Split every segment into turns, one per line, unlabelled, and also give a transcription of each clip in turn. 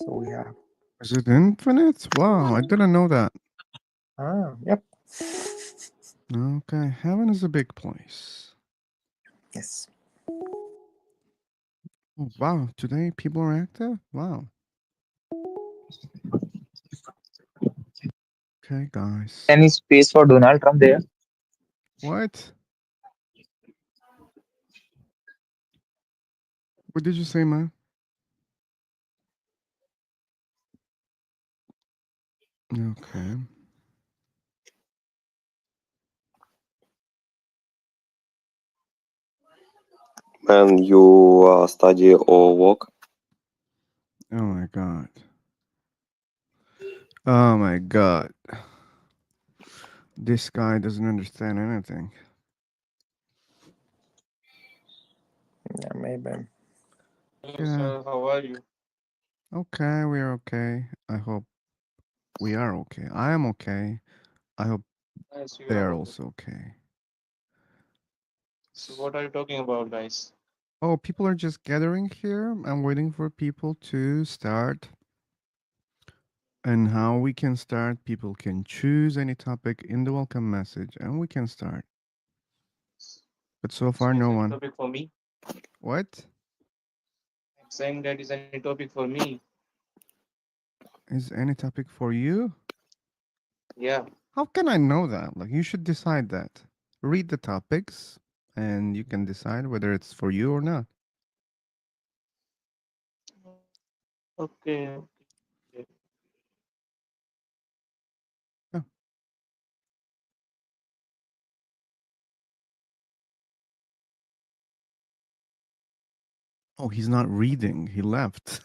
So we have.
Is it infinite? Wow, I didn't know that.
Yep.
Okay, heaven is a big place.
Yes.
Oh, wow, today people are active? Wow. Okay, guys.
Any space for Donald Trump there?
What? What did you say, man? Okay.
And you study or work?
Oh my god. Oh my god. This guy doesn't understand anything.
Yeah, maybe.
Hello,
Yeah.
sir. How are you?
Okay, we're okay. I hope we are okay. I am okay. I hope
Yes, you
they
are
are
okay.
also okay.
So, what are you talking about, guys?
Oh, people are just gathering here. I'm waiting for people to start. And how we can start, people can choose any topic in the welcome message and we can start. But so
So,
far,
is
no
any
one.
topic for me?
What?
I'm saying that is any topic for me?
Is any topic for you?
Yeah.
How can I know that? Like, you should decide that. Read the topics and you can decide whether it's for you or not.
Okay.
Yeah. Oh, he's not reading. He left.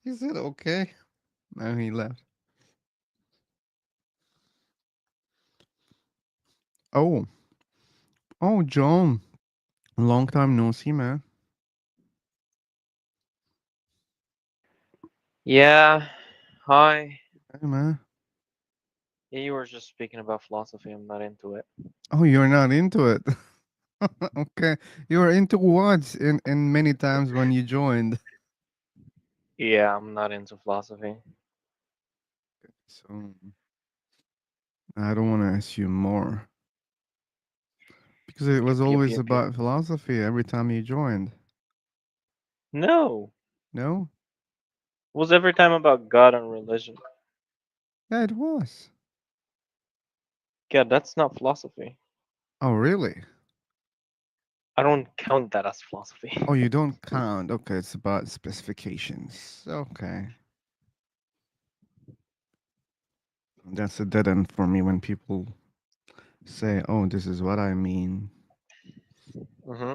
He said, okay. And he left. Oh, oh, John. Long time no see, man.
Yeah, hi.
Hey, man.
Yeah, you were just speaking about philosophy. I'm not into it.
Oh, you're not into it. Okay. You were into what in many times when you joined?
Yeah, I'm not into philosophy.
So I don't want to ask you more because it was
Yep, yep,
always
yep, yep.
about philosophy every time you joined.
No,
No?
it was every time about God and religion.
Yeah, it was.
Yeah, that's not philosophy.
Oh, really?
I don't count that as philosophy.
Oh, you don't count. Okay, it's about specifications. Okay. That's a dead end for me when people say, "Oh, this is what I mean."
hmm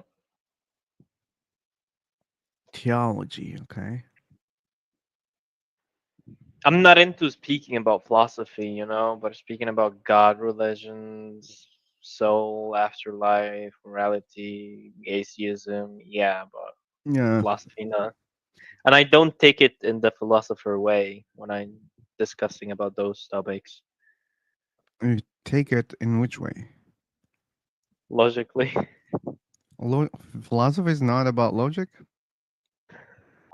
Theology, okay?
I'm not into speaking about philosophy, but speaking about God, religions, soul, afterlife, morality, atheism, yeah, but
Yeah,
philosophy, no. And I don't take it in the philosopher way when I'm discussing about those topics
you take it in which way?
logically.
Lo- Philosophy is not about logic?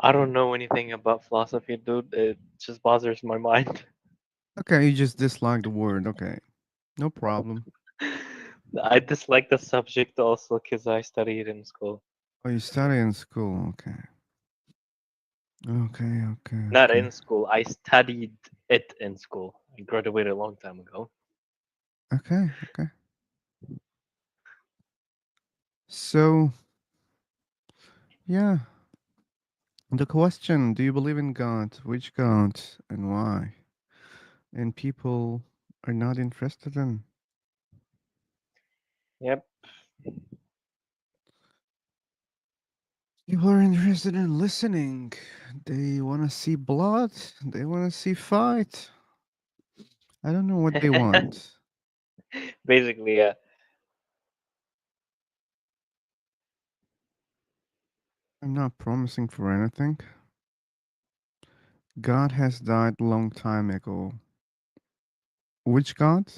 I don't know anything about philosophy, dude. It just bothers my mind.
Okay, you just dislike the word. Okay, no problem.
I dislike the subject also because I studied in school.
Oh, you study in school. Okay. Okay, okay,
Not
okay.
in school. I studied it in school. I graduated a long time ago.
Okay, okay. So, yeah, the question, do you believe in God? Which God and why? And people are not interested in.
Yep.
People are interested in listening. They want to see blood. They want to see fight. I don't know what they want.
Basically, yeah.
I'm not promising for anything. God has died long time ago. Which God?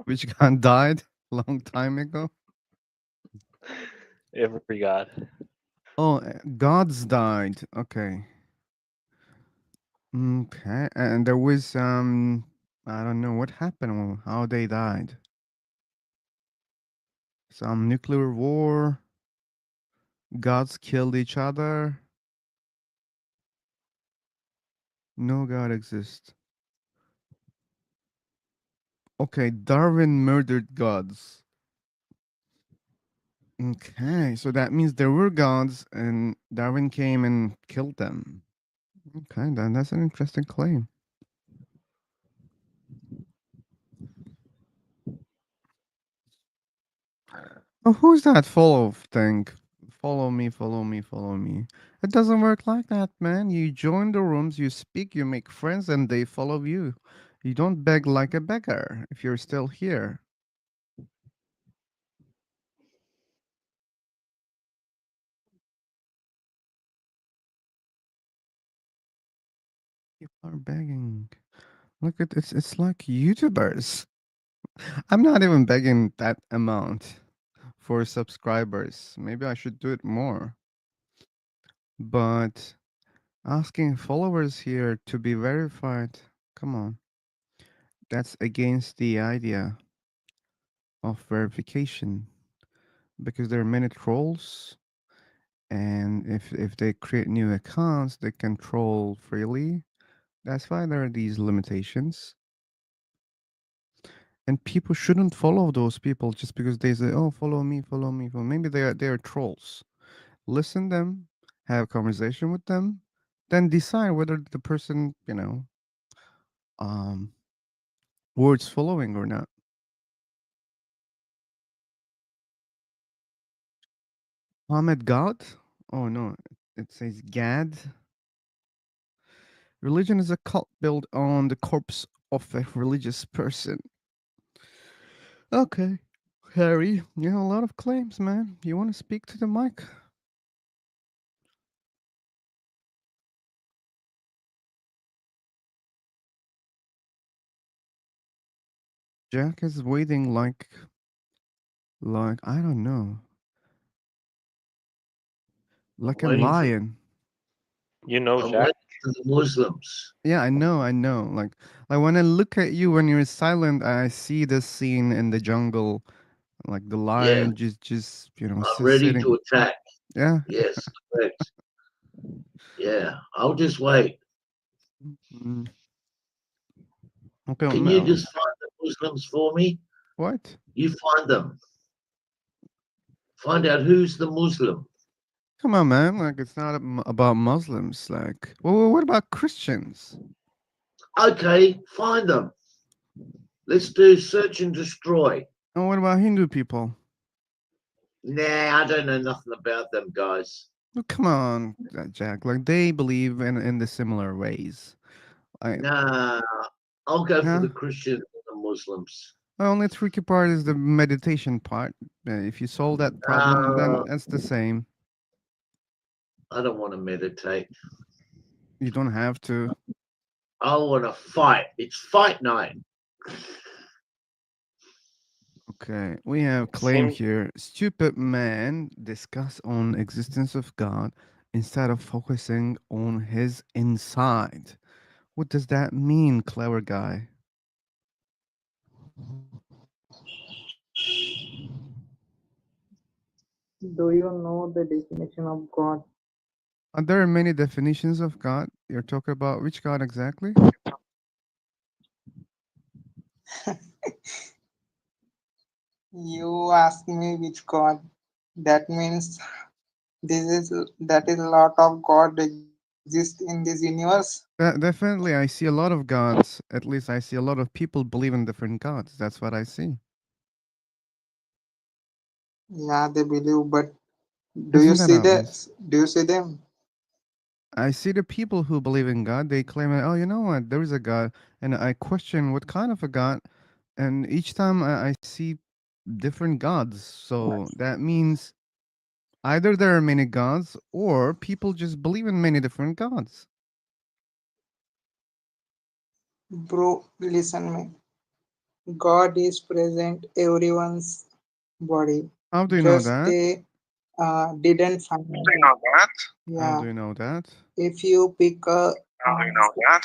Which God died long time ago?
Every god.
Oh, gods died. Okay. Okay. And there was I don't know what happened or how they died. Some nuclear war. Gods killed each other. No God exists. Okay, Darwin murdered gods. Okay, so that means there were gods and Darwin came and killed them. Okay, then that's an interesting claim. Oh, who's that follow thing? Follow me, follow me, follow me. It doesn't work like that, man. You join the rooms, you speak, you make friends, and they follow you. You don't beg like a beggar if you're still here. People are begging. Look at it's like YouTubers. I'm not even begging that amount for subscribers. Maybe I should do it more. But asking followers here to be verified, come on. That's against the idea of verification because there are many trolls and if they create new accounts they can troll freely. That's why there are these limitations. And people shouldn't follow those people just because they say, "Oh, follow me, follow me." Well, maybe they are trolls. Listen them, have a conversation with them, then decide whether the person, um, worth following or not. Muhammad God? Oh no, it says Gad. Religion is a cult built on the corpse of a religious person. Okay, Harry, you have a lot of claims, man. You want to speak to the mic? Jack is waiting like I don't know, like a
Waiting for
lion.
You know,
I'm
Jack.
waiting for the Muslims.
Yeah, I know, I know. Like when I look at you when you're silent, I see this scene in the jungle, like the
Yeah,
lion just
I'm ready
sitting.
to attack.
Yeah.
Yes, correct. Yeah, I'll just wait.
Mm. Okay.
Can you just find the Muslims for me?
What?
You find them. Find out who's the Muslim.
Come on, man. Like it's not about Muslims. Like, well, what about Christians?
Okay, find them. Let's do search and destroy.
And what about Hindu people?
Nah, I don't know nothing about them guys.
Oh, come on, Jack. Like they believe in the similar ways. I
Nah, I'll go for
yeah.
the Christians and the Muslims.
The only tricky part is the meditation part. If you solve that problem, then
Uh,
that's the same.
I don't want to meditate.
You don't have to.
I want to fight. It's fight night.
Okay, we have claim
Seems
here. Stupid man discuss on existence of God instead of focusing on his inside. What does that mean, clever guy?
Do you know the definition of God?
There are many definitions of God. You're talking about which God exactly?
You ask me which God. That means that is a lot of God exist in this universe.
Definitely, I see a lot of gods. At least I see a lot of people believe in different gods. That's what I see.
Yeah, they believe, but
Isn't that obvious?
do you see them?
I see the people who believe in God. They claim that, oh, you know what, there is a God, and I question what kind of a God. And each time I see different gods, so that means either there are many gods or people just believe in many different gods.
Bro, listen me. God is present everyone's body.
How do you know
Just
that?
they didn't find
Do you know that? How
yeah.
do you know that?
If you pick a
How do you know that?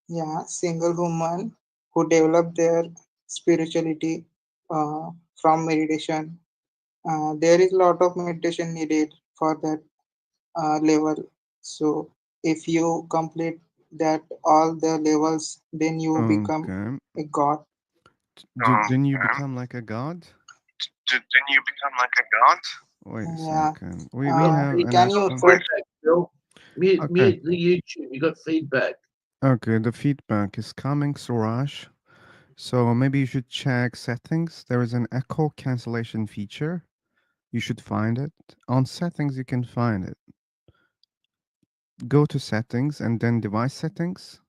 yeah single woman who developed their spirituality from meditation, there is a lot of meditation needed for that level. So if you complete that all the levels, then you become
Okay.
a god.
Then you become like a god? Then you become like a god? Wait a
Yeah.
second.
You
We
got
have an
Can
feedback
you
on
actual.
search?
feedback, Bill. Mute,
Okay.
mute the YouTube. You got feedback.
Okay, the feedback is coming, Suraj. So maybe you should check settings. There is an echo cancellation feature. You should find it. On settings, you can find it. Go to settings and then device settings.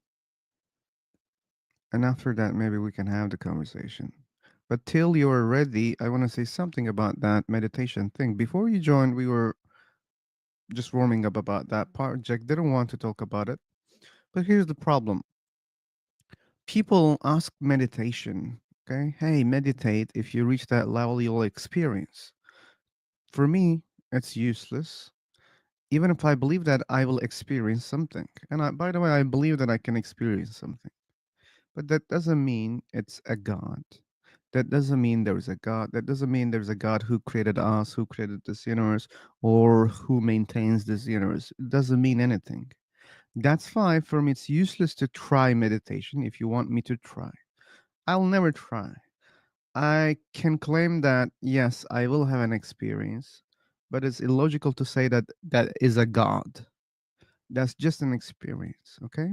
And after that, maybe we can have the conversation. But till you're ready, I want to say something about that meditation thing. Before you joined, we were just warming up about that part. Jack didn't want to talk about it. But here's the problem. People ask meditation, okay? Hey, meditate. If you reach that level, you'll experience. For me, it's useless. Even if I believe that I will experience something. And by the way, I believe that I can experience something. But that doesn't mean it's a God. That doesn't mean there is a God. That doesn't mean there's a God who created us, who created this universe, or who maintains this universe. It doesn't mean anything. That's fine. For me, it's useless to try meditation if you want me to try. I'll never try. I can claim that, yes, I will have an experience, but it's illogical to say that that is a God. That's just an experience, okay?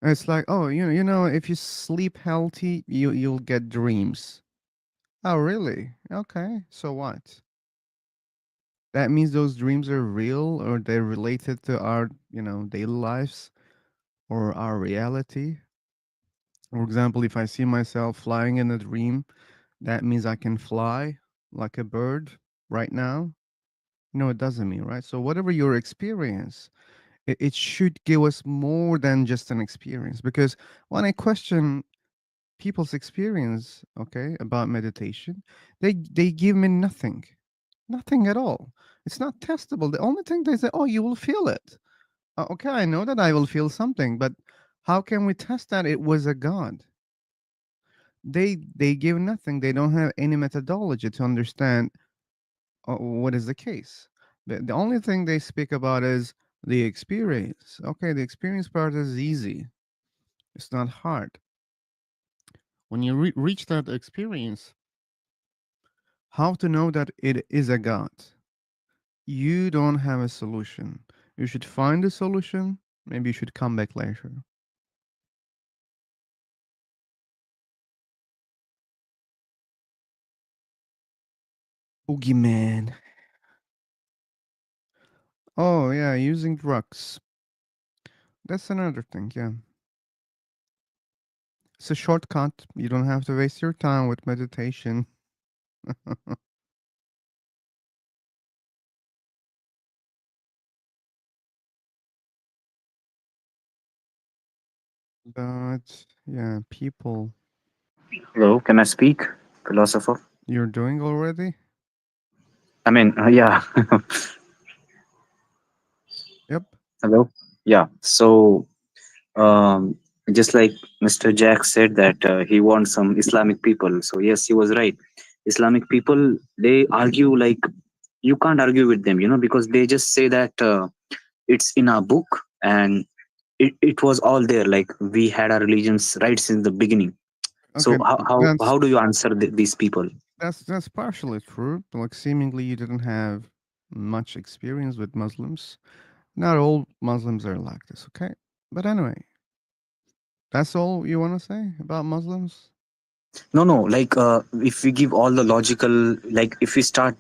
It's like, oh, if you sleep healthy, you'll get dreams. Oh, really? Okay. So what? That means those dreams are real or they're related to our, daily lives or our reality. For example, if I see myself flying in a dream, that means I can fly like a bird right now. No, it doesn't mean, right? So whatever your experience, it should give us more than just an experience. Because when I question people's experience, okay, about meditation, they give me nothing at all. It's not testable. The only thing they say, oh, you will feel it. Okay, I know that I will feel something, but how can we test that it was a God? They give nothing. They don't have any methodology to understand what is the case. The only thing they speak about is the experience. Okay, the experience part is easy. It's not hard. When you reach that experience, how to know that it is a God? You don't have a solution. You should find a solution. Maybe you should come back later. Boogeyman. Oh, yeah, using drugs. That's another thing, yeah. It's a shortcut. You don't have to waste your time with meditation. But, yeah, people.
Hello, can I speak, philosopher?
You're doing already?
I mean, yeah.
Yep.
Hello. Yeah. So, um, just like Mr. Jack said that he wants some Islamic people. So yes, he was right. Islamic people, they argue like you can't argue with them, because they just say that it's in our book and it was all there. Like we had our religions right since the beginning.
Okay,
So
that's
how do you answer these people?
that's partially true. Like seemingly you didn't have much experience with Muslims. Not all Muslims are like this, okay? But anyway, that's all you want to say about Muslims?
No, no. Like, if we give all the logical, like, if we start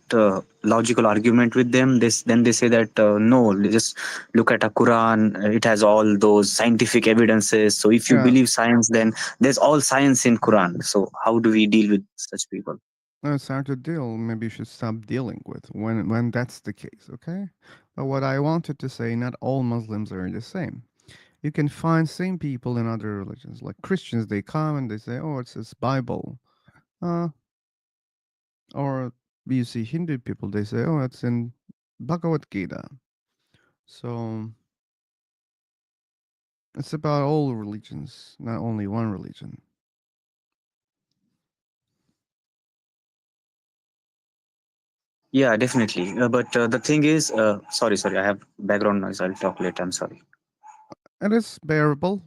logical argument with them, then they say that no, just look at a Quran. It has all those scientific evidences. So if you
Yeah,
believe science, then there's all science in Quran. So how do we deal with such people?
no, it's hard to deal. Maybe you should stop dealing with when that's the case, okay? But what I wanted to say, not all Muslims are the same. You can find same people in other religions, like Christians. They come and they say, "Oh, it's this Bible." Or you see Hindu people, they say, oh, it's in Bhagavad Gita. So it's about all religions, not only one religion.
Yeah, definitely. But the thing is, sorry, I have background noise. I'll talk later. I'm sorry.
And it's bearable.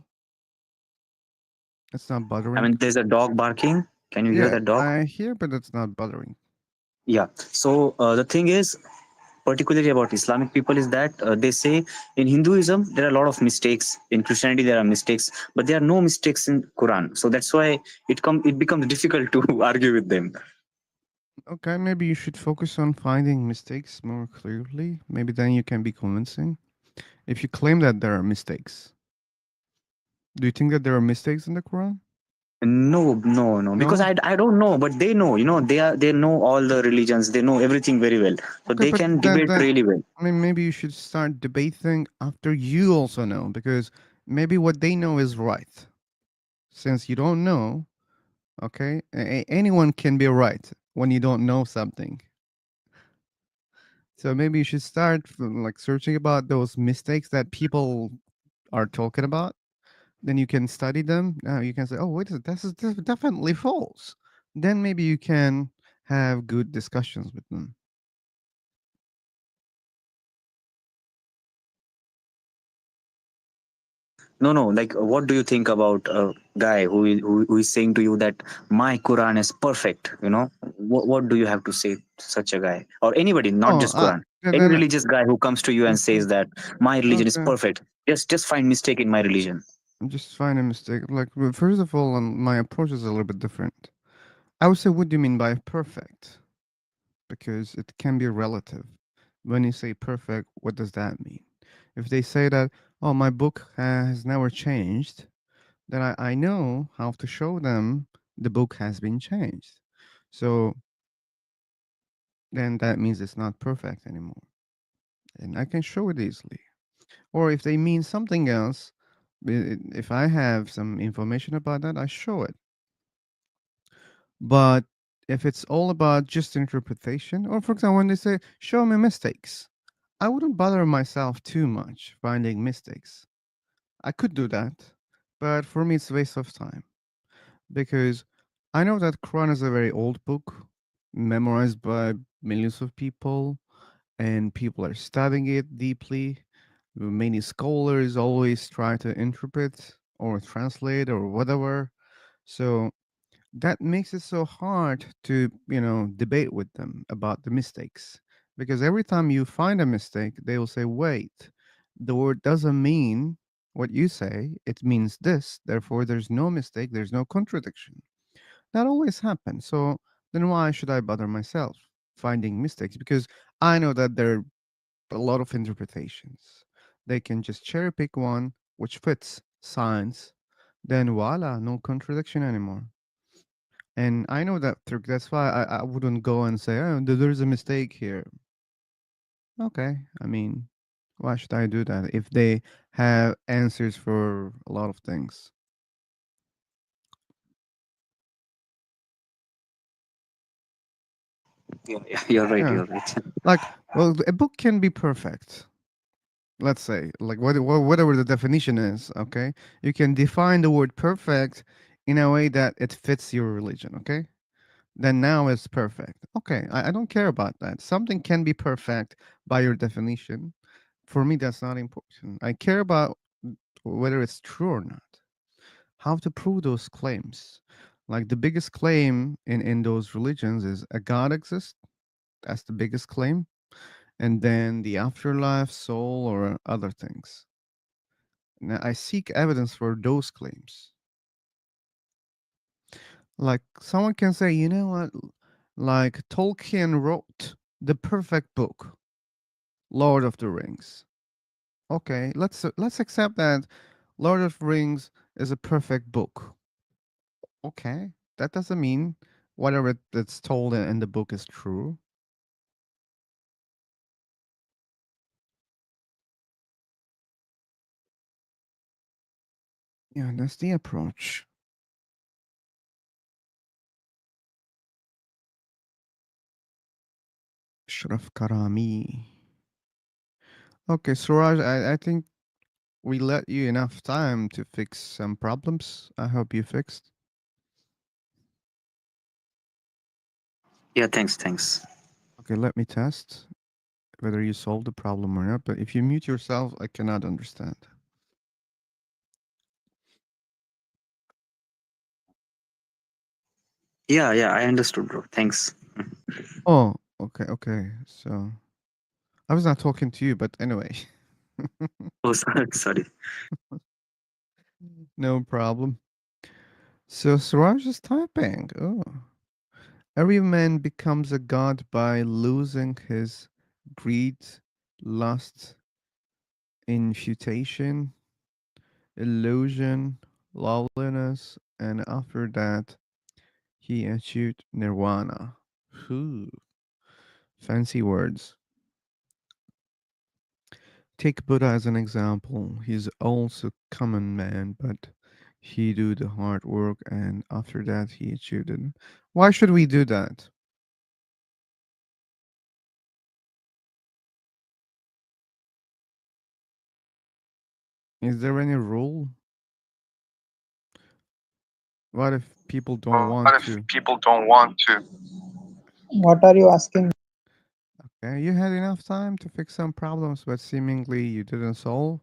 It's not
I
bothering.
mean, there's a dog barking. Can you hear
Yeah,
that dog?
I hear, but it's not bothering.
Yeah. So the thing is, particularly about Islamic people, is that they say in Hinduism there are a lot of mistakes. In Christianity there are mistakes, but there are no mistakes in Quran. So that's why it becomes difficult to argue with them.
Okay, maybe you should focus on finding mistakes more clearly. Maybe then you can be convincing. If you claim that there are mistakes, do you think that there are mistakes in the Quran?
No, because
No?
I don't know, but they know. They know all the religions. They know everything very well, so
Okay,
they
but
can
then,
debate
then
really well.
I mean, maybe you should start debating after you also know, because maybe what they know is right. Since you don't know, okay, anyone can be right when you don't know something. So maybe you should start like searching about those mistakes that people are talking about. Then you can study them. You can say, "Oh, wait, this is definitely false." Then maybe you can have good discussions with them.
No. Like, what do you think about a guy who is saying to you that my Quran is perfect? What do you have to say to such a guy or anybody, not
Oh,
just Quran? Any
then
religious guy who comes to you and
okay,
says that my religion is
okay.
perfect, just find mistake in my religion.
Just find a mistake. Like, well, first of all, my approach is a little bit different. I would say, what do you mean by perfect? Because it can be relative. When you say perfect, what does that mean? If they say that, oh, my book has never changed, then I know how to show them the book has been changed. So then that means it's not perfect anymore. And I can show it easily. Or if they mean something else, if I have some information about that, I show it. But if it's all about just interpretation, or for example, when they say, show me mistakes, I wouldn't bother myself too much finding mistakes. I could do that, but for me, it's a waste of time because I know that Quran is a very old book, memorized by millions of people, and people are studying it deeply. Many scholars always try to interpret or translate or whatever. So that makes it so hard to debate with them about the mistakes, because every time you find a mistake they will say, wait, the word doesn't mean what you say, it means this, therefore there's no mistake, there's no contradiction. That always happens. So then why should I bother myself finding mistakes? Because I know that there are a lot of interpretations. They can just cherry pick one which fits science, then voila, no contradiction anymore. And I know that trick. That's why I wouldn't go and say, oh, there's a mistake here. Okay. I mean, why should I do that if they have answers for a lot of things?
Yeah, you're right.
Yeah.
You're right.
Like, well, a book can be perfect. Let's say, like, whatever the definition is, okay? You can define the word perfect in a way that it fits your religion, okay? Then now it's perfect. Okay. I don't care about that. Something can be perfect by your definition. For me, that's not important. I care about whether it's true or not. How to prove those claims. Like the biggest claim in those religions is a God exists. That's the biggest claim. And then the afterlife, soul, or other things. Now, I seek evidence for those claims. Like someone can say, you know what? Like Tolkien wrote the perfect book, Lord of the Rings. Okay, let's accept that Lord of the Rings is a perfect book. Okay, that doesn't mean whatever that's told in the book is true. Yeah, that's the approach. Shraf Karami. Okay, Suraj, I think we let you enough time to fix some problems. I hope you fixed.
Yeah, thanks.
Okay, let me test whether you solved the problem or not. But if you mute yourself, I cannot understand.
Yeah, I understood, bro. Thanks.
Oh, okay. So I was not talking to you, but anyway.
Oh, sorry.
No problem. So Suraj is typing. Oh. Every man becomes a god by losing his greed, lust, infutation, illusion, loneliness, and after that, he achieved nirvana. Whew. Fancy words. Take Buddha as an example. He's also common man, but he do the hard work and after that he achieved it. Why should we do that? Is there any rule? What if people don't
What
want
if
to?
people don't want to?
What are you asking?
Okay, you had enough time to fix some problems, but seemingly you didn't solve,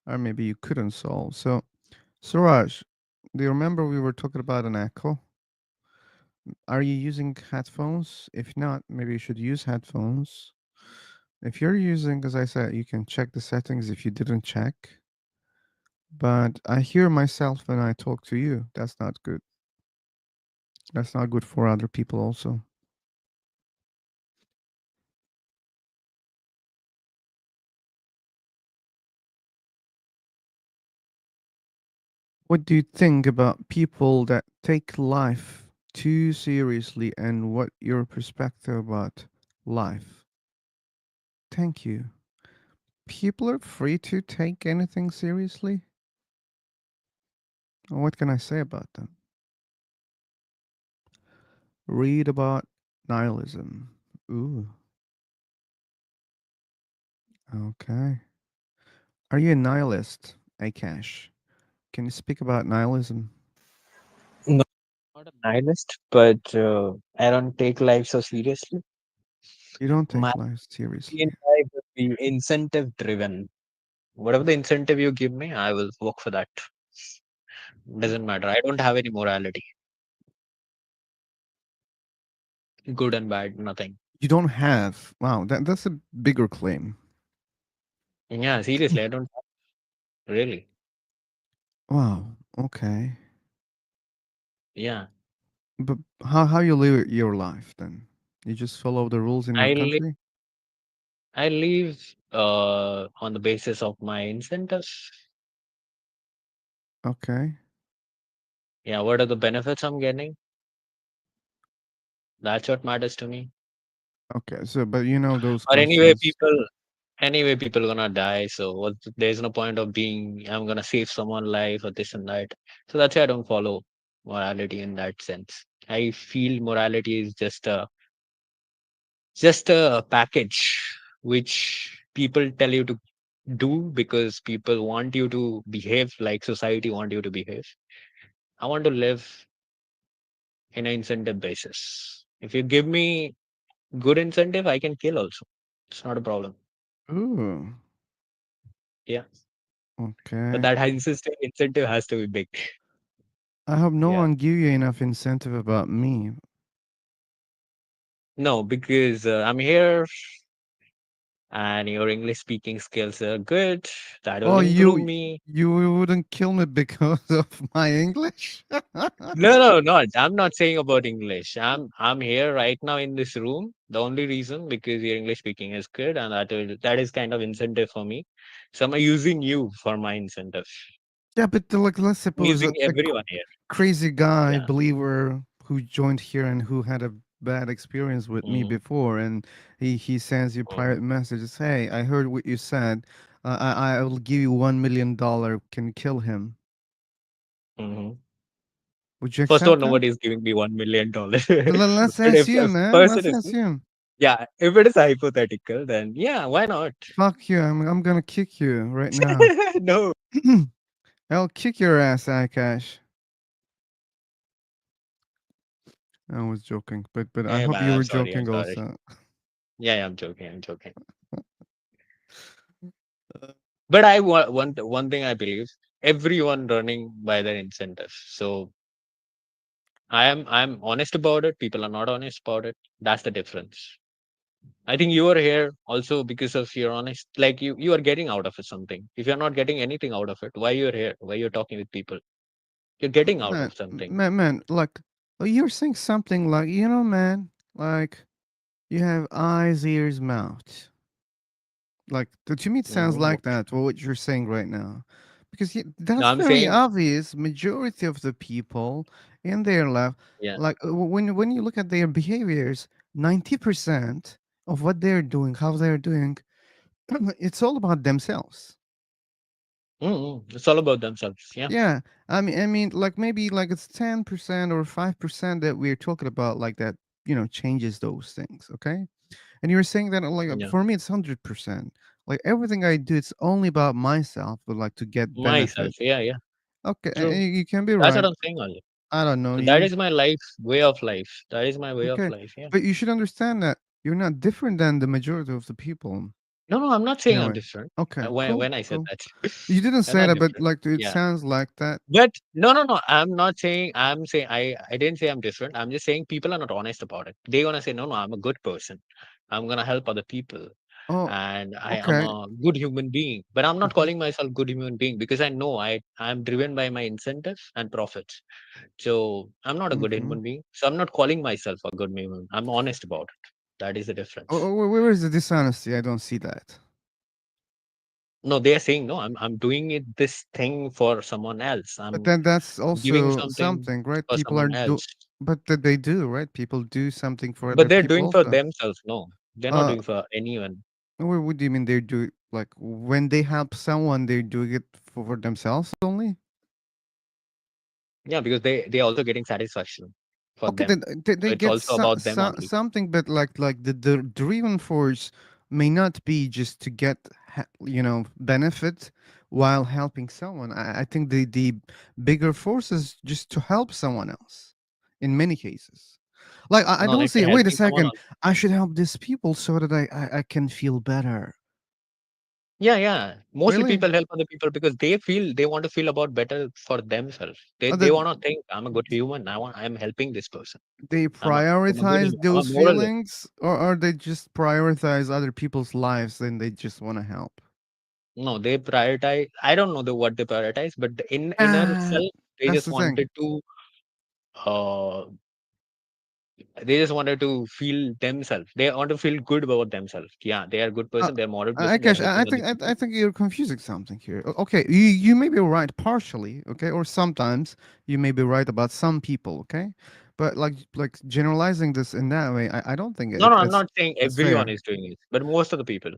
or maybe you couldn't solve. So, Suraj, do you remember we were talking about an echo? Are you using headphones? If not, maybe you should use headphones. If you're using, as I said, you can check the settings if you didn't check. But I hear myself when I talk to you. That's not good. That's not good for other people, also. What do you think about people that take life too seriously and what your perspective about life? Thank you. People are free to take anything seriously? What can I say about them? Read about nihilism. Ooh, okay. Are you a nihilist, Akash? Can you speak about nihilism?
No, not a nihilist, but I don't take life so seriously.
You don't
My
take life
in
seriously.
life would be incentive driven. Whatever the incentive you give me, I will work for that. Doesn't matter. I don't have any morality, good and bad, nothing.
You don't have. Wow, that's a bigger claim.
Yeah, seriously, I don't have, really.
Wow, okay.
Yeah,
But how you live your life then? You just follow the rules in your
I live,
country?
I live on the basis of my incentives.
Okay.
Yeah, what are the benefits I'm getting? That's what matters to me.
Okay. So, but you know those
Or anyway,
questions.
people gonna die, so there's no point of being I'm gonna save someone life or this and that. So that's why I don't follow morality in that sense. I feel morality is just a package which people tell you to do because people want you to behave like society want you to behave. I want to live in an incentive basis. If you give me good incentive, I can kill also. It's not a problem.
Ooh.
Yeah. But
Okay.
that incentive has to be big.
I hope no
Yeah.
one give you enough incentive about me.
No, because I'm here and your English speaking skills are good. That will
Oh,
improve me.
you wouldn't kill me because of my English?
No, no, not. I'm not saying about English. I'm here right now in this room. The only reason because your English speaking is good, and that is kind of incentive for me. So I'm using you for my incentive.
Yeah, but like, let's
I'm
suppose
using
a
everyone here.
crazy guy
Yeah.
believer who joined here and who had a bad experience with me
Mm-hmm.
before, and he sends you
Mm-hmm.
private messages. Hey, I heard what you said. I will give you $1 million. Can you kill him?
Mm-hmm.
Would you
First of all,
accept that?
nobody is giving me $1 million.
Let's
But if a
assume, man.
person
Let's
is
assume.
Yeah, if it is hypothetical, then yeah, why not?
Fuck you. I'm gonna kick you right now.
No.
I'll kick your ass, Akash. I was joking, but I
Hey
hope
man,
you
I'm
were
sorry. I'm
joking
sorry.
also.
Yeah, I'm joking. I'm joking. But one thing I believe, everyone running by their incentives. So I'm honest about it. People are not honest about it. That's the difference. I think you are here also because of your honest, like you are getting out of it something. If you're not getting anything out of it, why you're here? Why you're talking with people? You're getting out
Man,
of something.
man, like you're saying something like, man, like you have eyes, ears, mouth. Like to me, it sounds
Mhm.
like that. What you're saying right now, because
No,
that's
I'm
very
saying,
obvious. Majority of the people in their life,
yeah.
like when you look at their behaviors, 90% of what they're doing, how they're doing, it's all about themselves.
It's all about themselves. Yeah.
Yeah, I mean, like maybe like it's 10% or 5% that we're talking about, like that, changes those things. Okay, and you were saying that like
Yeah.
for me, it's 100%. Like everything I do, it's only about myself, but like to get
Myself.
benefit.
Yeah. Yeah.
Okay,
True.
you can be
That's what
right.
I'm saying only.
I don't know
So that
you.
is my life, way of life. That is my way of
Okay,
life. Yeah.
but you should understand that you're not different than the majority of the people.
No, no, I'm not saying I'm
Anyway,
different.
okay,
When
cool,
I said
cool.
that,
You didn't
I'm
say
not
that, but
different.
like it
Yeah.
sounds like that.
But no, no, no. I'm not saying I'm saying I didn't say I'm different. I'm just saying people are not honest about it. They gonna say, no, no, I'm a good person. I'm gonna help other people.
Oh,
And I am
okay.
a good human being. But I'm not
Mhm.
calling myself good human being because I know I'm driven by my incentives and profits. So I'm not a good
Mhm.
human being. So I'm not calling myself a good human. I'm honest about it. That is the difference.
Where is the dishonesty? I don't see that.
No, they are saying no. I'm doing it this thing for someone else.
But
I'm
then that's
giving
also
something
something, right?
for
People are
someone
do,
else.
but that they do, right? People do something for
But
other
they're
people
doing for
also.
themselves. No, they're not
Uh,
doing for anyone.
what do you mean they do? Like when they help someone, they're doing it for themselves only?
Yeah, because they also getting satisfaction for
Okay,
them.
then
So
they
it's
get
also about them only.
something, but like the driven force may not be just to get benefit while helping someone. I think the bigger force is just to help someone else. In many cases, like I
No,
don't
if you're
say, wait a
helping someone
second,
on,
I should help these people so that I can feel better.
yeah, yeah. Mostly
Really,
people help other people because they feel they want to feel about better for themselves. They
that
want to think I'm a good human. I'm helping this person.
they
I'm a good
prioritize
human. I'm a
those
moral human.
feelings, or they just prioritize other people's lives and they just want to help.
No, they prioritize. I don't know what they prioritize, but the in inner
Ah,
self, they
that's
just
the thing.
wanted to uh they just wanted to feel themselves. They want to feel good about themselves. Yeah, they are a good
Uh,
person. They're a moral person. They're
Akash,
helping
I
other
think
people.
I think you're confusing something here. Okay, you may be right partially, okay, or sometimes you may be right about some people, okay, but like generalizing this in that way, I don't think
No, no, I'm
it's
not saying
it's
everyone
fair.
is doing it, but most of the people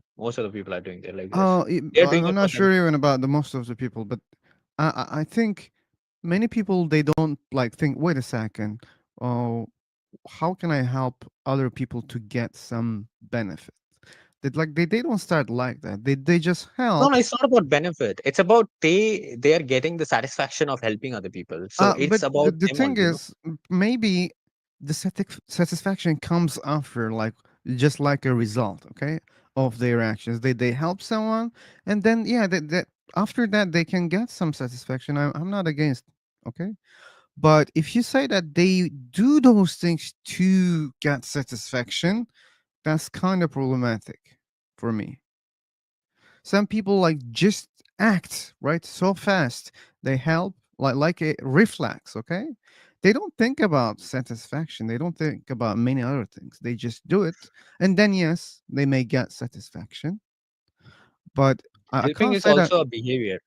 are doing it like this.
Oh,
They're doing
I'm
it for
not sure
themselves.
even about the most of the people, but I think many people they don't like think. Wait a second. Oh, how can I help other people to get some benefit? They don't start like that. They just
No, no,
help.
it's not about benefit. It's about they are getting the satisfaction of helping other people. So
But
it's
the,
about
the
them
thing
only, no?
is, maybe the satisfaction comes after, like just like a result, okay, of their actions. They help someone, and then yeah, that after that they can get some satisfaction. I'm not against, okay, but if you say that they do those things to get satisfaction, that's kind of problematic for me. Some people like just act right so fast. They help like a reflex, okay? They don't think about satisfaction. They don't think about many other things. They just do it. And then yes, they may get satisfaction. But I
Helping
can't
is
say that.
also a behavior.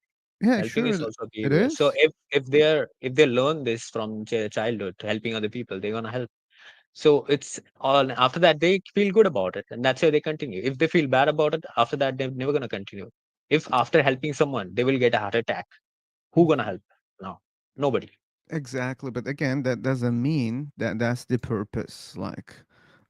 Yeah,
Helping
sure
is also a
it
behavior. So
is.
if they learn this from childhood, helping other people, they're gonna help. So it's all after that they feel good about it, and that's why they continue. If they feel bad about it, after that they're never gonna continue. If after helping someone they will get a heart attack, who gonna help? No, nobody.
Exactly. But again, that doesn't mean that that's the purpose. Like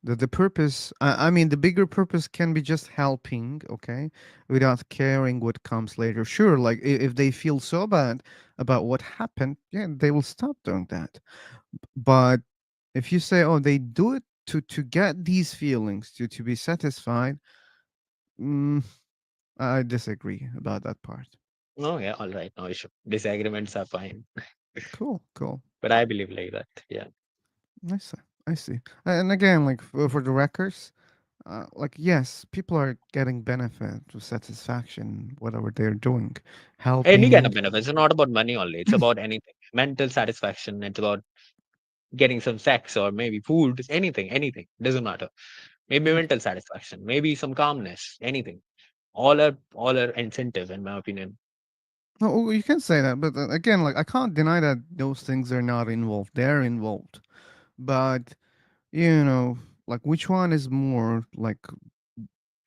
The purpose, I mean, the bigger purpose can be just helping, okay, without caring what comes later. Sure, like if they feel so bad about what happened, yeah, they will stop doing that. But if you say, oh, they do it to get these feelings, to be satisfied, mm, I disagree about that part.
Oh yeah, all right, no issue. Disagreements are fine,
Cool.
but I believe like that. Yeah.
I see. And again, like for the records, like yes, people are getting benefit or satisfaction, whatever they're doing,
Any kind
helping.
of benefits. It's not about money only. It's about anything. Mental satisfaction. It's about getting some sex or maybe food. Anything. Anything. Doesn't matter. Maybe
Yeah.
mental satisfaction. Maybe some calmness. Anything. All are incentive in my opinion.
No, you can say that, but again, like I can't deny that those things are not involved. They're involved, but you know, like which one is more like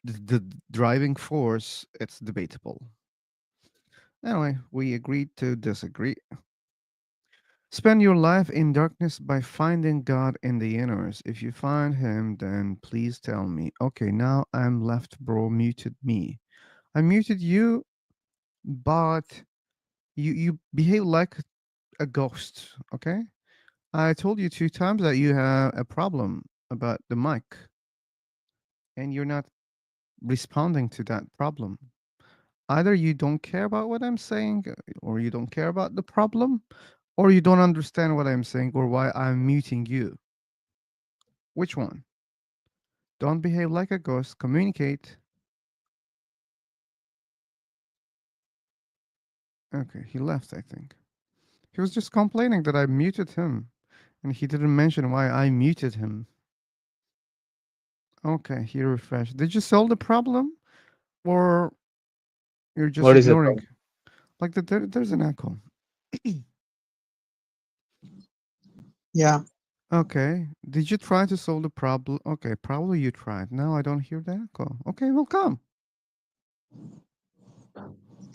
the driving force? It's debatable. Anyway, we agreed to disagree. Spend your life in darkness by finding God in the universe. If you find him, then please tell me. Okay, now I'm left, bro. Muted me. I muted you, but you behave like a ghost. Okay. I told you 2 times that you have a problem about the mic, and you're not responding to that problem. Either you don't care about what I'm saying, or you don't care about the problem, or you don't understand what I'm saying or why I'm muting you. Which one? Don't behave like a ghost. Communicate. Okay, he left, I think. He was just complaining that I muted him, and he didn't mention why I muted him. Okay, he refreshed. Did you solve the problem, or you're just
What is the
ignoring?
problem?
Like there's an echo.
Yeah.
Okay. Did you try to solve the problem? Okay, probably you tried. Now I don't hear the echo. Okay, well, come.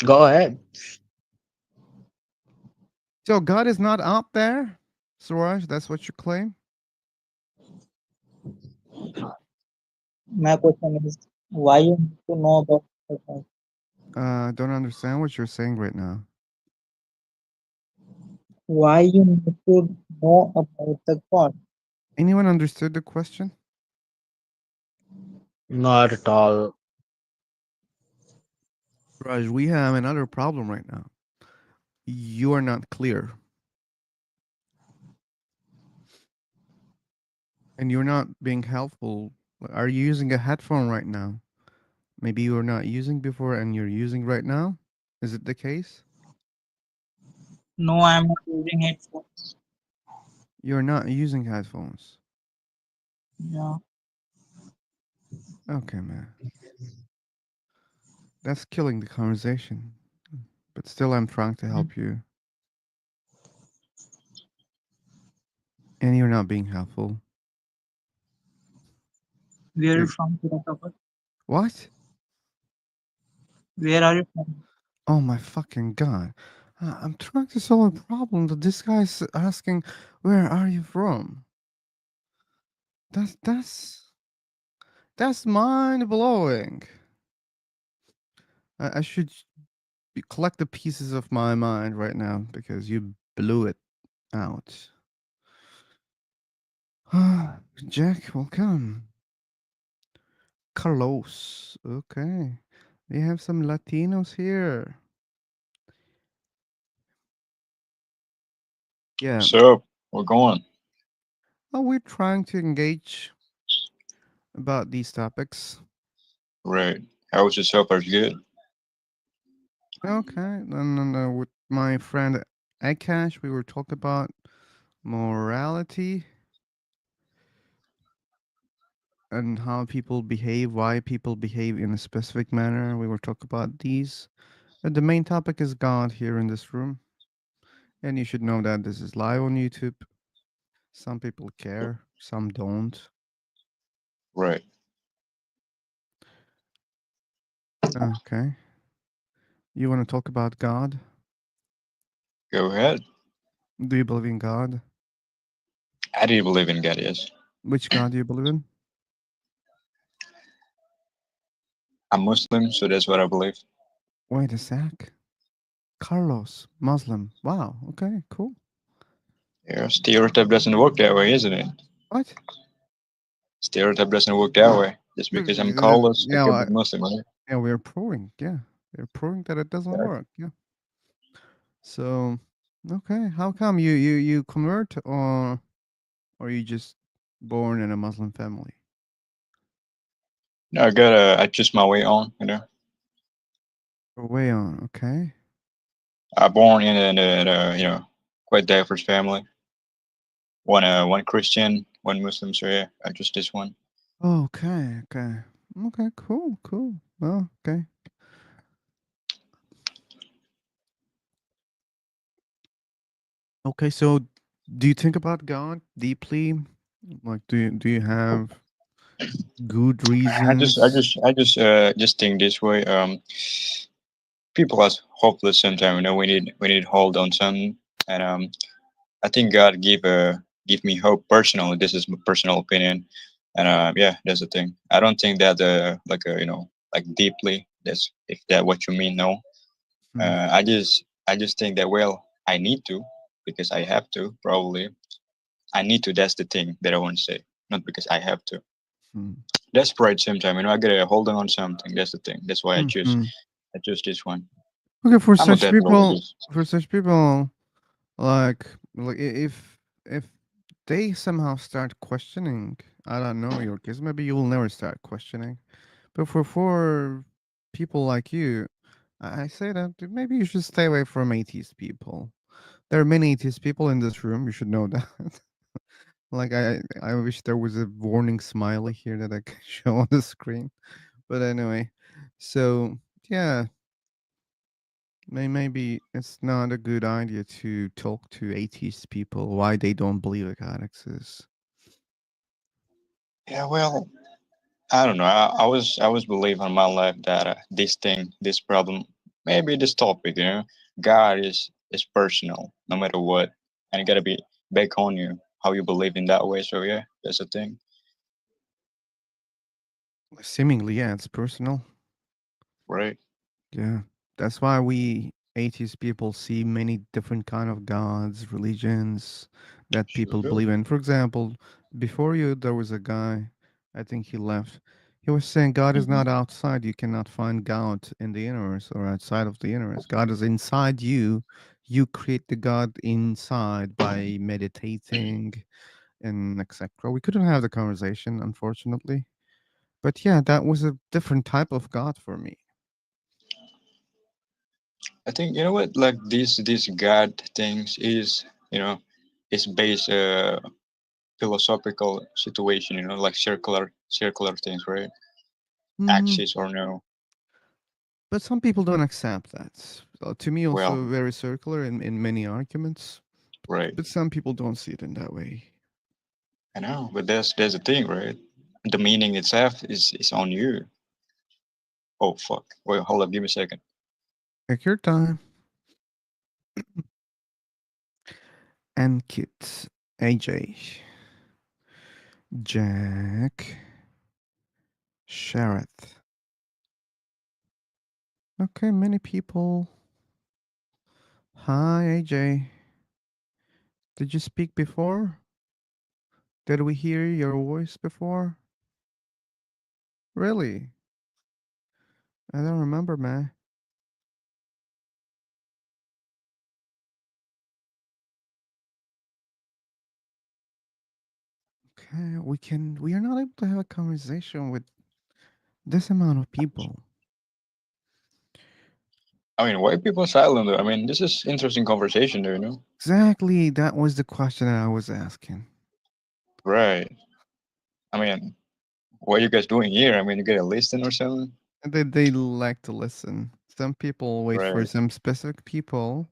Go ahead.
So God is not up there, Suraj. That's what you claim.
My question is, why you need to know about God?
Don't understand what you're saying right now.
Why you need to know about the God?
Anyone understood the question?
Not at all.
Raj, we have another problem right now. You are not clear. And you're not being helpful. Are you using a headphone right now? Maybe you were not using before and you're using right now? Is it the case?
No, I am not using headphones.
You're not using headphones.
Yeah.
Okay, man. That's killing the conversation. But still, I'm trying to help you. And you're not being helpful.
Where are you
You're,
from, Kiratapa?
what?
Where are you from?
Oh my fucking god. I'm trying to solve a problem that this guy's asking, where are you from? That's mind blowing. I should collect the pieces of my mind right now because you blew it out. Jack, welcome. Carlos. Okay. We have some Latinos here. Yeah.
So we're going.
Oh, we're trying to engage about these topics.
Right. How was yourself? Are you good?
Okay. And with my friend Akash, we were talking about morality and how people behave, why people behave in a specific manner. We were talking about these. And the main topic is God here in this room. And you should know that this is live on YouTube. Some people care, some don't.
Right.
Okay. You want to talk about God?
Go ahead.
Do you believe in God?
I do believe in God, yes.
Which God do you believe in?
I'm Muslim, so that's what I believe.
Wait a sec. Carlos, Muslim. Wow. Okay, cool.
Yeah, stereotype doesn't work that way, isn't it?
What?
Stereotype doesn't work that way. Just because I'm Carlos, I
Yeah,
can be Muslim, right?
yeah, we're proving. Yeah, we're proving that it doesn't
Yeah.
work. Yeah. So, okay, how come you convert, or you just born in a Muslim family?
No, I choose my way on, you know.
Way on. Okay.
I born in a you know, quite diverse family. One Christian, one Muslim, so yeah, I choose this one.
Okay. Okay. Okay. Cool. Cool. Well, okay. Okay. So, do you think about God deeply? Like, do you have good reasons?
I just think this way. People are hopeless sometimes. You know, we need hold on something, and I think God give me hope personally. This is my personal opinion, and yeah, that's the thing. I don't think that like you know, like deeply. That's if that what you mean. No,
Hmm.
I just think that well, I need to because I have to probably. I need to. That's the thing that I want to say. Not because I have to.
Hmm.
That's pride sometimes. You know, I gotta hold on something. That's the thing. That's why
Hmm.
I choose this one.
Okay,
I'm not that religious.
for such people, like if they somehow start questioning, I don't know your case, maybe you will never start questioning. But for people like you, I say that maybe you should stay away from atheist people. There are many atheist people in this room. You should know that. Like I wish there was a warning smiley here that I could show on the screen. But anyway, so yeah, maybe it's not a good idea to talk to atheist people why they don't believe a God exists.
Yeah, well, I don't know. I was believe in my life that this thing, this problem, maybe this topic, you know, God is personal, no matter what, and it gotta be back on you how you believe in that way. So yeah, that's the thing,
Seemingly, yeah, it's personal.
right?
Yeah, that's why we atheist people see many different kind of gods, religions that
Sure
people
do.
believe in. For example, before you, there was a guy, I think he left. He was saying God is
Hmm.
not outside. You cannot find God in the universe or outside of the universe. God is inside you. You create the God inside by meditating and etc. We couldn't have the conversation, unfortunately. But yeah, that was a different type of God for me.
I think you know what, like these God things is you know, is based philosophical situation. You know, like circular things, right?
Mhm.
Axis or no?
But some people don't accept that. To me,
Well,
also very circular in many arguments.
right.
But some people don't see it in that way.
I know, but there's a thing, right? The meaning itself is on you. Oh fuck! Wait, hold up, give me a second.
Take your time. And Kit, AJ, Jack, Shareth. Okay, many people. Hi, AJ. Did you speak before? Did we hear your voice before? Really? I don't remember, man. Okay, we are not able to have a conversation with this amount of people.
I mean, why people silent though? I mean, this is interesting conversation, though, you know?
Exactly, that was the question that I was asking.
Right. I mean, what are you guys doing here? I mean, you get a listen or something?
And they like to listen. Some people wait for
Right.
some specific people.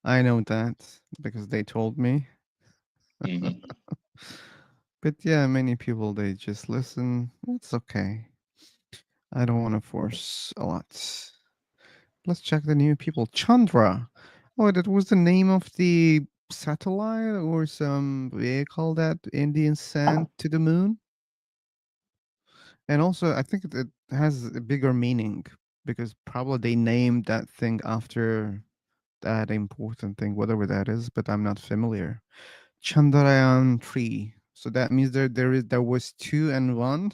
I know that because they told me.
Hmm.
But yeah, many people they just listen. It's okay. I don't want to force a lot. Let's check the new people. Chandra. Oh, that was the name of the satellite or some vehicle that Indians sent to the moon? And also, I think it has a bigger meaning because probably they named that thing after that important thing, whatever that is, but I'm not familiar. Chandrayaan 3. So that means there was 2 and 1.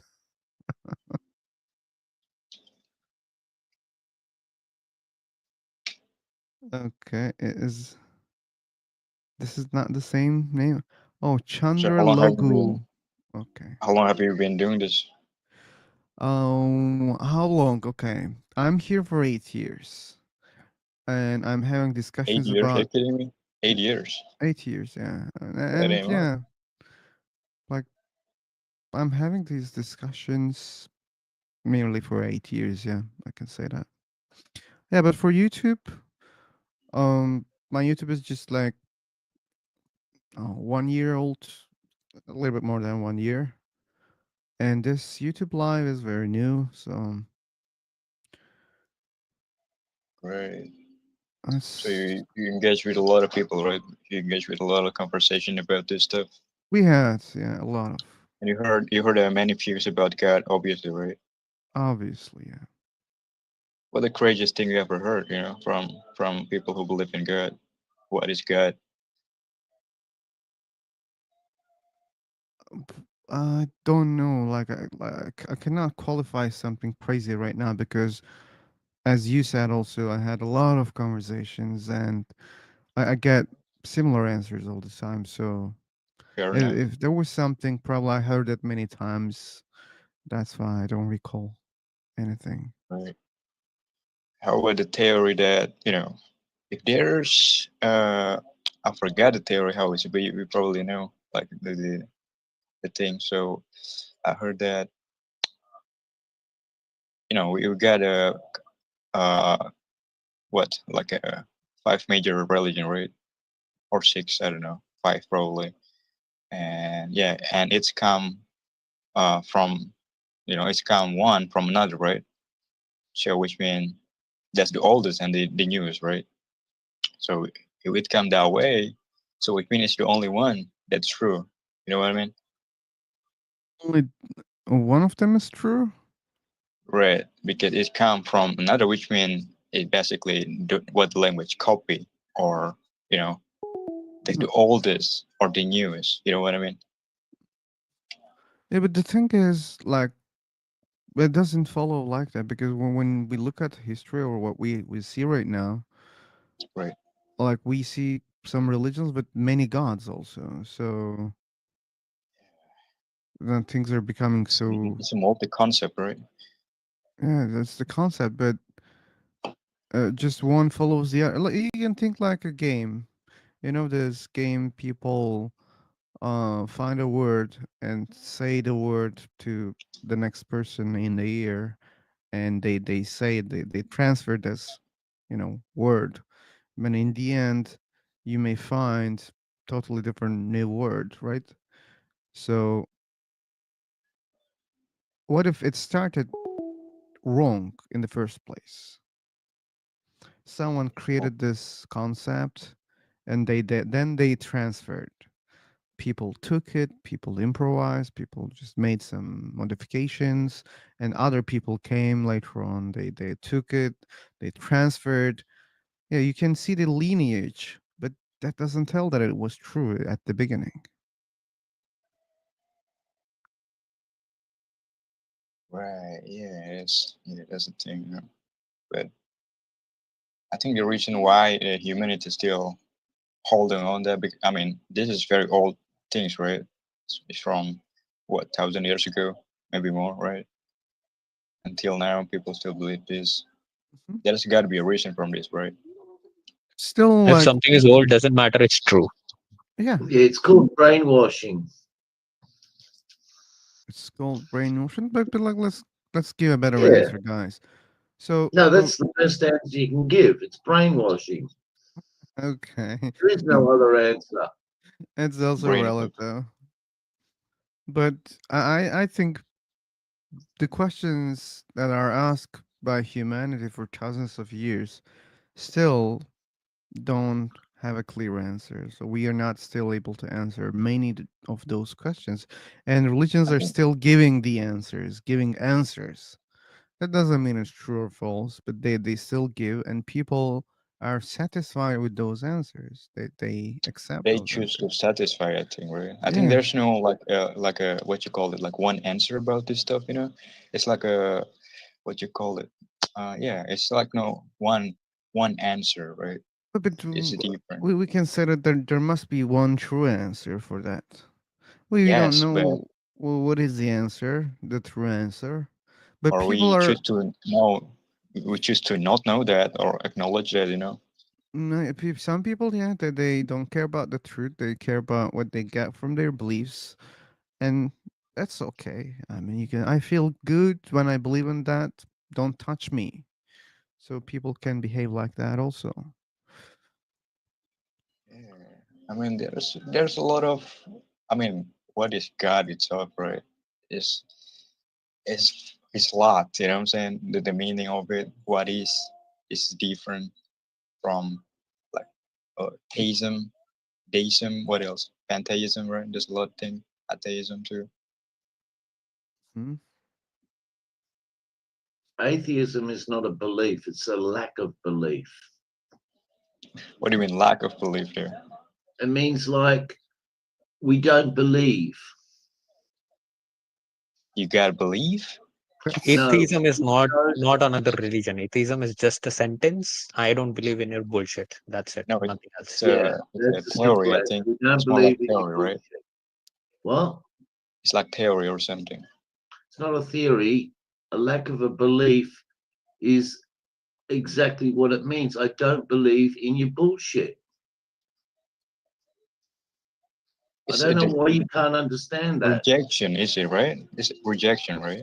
Okay, this is not the same name? Oh,
So
Chandra Logu. Okay.
how long have you been doing this?
How long? Okay. I'm here for 8 years. And I'm having
8
discussions
years? Are you
about
kidding me? 8 years.
8 years, yeah.
That
And
ain't long.
yeah, like I'm having these discussions merely for 8 years, yeah. I can say that. Yeah, but for YouTube, my YouTube is just like 1 year old, a little bit more than 1 year. And this YouTube live is very new, so
Right. So
it's,
you engage with a lot of people, right? You engage with a lot of conversation about this stuff.
we had, yeah, a lot of,
And you heard many views about God, obviously, right?
obviously, yeah.
What the craziest thing you ever heard, from people who believe in God? What is God?
I don't know, I cannot qualify something crazy right now because, as you said, also I had a lot of conversations and I get similar answers all the time. So
Fair enough.
if there was something, probably I heard it many times. That's why I don't recall anything.
Right. How about the theory that, if there's I forgot the theory how it's, but you probably know, like the thing. So I heard that, we got uh what, like a five major religion, right? Or six, I don't know, five probably. And yeah, and it's come from, it's come one from another, right? So which means that's the oldest and the newest, right? So if it come that way, so it means it's the only one that's true. You know what I mean?
Only one of them is true.
Right, because it come from another, which means it basically what the language copy, or the oldest or the newest. You know what I mean?
Yeah, but the thing is, like, it doesn't follow like that because when we look at history or what we see right now,
Right.
like we see some religions but many gods also. So then things are becoming so,
It's a multi concept, right?
yeah, that's the concept. But just one follows the other. Like, you can think like a game. You know, this game people find a word and say the word to the next person in the ear, and they say it, they transfer this, word. But in the end, you may find totally different new word, right? So what if it started wrong in the first place? Someone created this concept and then they transferred. People took it, people improvised, people just made some modifications, and other people came later on. They took it, they transferred. Yeah, you can see the lineage, but that doesn't tell that it was true at the beginning.
Right. Yeah. That's the thing. But I think the reason why humanity is still holding on there, I mean, this is very old things, right? It's from what, 1,000 years ago, maybe more, right? Until now, people still believe this.
Mhm.
There's got to be a reason from this, right?
Still,
If
like,
something is old, doesn't matter. It's true.
yeah,
Yeah, it's called brainwashing.
it's called brainwashing, but like let's give a better
Yeah.
answer, guys. So,
No, that's the best answer you can give. It's brainwashing.
okay,
There is no other answer.
it's also
Brain.
relative, but I think the questions that are asked by humanity for thousands of years still don't have a clear answer. So we are not still able to answer many of those questions. And religions are still giving the answers, giving answers. That doesn't mean it's true or false, but they still give, and people are satisfied with those answers. They accept
They
those
choose to
answers.
satisfy, I think, right? I think
Yeah.
there's no like a what you call it, like one answer about this stuff, you know? It's like a what you call it. Yeah, it's like no one answer, right?
But
It's different.
we can say that there must be one true answer for that. We don't
Yes, but
know what is the answer, the true answer. But
or
people
we
are
choose to know, we choose to not know that or acknowledge that, you know?
no, some people, yeah, they don't care about the truth. They care about what they get from their beliefs, and that's okay. I mean, you can. I feel good when I believe in that. Don't touch me. So people can behave like that also.
Yeah. I mean, there's a lot of, I mean, what is God itself, right? Is is a lot, you know what I'm saying? The meaning of it, what is different from like theism, deism, what else? Pantheism, right? There's a lot of things. Atheism too.
Hmm?
Atheism is not a belief, it's a lack of belief.
What do you mean lack of belief there?
It means like we don't believe.
You gotta believe?
That's
No,
Atheism is
we don't.
not another religion. Atheism is just a sentence. I don't believe in your bullshit. That's it.
No,
Nothing else.
Yeah,
it's
that's
a
as simple
theory, I
as
think.
we don't
It's more like
believe in your
theory, right?
bullshit. What?
It's like theory or something.
It's not a theory. A lack of a belief is exactly what it means. I don't believe in your bullshit. I
It's
don't
a
know why you can't understand that.
rejection, is it right? It's rejection, right?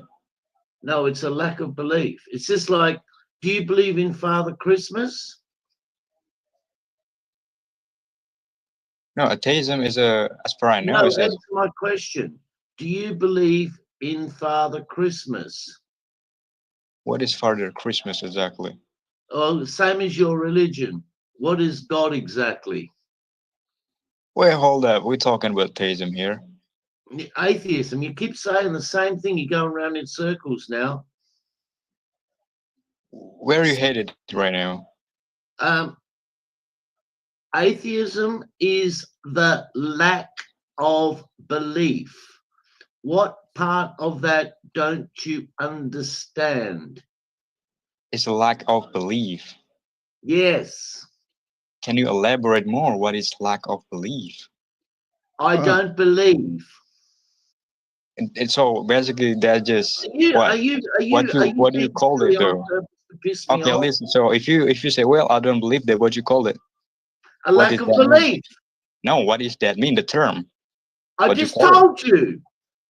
No, it's a lack of belief. It's just like, do you believe in Father Christmas?
No, atheism is a, as far I know,
No,
is
answer my question. Do you believe in Father Christmas?
what is Father Christmas exactly?
Oh, same as your religion. What is God exactly?
Wait, hold up. We're talking about theism here.
Atheism. You keep saying the same thing. You're going around in circles now.
Where are you headed right now?
Um, Atheism is the lack of belief. What part of that don't you understand?
It's a lack of belief.
Yes,
Can you elaborate more? What is lack of belief?
I don't believe.
And so basically, that just
Are you
what
are you are you are you
what do you
being
call
silly
it
on
though?
purpose to piss me
Okay,
off?
listen. So if you say, well, I don't believe that, what you call it?
A
What
lack
does
of
that mean?
belief.
No, what does that mean? The term.
I
What you
just
call it?
told you.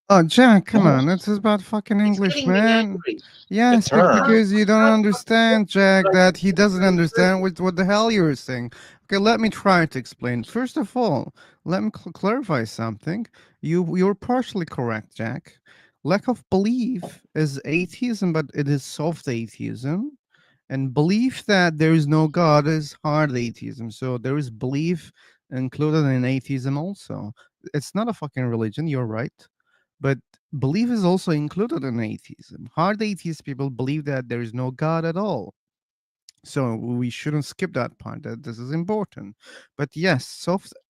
Oh, Jack, come
No,
on. This is about fucking
It's
English,
getting me
man.
angry.
the
Yes, but
term.
because you don't understand, Jack, that he doesn't
Don't-
understand what the hell you're saying. Okay, let me try to explain. First of all, let me clarify something. You're partially correct, Jack. Lack of belief is atheism, but it is soft atheism. And belief that there is no God is hard atheism. So there is belief included in atheism also. It's not a fucking religion, you're right. But belief is also included in atheism. Hard atheist people believe that there is no God at all. So we shouldn't skip that part. That this is important. But yes,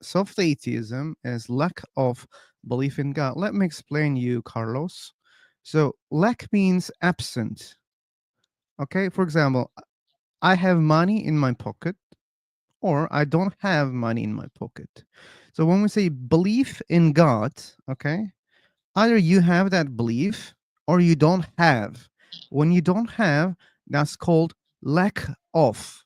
soft atheism is lack of belief in God. Let me explain you, Carlos. So lack means absent. Okay, for example, I have money in my pocket, or I don't have money in my pocket. So when we say belief in God, okay, either you have that belief or you don't have. When you don't have, that's called lack of.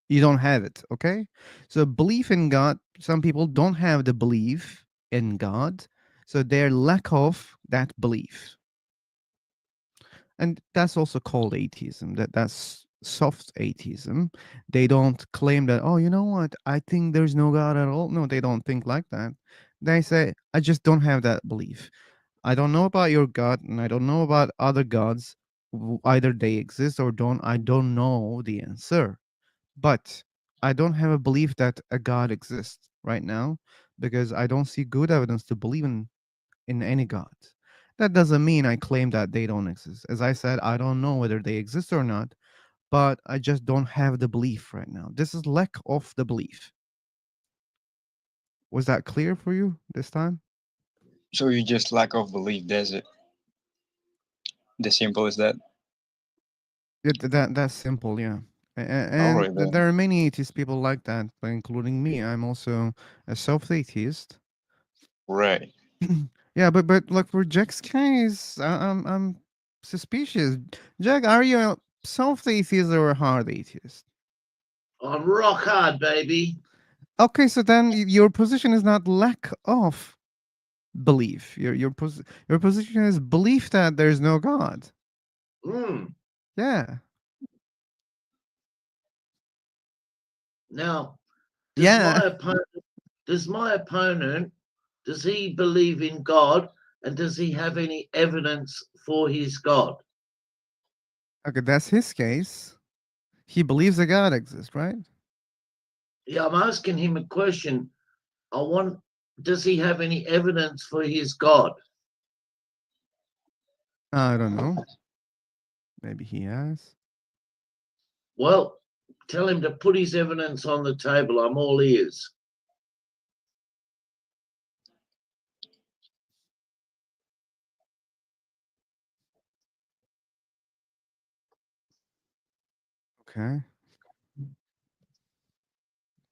You don't have it, okay? So belief in God, some people don't have the belief in God, so they're lack of that belief. And that's also called atheism. That's soft atheism. They don't claim that, oh, you know what, I think there's no God at all. No, they don't think like that. They say, I just don't have that belief. I don't know about your God, and I don't know about other gods. Either they exist or don't. I don't know the answer. But I don't have a belief that a God exists right now because I don't see good evidence to believe in any God. That doesn't mean I claim that they don't exist. As I said, I don't know whether they exist or not, but I just don't have the belief right now. This is lack of the belief. Was that clear for you this time?
So you just lack of belief. That's it. The simple as that.
Yeah, that's simple, yeah.
All
And
right then.
there are many atheist people like that, including me. I'm also a self-atheist.
Right.
Yeah, but like for Jack's case, I'm suspicious. Jack, are you a self-atheist or a hard atheist?
I'm rock hard, baby.
Okay, so then your position is not lack of belief. Your position is belief that there's no God.
Mm.
Yeah.
Now,
Yeah.
does my opponent, does he believe in God, and does he have any evidence for his God?
Okay, that's his case. He believes a God exists, right?
Yeah, I'm asking him a question. Does he have any evidence for his God?
I don't know. Maybe he has.
Well, tell him to put his evidence on the table. I'm all ears.
Okay.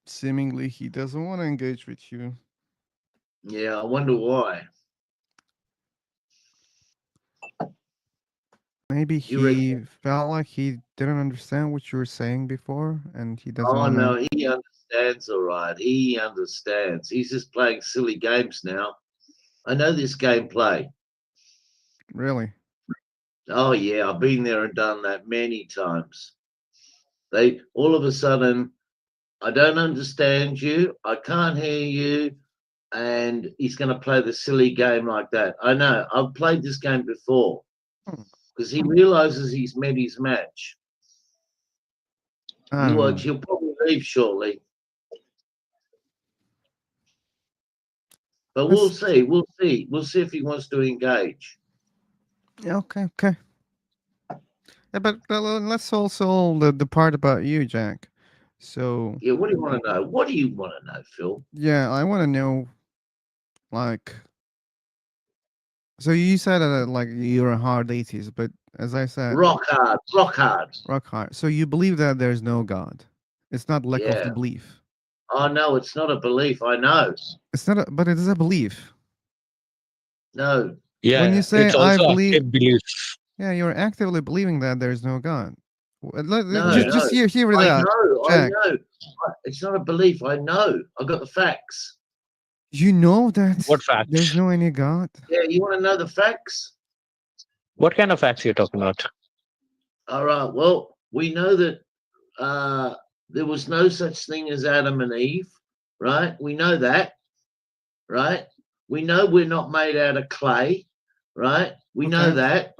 Seemingly he doesn't want to engage with you.
Yeah, I wonder why.
Maybe
You reckon?
he felt like he didn't understand what you were saying before and he doesn't
Oh,
want to.
no, he understands, all right. He understands. He's just playing silly games now. I know this gameplay.
Really?
Oh, yeah, I've been there and done that many times. They all of a sudden, I don't understand you. I can't hear you. And he's going to play the silly game like that. I know. I've played this game before because he realizes he's met his match.
I
You
don't
watch,
know.
he'll probably leave shortly. But we'll see. We'll see. We'll see if he wants to engage.
Yeah, okay. Yeah, but let's solve the part about you, Jack. So
Yeah, what do you want to know? What do you want to know, Phil?
yeah, I want to know, like, so you said that like you're a hard atheist, but as I said,
Rock hard, rock hard.
rock hard. So you believe that there's no God. It's not lack of the
Yeah.
belief.
Oh, no, it's not a belief. I know.
It's not, but it is a belief.
No.
Yeah,
When you say
it's
I
also
believe,
active belief.
yeah, you're actively believing that there's no God.
No,
Just
no.
hear
I
that,
know.
Jack.
I know. It's not a belief. I know. I got the facts.
You know that
What facts?
there's no any God.
Yeah, you want to know the facts?
What kind of facts you're talking about?
All right. Well, we know that there was no such thing as Adam and Eve, right? We know that, right? We know we're not made out of clay, right? We know that,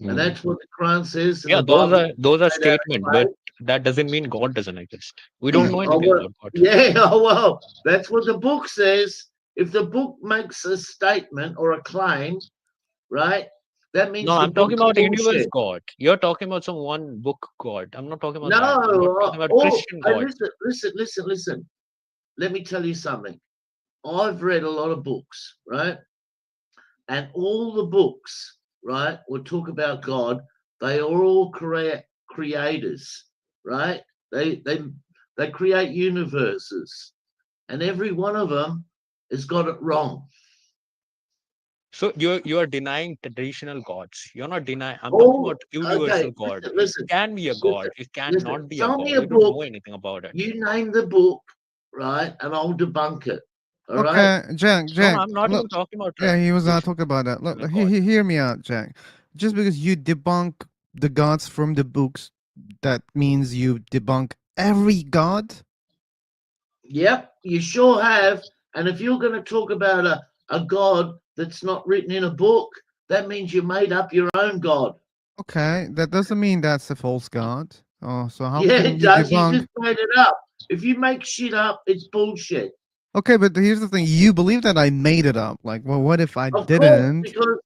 and that's what the Quran says. And
Yeah,
the Bible
those are
made out of
statements,
clay.
but that doesn't mean God doesn't exist. We don't know
Oh,
anything
well,
about God.
yeah. Oh well, that's what the book says. If the book makes a statement or a claim, right? That means
No,
the
I'm talking
book's
about universe
bullshit.
God. You're talking about some one book God. I'm not talking about
No,
that. I'm talking about Christian
hey,
God.
listen. Let me tell you something. I've read a lot of books, right? And all the books, right, will talk about God. They are all creators, right? They create universes, and every one of them has got it wrong.
So you're denying traditional gods. You're not denying. I'm talking about universal God.
Listen,
It can be a God. It can not be a
Tell
God.
me a
We don't know
book.
anything about it.
You name the book, right, and I'll debunk it. All right.
Okay, Jack.
No, I'm not
Look,
even talking about
yeah, he was not
different
talking about that. Look,
kind of God.
hear me out, Jack. Just because you debunk the gods from the books, that means you debunk every god?
Yep, you sure have. And if you're going to talk about a God that's not written in a book, that means you made up your own God.
Okay, that doesn't mean that's a false god. Oh, so how
Yeah,
can
it
you
does. You
debunk?
just made it up. If you make shit up, it's bullshit.
Okay, but here's the thing: you believe that I made it up. Like, well, what if I
Of course,
didn't?
because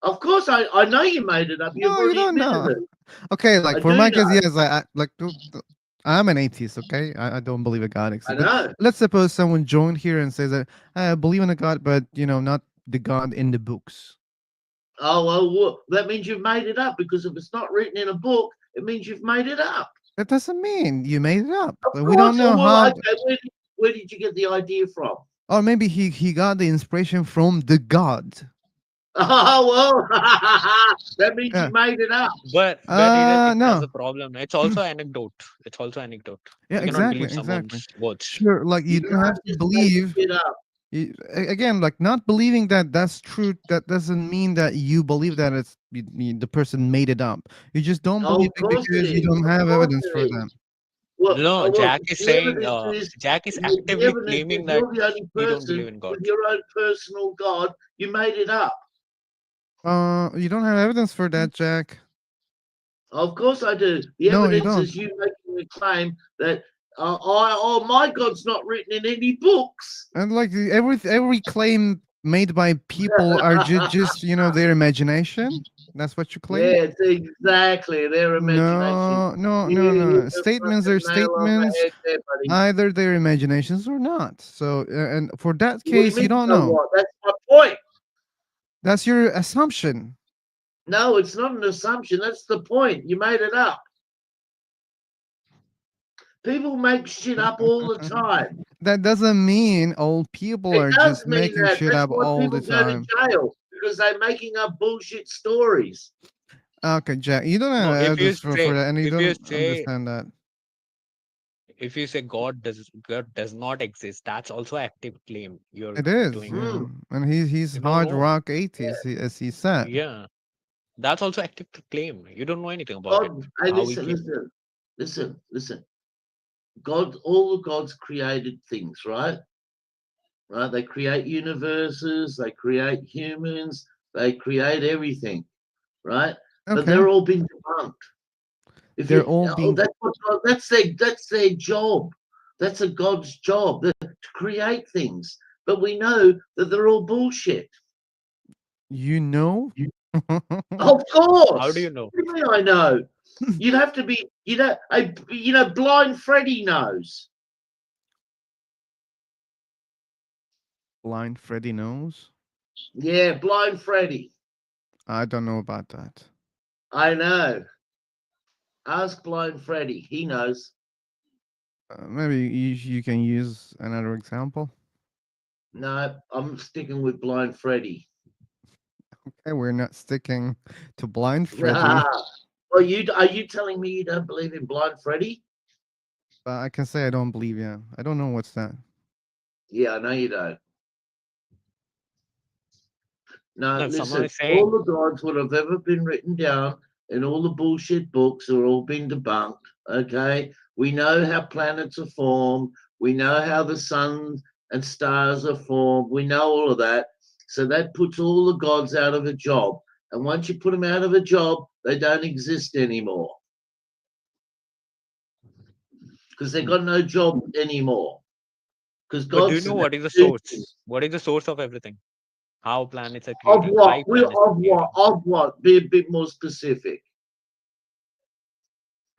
of course I know you made it up. You've
No, you
already
don't know.
admitted it.
Okay, like
I
for
do
my case,
know.
yes, I'm an atheist. Okay, I don't believe a God
I
exists. But
know.
let's suppose someone joined here and says that I believe in a God, but not the God in the books.
Oh well, that means you've made it up, because if it's not written in a book, it means you've made it up.
That doesn't mean you made it up.
Of
We don't
course.
know
Well,
how.
okay, where did you get the idea from?
Or maybe he got the inspiration from the God.
Oh well, that means
Yeah.
you made it up.
But it
No.
has a problem. It's also anecdote. It's also anecdote.
Yeah,
You cannot
exactly,
believe
exactly.
someone's words.
Sure, like you don't have to
Just make
believe.
shit up.
Again, like not believing that that's true. That doesn't mean that you believe that the person made it up. You just don't
Oh,
believe
of
it
course it
because you
is.
don't
Of
have
course
evidence
it
for
is.
them.
No,
Well,
Jack is
the
saying
evidence is
Jack is
the
actively
evidence
claiming
is
that
you're the only
you don't believe
person
in God.
with your own personal God. You made it up.
You don't have evidence for that, Jack.
Of course I do. The
No, you
evidence
don't.
is you making a claim that my God's not written in any books.
And like every claim made by people are just their imagination. That's what you claim.
Yeah, it's exactly their imagination.
No.
You hit the
Statements are
fucking nail on the
statements.
head there, buddy.
Either their imaginations or not. So, and for that
What do you
case, you
mean,
don't
so
know.
what? That's my point.
That's your assumption.
No, it's not an assumption. That's the point. You made it up. People make shit up all the time.
That doesn't mean old people
It
are
does
just
mean
making
that.
shit
That's
up
why
all the
people go to
time.
jail, because they're making up bullshit stories.
Okay, Jack, you don't
No,
have
if you
evidence for
say
that, and you
if you
don't
say
understand that.
if you say God does not exist, that's also active claim you're
It is,
doing.
yeah. And he's
You don't
hard
know.
rock 80s, as he said.
Yeah, that's also active claim. You don't know anything about it.
God, hey,
How we
listen. God, all the gods created things, right? Right? They create universes, they create humans, they create everything, right? But
Okay.
they're all been debunked.
They're all being.
That's their job. That's a God's job to create things. But we know that they're all bullshit.
You know?
Of course.
How do you know?
What do you mean I know? You'd have to be, blind Freddy knows.
Blind Freddy knows?
Yeah, blind Freddy.
I don't know about that.
I know. Ask blind Freddy. He knows.
Maybe you can use another example.
No, I'm sticking with blind Freddy.
Okay, we're not sticking to blind Freddy.
Well, are you telling me you don't believe in blind Freddy?
I can say I don't believe you. I don't know what's that.
Yeah, I know you don't. No,
No, someone
listen,
is saying
all the gods would have ever been written down in all the bullshit books are all been debunked. Okay, we know how planets are formed. We know how the sun and stars are formed. We know all of that. So that puts all the gods out of a job. And once you put them out of a job, they don't exist anymore. Because they've got no job anymore. Because
but do you
God's
know what is the source? What is the source of everything? How planets are
of
created? Why
what?
planets are created?
Of what? Be a bit more specific.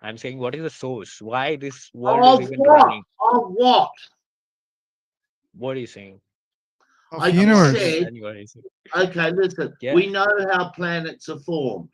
I'm saying, what is the source? Why this world is
Of
even
what?
running?
Of what?
What are you saying?
Of
I
universe.
said,
Understand what I said.
okay, listen.
Yeah.
We know how planets are formed.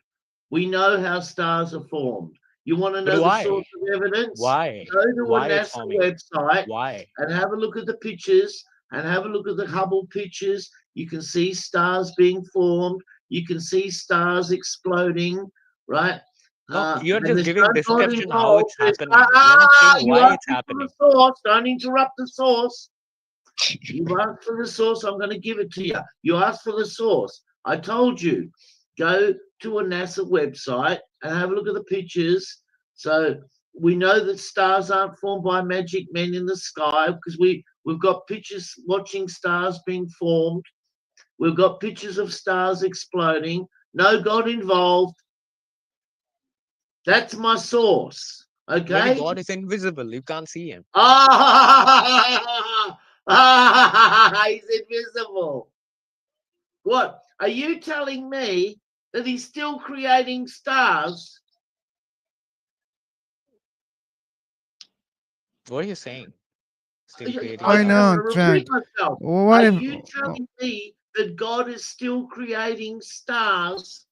We know how stars are formed. You want to
But
know the
why?
source of evidence?
Why?
Go to
Why
a
it's
NASA
forming?
website
Why?
and have a look at the pictures and have a look at the Hubble pictures. You can see stars being formed. You can see stars exploding, right?
No, you're
And
just
there's
giving
no God
description how
involved.
it's happening. You're not saying
You
why
asked
it's
me for
happening.
the source. Don't interrupt the source. You asked for the source. I'm going to give it to you. You asked for the source. I told you, go to a NASA website and have a look at the pictures. So we know that stars aren't formed by magic men in the sky, because we've got pictures watching stars being formed. We've got pictures of stars exploding. No God involved. That's my source. Okay.
Maybe God is invisible. You can't see him.
He's invisible. What? Are you telling me that he's still creating stars?
What are you saying? Still creating
Why
I'm
not,
going to repeat
Jack?
myself.
What
Are
if?
you telling me that God is still creating stars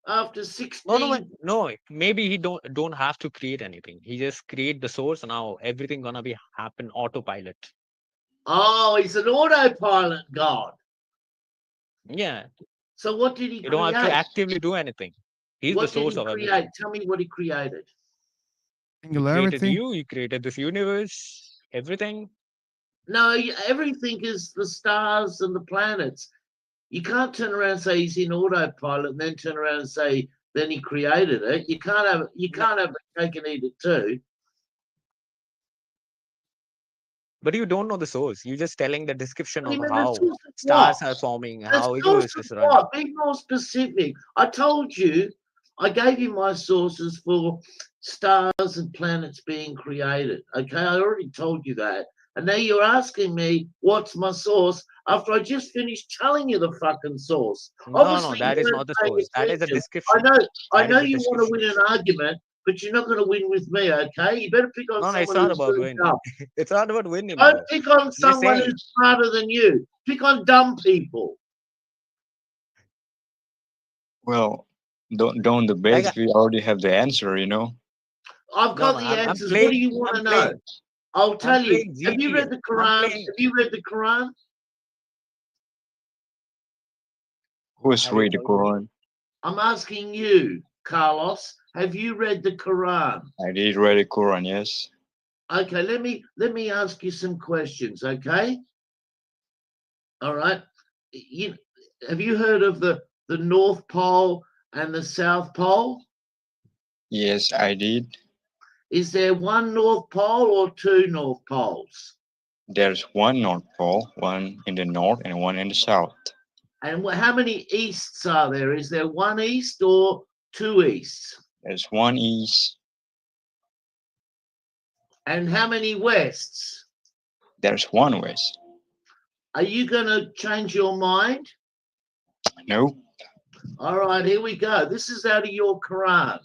after 16?
No. Maybe he don't have to create anything. He just create the source. Now everything gonna be happen autopilot.
Oh, he's an autopilot God.
Yeah.
So what did he
You don't have to
create?
actively do anything. He's the
What did
source
he
of
create?
everything.
Tell me what he created.
He created you. He created this universe. Everything.
No, everything is the stars and the planets. You can't turn around and say he's in autopilot and then turn around and say then he created it. You can't have a cake and eat it too.
But you don't know the source. You're just telling the description
What do
of
you mean the
how
source of
stars
what?
are forming,
The
how
source
universe
of
is running.
what? Be more specific. I told you, I gave you my sources for stars and planets being created. Okay, I already told you that. And now you're asking me what's my source after I just finished telling you the fucking source.
No,
Obviously,
that
you
is
weren't
not the
paying
source. That is a
attention.
description.
I know you want to win an argument, but you're not going to win with me, okay? You better pick on
No,
someone
it's not
who's
about
really
winning.
dumb.
It's not about winning,
Don't
bro.
pick on
Just
someone
saying.
who's smarter than you. Pick on dumb people.
Well, don't debate if you already have the answer, you know.
I've got the
I'm
answers.
playing.
What do you want
I'm
to know?
playing.
I'll
I'm
tell you.
playing
Have you
GTA.
read the
I'm
Quran?
playing.
Have you read the Quran?
Who's
Have you
read the
told me?
Quran?
I'm asking you, Carlos. Have you read the Quran?
I did read the Quran, yes.
Okay, let me ask you some questions. Okay. All right. Have you heard of the North Pole and the South Pole?
Yes, I did.
Is there one North Pole or two North Poles?
There's one North Pole, one in the north and one in the south.
And how many easts are there? Is there one east or two easts?
There's one east.
And how many wests?
There's one west.
Are you going to change your mind?
No.
All right, here we go. This is out of your Quran.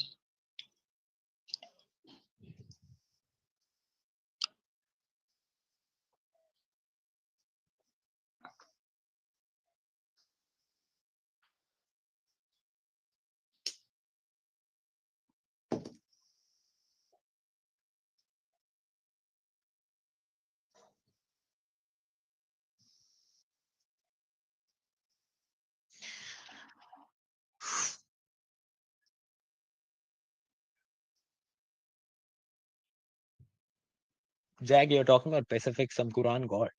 Jag, you're talking about Pacific, some Quran god.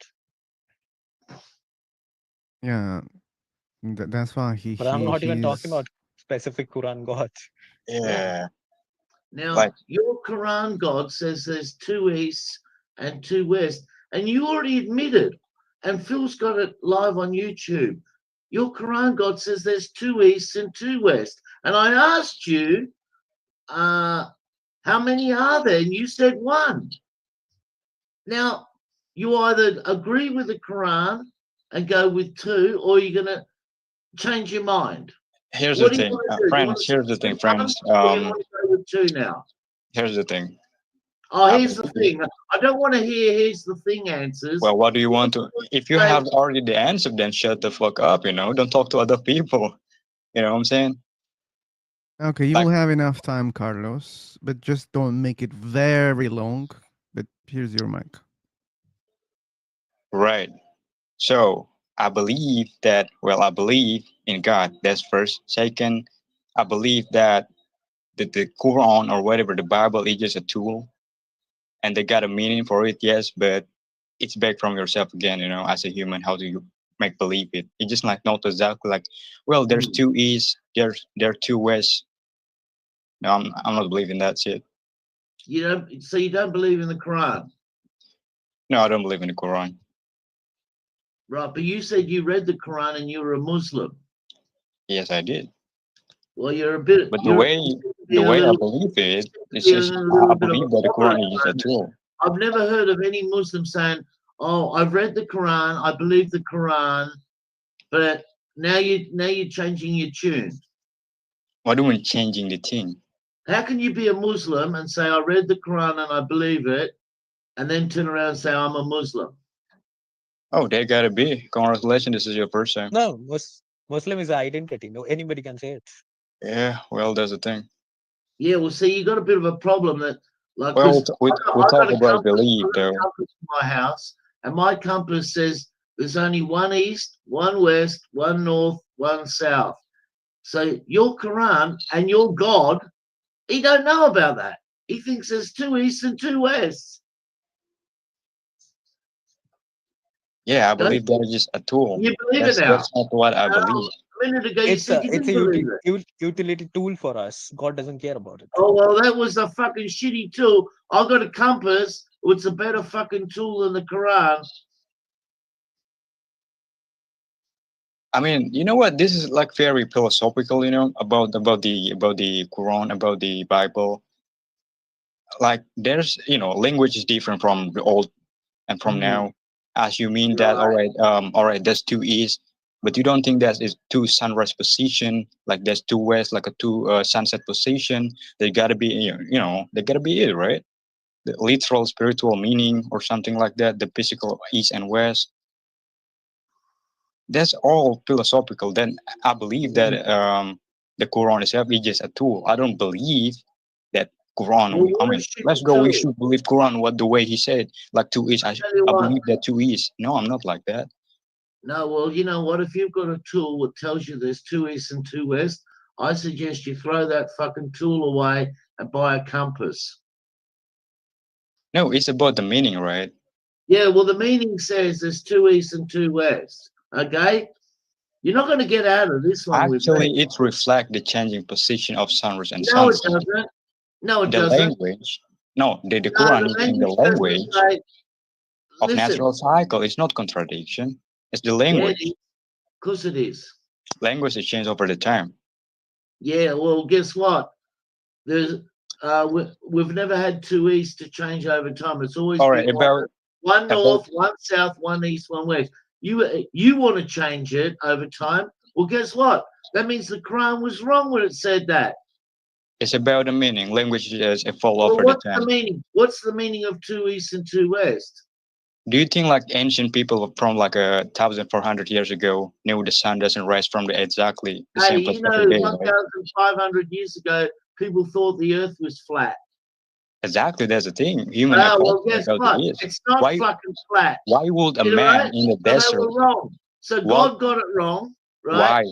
Yeah, that's why
But I'm not even talking
he's
about specific Quran gods.
Yeah.
Now, your Quran God says there's two easts and two west, and you already admitted, and Phil's got it live on YouTube. Your Quran God says there's two easts and two west, and I asked you, how many are there? And you said one. Now, you either agree with the Quran and go with two, or you're going to change your mind.
Here's
What
the
do you
thing,
want to do?
friends. Here's the thing, friends.
Or you want to go with two now?
Here's the thing.
Oh, here's the thing. I don't want to hear here's the thing answers.
Well, what do you want to? If you have already the answer, then shut the fuck up. You know, don't talk to other people. You know what I'm saying?
okay. You will have enough time, Carlos, but just don't make it very long. But here's your mic.
Right. So I believe that. Well, I believe in God. That's first. Second, I believe that the Quran or whatever the Bible is just a tool, and they got a meaning for it. Yes, but it's back from yourself again. You know, as a human, how do you make believe it? It's just like not exactly like, well, there's two east, there are two west. No, I'm not believing that shit.
You don't. So you don't believe in the Quran,
No, I don't believe in the Quran.
right? But you said you read the Quran and you were a Muslim.
Yes, I did.
Well, you're a bit.
But the way the
a
way I
little,
believe it, it's
be a
just I
little bit of a
believe that the
problem
Quran
at
is just a
the moment.
tool.
I've never heard of any Muslim saying, "Oh, I've read the Quran, I believe the Quran, but now you're changing your tune."
What do you mean changing the thing?
How can you be a Muslim and say, "I read the Quran and I believe it," and then turn around and say, "I'm a Muslim"?
Oh, they gotta be. Congratulations, this is your first time.
No, Muslim is an identity. No, anybody can say it.
Yeah, well, that's the thing.
Yeah, well, see, you got a bit of a problem that, like,
Well,
because
we
I
talk
got a
about
compass,
belief, though.
in my house, and my compass says there's only one east, one west, one north, one south. So your Quran and your God, he don't know about that. He thinks there's two east and two wests.
Yeah, I
Don't
believe that is just a tool.
you believe it now?
That's not what I believe.
A minute ago, you
It's
said
a
you didn't believe it.
utility tool for us. God doesn't care about it.
Oh, well, that was a fucking shitty tool. I got a compass. It's a better fucking tool than the Quran.
I mean, you know what? This is like very philosophical, you know, about the Quran, about the Bible. Like there's, you know, language is different from the old and from now. As you mean that,
Right.
all right, there's two east, but you don't think that is two sunrise position, like there's two west, like a two sunset position. They gotta be, you know, they gotta be it, right? The literal spiritual meaning or something like that. The physical east and west. That's all philosophical. Then I believe that the Quran itself is just a tool. I don't believe that Quran.
Well,
I
what a
mean, let's
shitty
go. We
tool.
should believe Quran. What the way he said, like two is.
Tell you
I
what.
believe that two is. No, I'm not like that.
No, well, you know what? If you've got a tool that tells you there's two east and two west, I suggest you throw that fucking tool away and buy a compass.
No, it's about the meaning, right?
Yeah, well, the meaning says there's two east and two west. Okay? You're not going to get out of this one with
Actually,
me.
it reflects the changing position of sunrise and
No, it
sunset.
doesn't. No, it
The
doesn't.
language. No, the
No,
Quran
the
is in the
language doesn't
language
say.
of
Listen,
natural cycle. It's not contradiction. It's the
yeah,
language.
of course it is.
Language is changed over the time.
Yeah, well, guess what? There's we've never had two east to change over time. It's always
All right,
been one
about
north, one south, one east, one west. You want to change it over time? Well, guess what? That means the Quran was wrong when it said that.
it's about the meaning. Language is evolved
Well,
over the
what's the
time.
meaning? What's the meaning of two east and two west?
Do you think like ancient people from like 1,400 years ago knew the sun doesn't rise from the exactly the
Hey,
same place
you know,
every day, right?
1,500 years ago, people thought the Earth was flat.
Exactly, that's the thing. Human
Ah, well,
hypothesis
guess
about
what?
it is.
It's not
Why
fucking flat.
why would a
You know,
man
right?
in the
So they
desert
were wrong. So
what
God got it wrong, right?
why?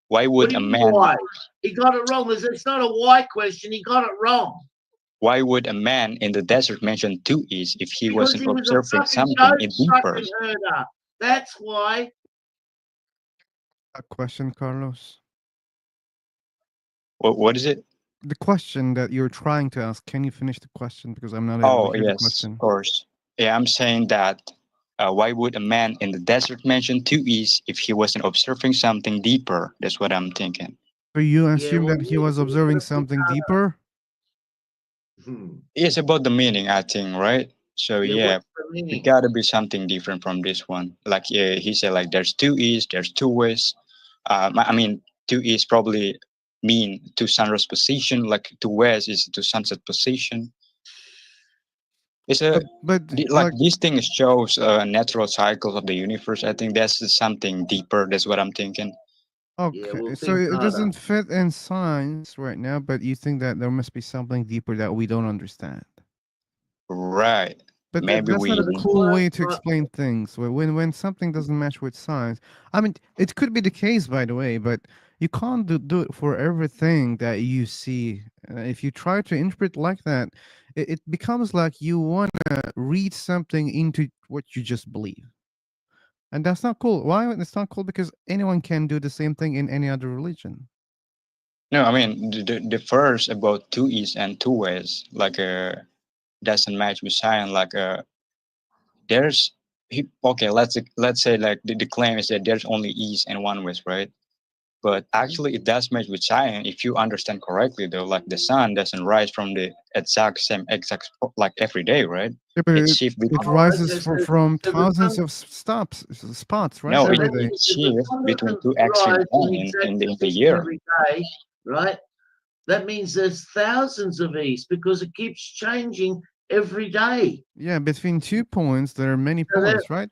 Why
What
would
do
a
you mean
man
why? He got it wrong. It's not a why question. He got it wrong.
why would a man in the desert mention two east if he
Because
wasn't
he was a
observing
fucking
something
goat
in deeper?
fucking herder. That's why.
A question, Carlos.
What is it?
The question that you're trying to ask, can you finish the question? Because I'm not able
Oh,
to hear the
yes,
question.
of course. Yeah, I'm saying that why would a man in the desert mention two east if he wasn't observing something deeper? That's what I'm thinking.
So you
Yeah,
assume
well,
that he was observing something deeper?
It's about the meaning, I think, right? So yeah,
what's the
it
meaning?
gotta be something different from this one. Like he said, like there's two east, there's two west. I mean, two east probably mean to sunrise position, like to west is to sunset position. It's a
But
like these things shows natural cycles of the universe. I think that's something deeper. That's what I'm thinking.
Okay, so it doesn't fit in science right now, but you think that there must be something deeper that we don't understand.
Right.
But
Maybe
that's not a
we.
cool way to explain things. When something doesn't match with science, I mean, it could be the case, by the way, but you can't do it for everything that you see. If you try to interpret like that, it becomes like you want to read something into what you just believe. And that's not cool. Why? It's not cool because anyone can do the same thing in any other religion.
No, I mean the first about two east and two west, like doesn't match with science. Like there's okay, let's say like the claim is that there's only east and one west, right? But actually, it does match with science if you understand correctly, though. Like the sun doesn't rise from the exact spot, like every day, right?
Yeah, but
It shifts
it
between.
Oh,
rises
okay,
from
so the
thousands
sun,
of spots, right?
No,
so
Every
that
day.
means
it
if the
shifts
sun
between
doesn't
two extreme
rise in the
points
exact
in the
position
year.
every day, right? That means there's thousands of east because it keeps changing every day.
Yeah, between 2 points, there are many
So that,
points, right?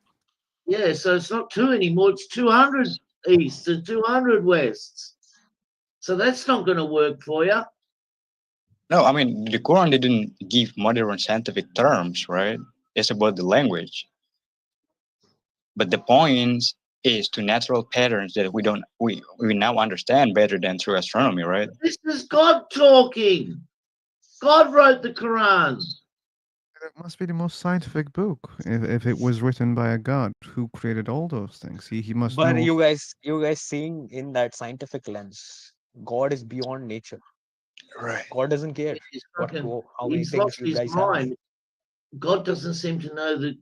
yeah, so it's not two anymore, it's 200 east and 200 wests. So that's not going to work for you.
No, I mean the Quran didn't give modern scientific terms, right? It's about the language. But the point is to natural patterns that we now understand better than through astronomy, right?
This is God talking. God wrote the Quran.
It must be the most scientific book if it was written by a god who created all those things. He must
But
know.
you guys seeing in that scientific lens, God is beyond nature.
Right.
God doesn't care how many
He's
things
lost
you
his
guys have.
mind. God doesn't seem to know that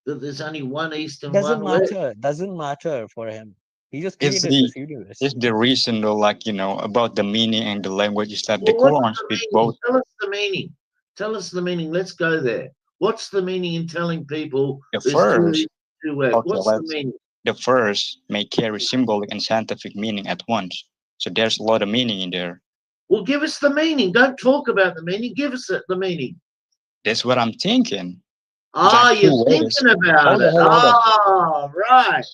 there's only one east and
Doesn't
one west.
matter. Doesn't matter for him. He just
It's
created
the
this universe.
it's the reason though, like about the meaning and the language is that the
Well, what's
Quran
the
speaks
meaning?
both.
Tell us the meaning. Tell us the meaning. Let's go there. What's the meaning in telling people
The
there's two
first,
east, two west?
okay,
What's the
let's
meaning?
the first may carry symbolic and scientific meaning at once. So there's a lot of meaning in there.
Well, give us the meaning. Don't talk about the meaning. Give us the meaning.
That's what I'm thinking.
Ah,
Like two
you're
ways.
thinking about
Hold on,
it.
hold on, hold on.
Ah, right.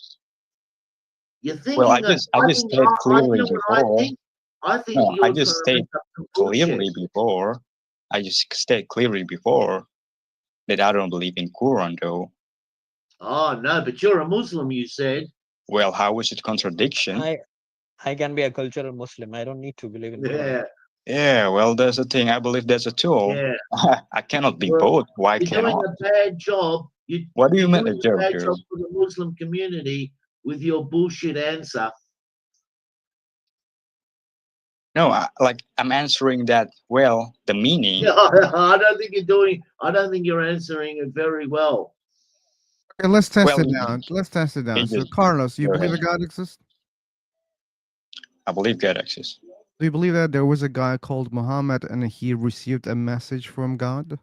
You're
Well,
thinking of.
I
I
just
think.
stated
You
clearly
know what I
before.
think? I think
No, I
you're
just
trying to make
state
up some bullshit.
clearly before. I just state clearly before that I don't believe in Quran though.
Oh no, but you're a Muslim. You said.
Well, how is it contradiction?
I can be a cultural Muslim. I don't need to believe in Quran.
Yeah.
Yeah, well, there's a thing. I believe there's a tool.
Yeah.
I cannot be
Well,
both. Why
you're doing
cannot?
a bad job.
What do you
You're
mean a
doing a
joke,
bad
dude?
job for the Muslim community with your bullshit answer.
No, I'm answering that. Well, the meaning.
I don't think you're doing. I don't think you're answering it very well.
Okay, let's test
Well,
it out. Let's test it out. So,
just
Carlos, you
go
believe
ahead.
a God exists?
I believe God exists.
Do you believe that there was a guy called Muhammad and he received a message from God?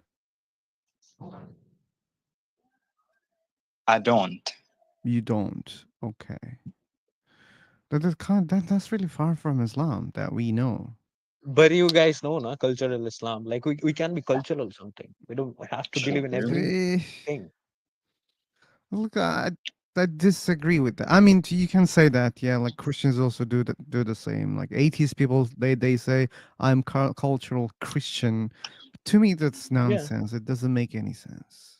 I don't.
You don't. Okay. That's really far from Islam that we know.
But you guys know, na, cultural Islam. Like we can be cultural something. We don't have to believe in
Eh,
everything.
Look, I disagree with that. I mean, you can say that, yeah. Like Christians also do the same. Like atheist people, they say I'm cultural Christian. To me, that's
Yeah.
nonsense. It doesn't make any sense.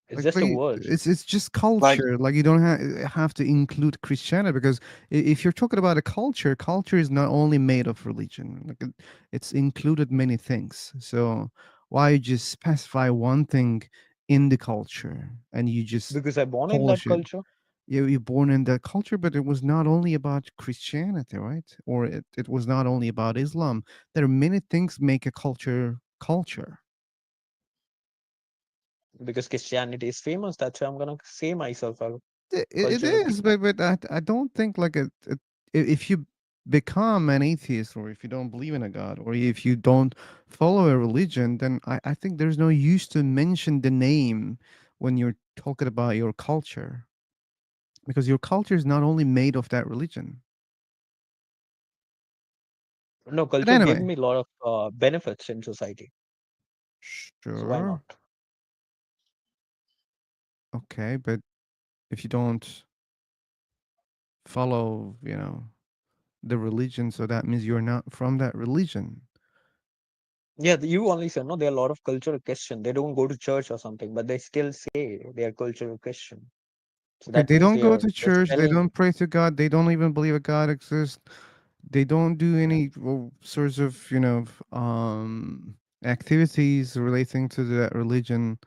It's just a word.
It's just culture. Like you don't have to include Christianity because if you're talking about a culture, culture is not only made of religion. Like it's included many things. So why you just specify one thing in the culture and you just
Because I'm born in that
polish it?
culture.
You're born in that culture, but it was not only about Christianity, right? Or it was not only about Islam. There are many things make a culture culture.
Because Christianity is famous. That's why I'm gonna say myself a
It
cultural.
is, but I don't think like if you become an atheist or if you don't believe in a god or if you don't follow a religion, then I think there's no use to mention the name when you're talking about your culture because your culture is not only made of that religion.
No,
But
culture gave
anyway,
me a lot of benefits in society. So why
sure,
not?
okay, but if you don't follow, the religion, so that means you're not from that religion.
Yeah, you only say no. There are a lot of cultural Christian. They don't go to church or something, but they still say they are cultural Christian. So
Okay,
that
they
means
don't
they
go
are
to
just
church, they
telling.
don't pray to God, they don't even believe a God exists. They don't do any sorts of, activities relating to that religion.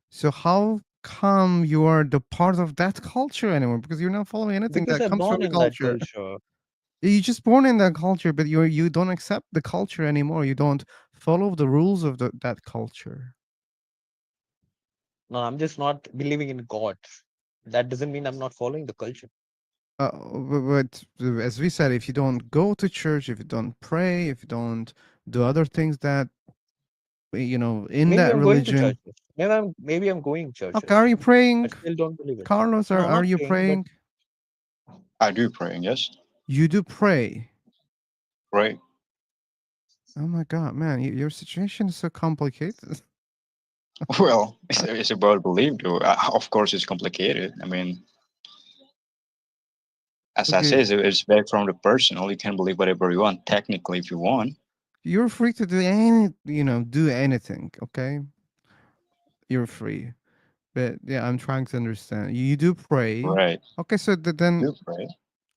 So how come you are the part of that culture anymore? Because you're not following anything
Because
that
I'm
comes from
born
the
in that
culture.
culture.
You're just born in that culture, but you don't accept the culture anymore. You don't follow the rules of that culture.
No, I'm just not believing in God. That doesn't mean I'm not following the culture.
But as we said, if you don't go to church, if you don't pray, if you don't do other things that in
Maybe
that
I'm going to
religion.
churches. Maybe I'm going
Okay, are
churches.
you
I
praying,
still don't believe it.
Carlos? Are
No,
are
not
you
praying, but
praying?
I do praying, yes.
You do pray.
Right.
Oh my God, man, your situation is so complicated.
Well, it's about belief, though. Of course, it's complicated. I mean, as I say,
Okay,
it's back from the personal. You can believe whatever you want, technically, if you want.
you're free to do anything. Okay, you're free. But yeah, I'm trying to understand. You do pray.
Right.
Okay, so then,
Do pray.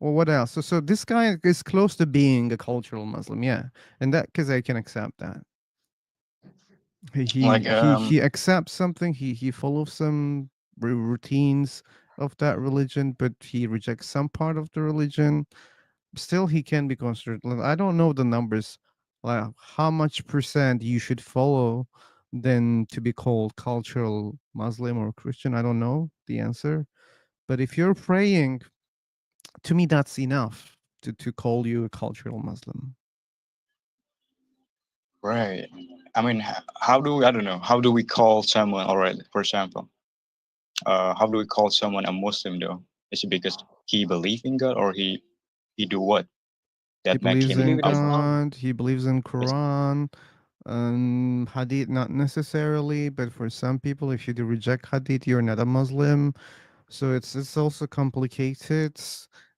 well, what else? So this guy is close to being a cultural Muslim, yeah, and that because I can accept that. He he
Like,
he he accepts something. He follows some routines of that religion, but he rejects some part of the religion. Still, he can be considered. I don't know the numbers, like how much percent you should follow then to be called cultural Muslim or Christian. I don't know the answer, but if you're praying, to me, that's enough to call you a cultural Muslim.
right. I mean, how do we, I don't know, how do we call someone, all right, for example, how do we call someone a Muslim though? Is it because he believe in God or he do what
He
that make
believes
believe
in
him
in
a
Islam.
God. He believes in
Is-
Quran. Hadith, not necessarily, but for some people, if you do reject Hadith, you're not a Muslim. So it's also complicated.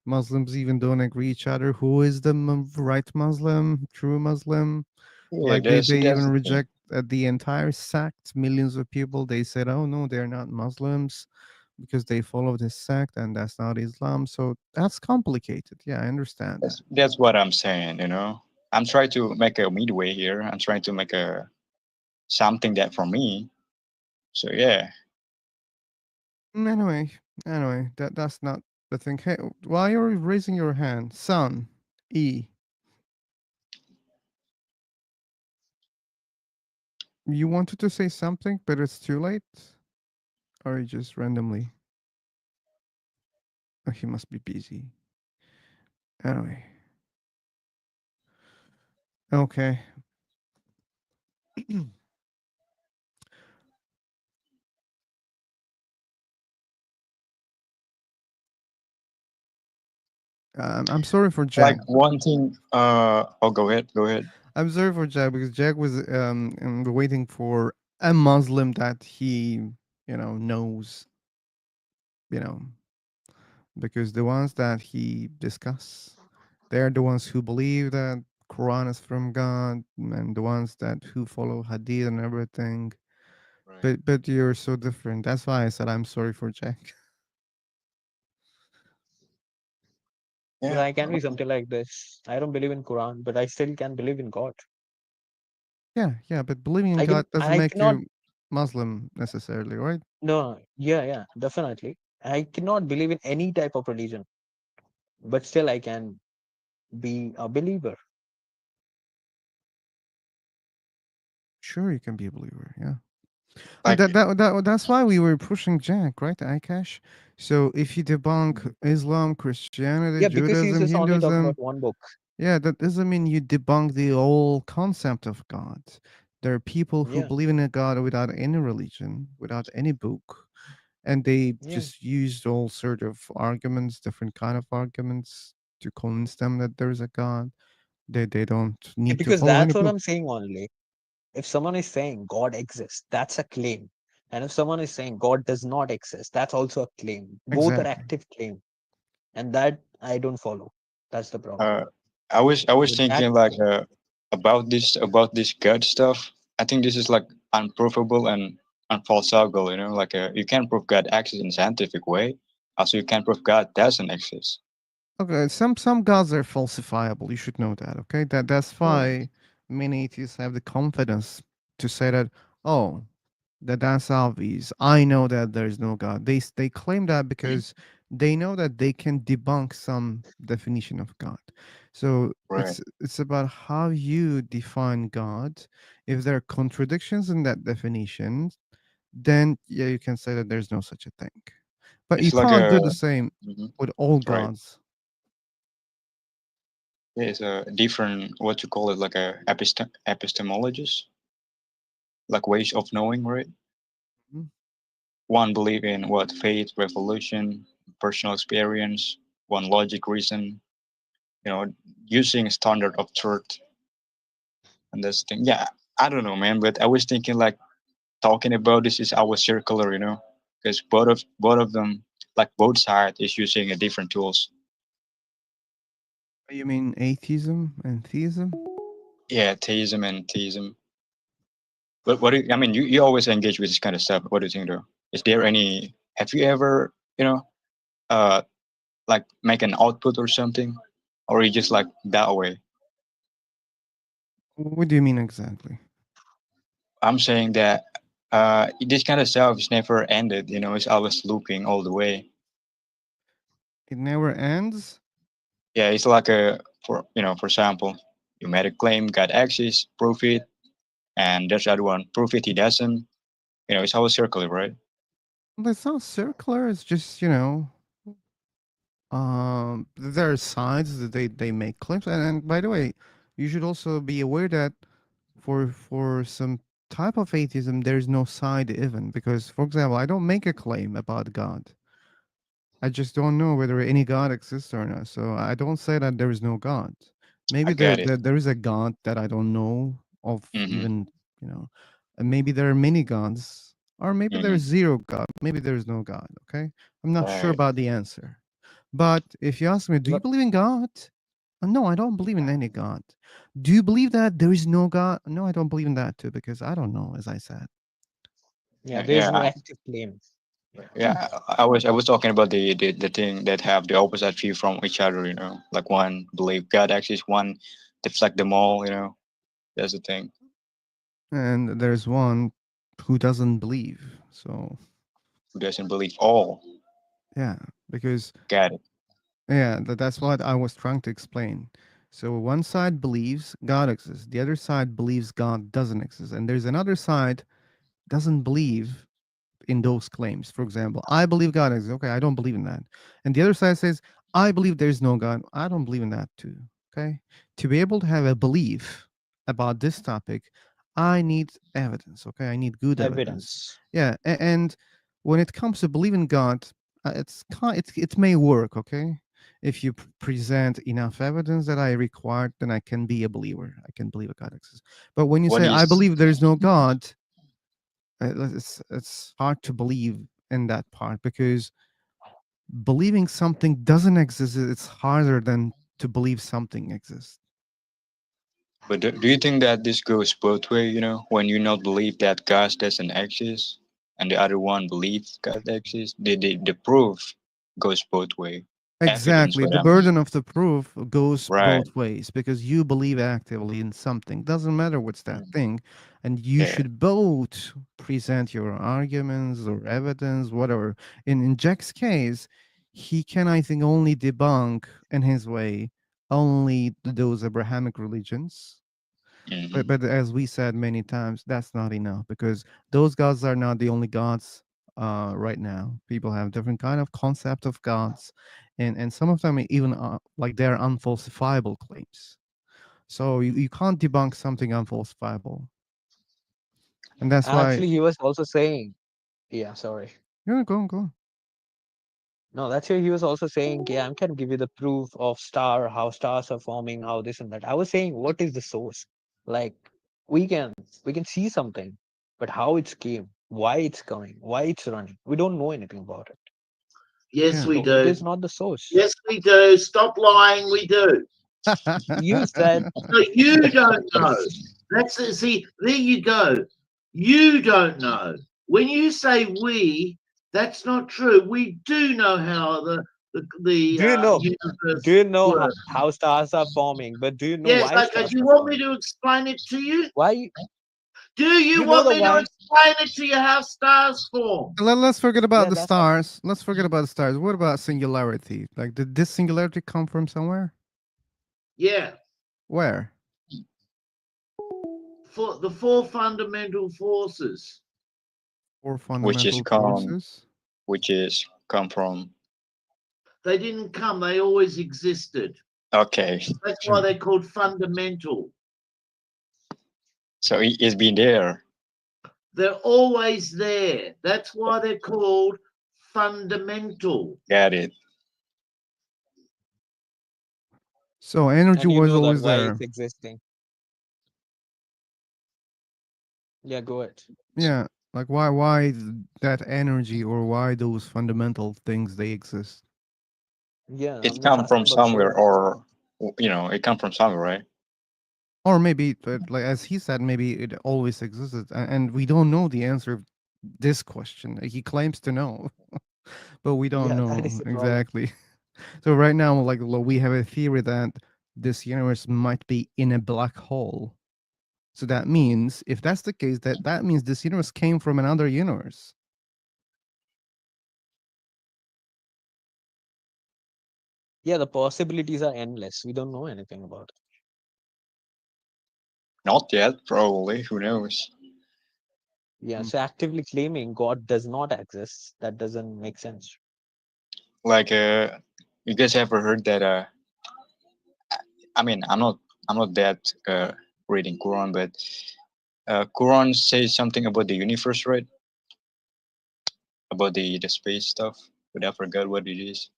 Muslims even don't agree each other. Who is the right Muslim, true Muslim?
yeah,
Like they
that's
even
the thing.
reject the entire sect. Millions of people they said, oh no, they're not Muslims because they follow this sect and that's not Islam. So that's complicated. Yeah, I understand that.
That's what I'm saying. I'm trying to make a midway here. I'm trying to make a something that for me. So yeah,
Anyway, that's not the thing. Hey, while you're raising your hand, son, E, you wanted to say something, but it's too late, or you just randomly? Oh, he must be busy. Anyway, okay. I'm sorry for
like
Jack.
one thing. Oh, go ahead. Go ahead.
I'm sorry for Jack because Jack was waiting for a Muslim that he knows, you know, because the ones that he discuss, they're the ones who believe that Quran is from God, and the ones that who follow Hadith and everything.
Right.
But you're so different. That's why I said I'm sorry for Jack.
But
Yeah.
I can be something like this. I don't believe in Quran, but I still can believe in God.
Yeah, but believing in God doesn't
I
make
cannot.
you Muslim necessarily, right?
No, yeah, definitely. I cannot believe in any type of religion, but still I can be a believer.
Sure, you can be a believer. Yeah. And
Like
that's why we were pushing Jack, right, Akash? So if you debunk Islam, Christianity,
Yeah, because he's
Judaism,
just only talking
Hinduism,
about one book.
yeah, that doesn't mean you debunk the whole concept of God. There are people who
Yeah,
believe in a God without any religion, without any book, and they
yeah.
just used all sort of arguments, different kind of arguments, to convince them that there is a God. They don't
Yeah,
need to
because
follow any
that's what
book.
I'm saying only. If someone is saying God exists, that's a claim. And if someone is saying God does not exist, that's also a claim. Both are
Exactly.
active claim. And that I don't follow. That's the problem.
uh, I was
With that
thinking like
claim.
about this God stuff. I think this is like unprovable and unfalsifiable. Like you can't prove God exists in a scientific way. Also, you can't prove God doesn't exist.
Okay, some gods are falsifiable. You should know that. Okay, that's
Right.
why many atheists have the confidence to say that. Oh, that's obvious. I know that there is no God. They claim that
Mhm.
because they know that they can debunk some definition of God. So
Right.
it's about how you define God. If there are contradictions in that definition, then yeah, you can say that there's no such a thing. But you
It's like
can't do
a
the same
Mhm,
with all
right.
gods.
Yeah, it's a different, what you call it, like a epistemologist, like ways of knowing, right?
Mhm.
One believe in what faith, revolution, personal experience. One logic, reason. You know, using standard of truth, and that's the thing. Yeah, I don't know, man, but I was thinking like talking about this is our circular, you know, because both of them, like both sides, is using a different tools.
You mean atheism and theism?
Yeah, theism and theism. But what do you, I mean, you always engage with this kind of stuff. What do you think, though? Is there any? Have you ever, uh, like make an output or something, or you just like that way?
What do you mean exactly?
I'm saying that this kind of stuff is never ended. You know, it's always looping all the way.
It never ends.
Yeah, it's like for example, you made a claim, God exists, prove it, and there's the other one, prove it, he doesn't. You know, it's always circular, right?
Well, it's not circular. It's just there are sides that they make claims, and by the way, you should also be aware that for some type of atheism, there's no side even because, for example, I don't make a claim about God. I just don't know whether any God exists or not. So I don't say that there is no God.
I
Maybe
get it.
there is a God that I don't know of,
Mm-hmm.
even, and maybe there are many gods, or maybe
Mm-hmm.
there's zero God. Maybe there is no God. Okay. I'm not sure
Right.
about the answer. But if you ask me, do you
Look,
believe in God? No, I don't believe in any God. Do you believe that there is no God? No, I don't believe in that too, because I don't know, as I said.
yeah,
Yeah,
there's no active claim. Yeah.
yeah. I was talking about the thing that have the opposite view from each other. You know, like one believe God exists, one deflect them all. You know, that's the thing.
And there's one who doesn't believe. So,
Who doesn't believe all?
yeah, because
Got it.
yeah, that's what I was trying to explain. So one side believes God exists, the other side believes God doesn't exist, and there's another side doesn't believe in those claims. For example, I believe God exists. Okay, I don't believe in that. And the other side says, I believe there's no God. I don't believe in that too. Okay. To be able to have a belief about this topic, I need evidence. Okay. I need good evidence.
Evidence.
Yeah. And when it comes to believing God, it may work. Okay. If you present enough evidence that I require, then I can be a believer. I can believe a God exists. But when you
What
say, I
is
believe there's no God, it's hard to believe in that part because believing something doesn't exist, it's harder than to believe something exists.
But do you think that this goes both way? You know, when you not believe that God doesn't exist, and the other one believes God exists, the proof goes both way. Evidence,
Exactly.
what
The
I mean.
burden of the proof goes
Right.
both ways because you believe actively in something. Doesn't matter what's that
Mm.
thing. And you
Yeah.
should both present your arguments or evidence, whatever. In Jack's case, he can, I think, only debunk in his way only those Abrahamic religions.
Hmm.
But as we said many times, that's not enough because those gods are not the only gods right now. People have different kind of concept of gods, and some of them even like they're unfalsifiable claims. So you can't debunk something unfalsifiable, and that's why.
Actually, he was also saying, yeah, sorry.
Yeah, go.
No, that's why he was also saying, yeah, I can give you the proof of how stars are forming, how this and that. I was saying, what is the source? Like, we can we can see something, but how it's came, why it's coming, why it's running, we don't know anything about it.
Yes,
Yeah.
we
So it
do.
is not the source.
Yes, we do. Stop lying. We do.
You said,
No, you don't know. That's it. See, there you go. You don't know. When you say we, that's not true. We do know how the
do you know? Do
universe
you know
works.
how stars are forming? But do you know
Yes,
why
okay.
stars
Do you
are
want me
forming?
to explain it to you?
Why?
Do you
You know
want
the
me to
why?
explain it to you how stars form?
Let's forget about
Yeah,
the
that's what.
stars. Let's forget about the stars. What about singularity? Like, did this singularity come from somewhere?
Yeah,
Where?
for the four fundamental forces.
Four
Which is
fundamental
calm,
forces.
which is come from?
They didn't come, they always existed.
Okay.
That's why they're called fundamental.
So it's been there.
They're always there. That's why they're called fundamental.
Got it.
So energy
And you
was
know that
always
why
there.
it's existing. Yeah, go ahead.
Yeah, like why that energy or why those fundamental things they exist?
Yeah,
It
I'm just
come from
asking about
somewhere,
soul.
or it come from somewhere, right?
Or maybe, like as he said, maybe it always existed, and we don't know the answer of this question. He claims to know, but we don't
Yeah,
know
that is the problem.
exactly. So right now, like we have a theory that this universe might be in a black hole. So that means, if that's the case, that means this universe came from another universe.
Yeah, the possibilities are endless. We don't know anything about it.
Not yet, probably. Who knows?
Yeah, so actively claiming God does not exist, that doesn't make sense.
Like, you guys ever heard that? I mean, I'm not that reading Quran, but Quran says something about the universe, right? About the space stuff, but I forgot what it is.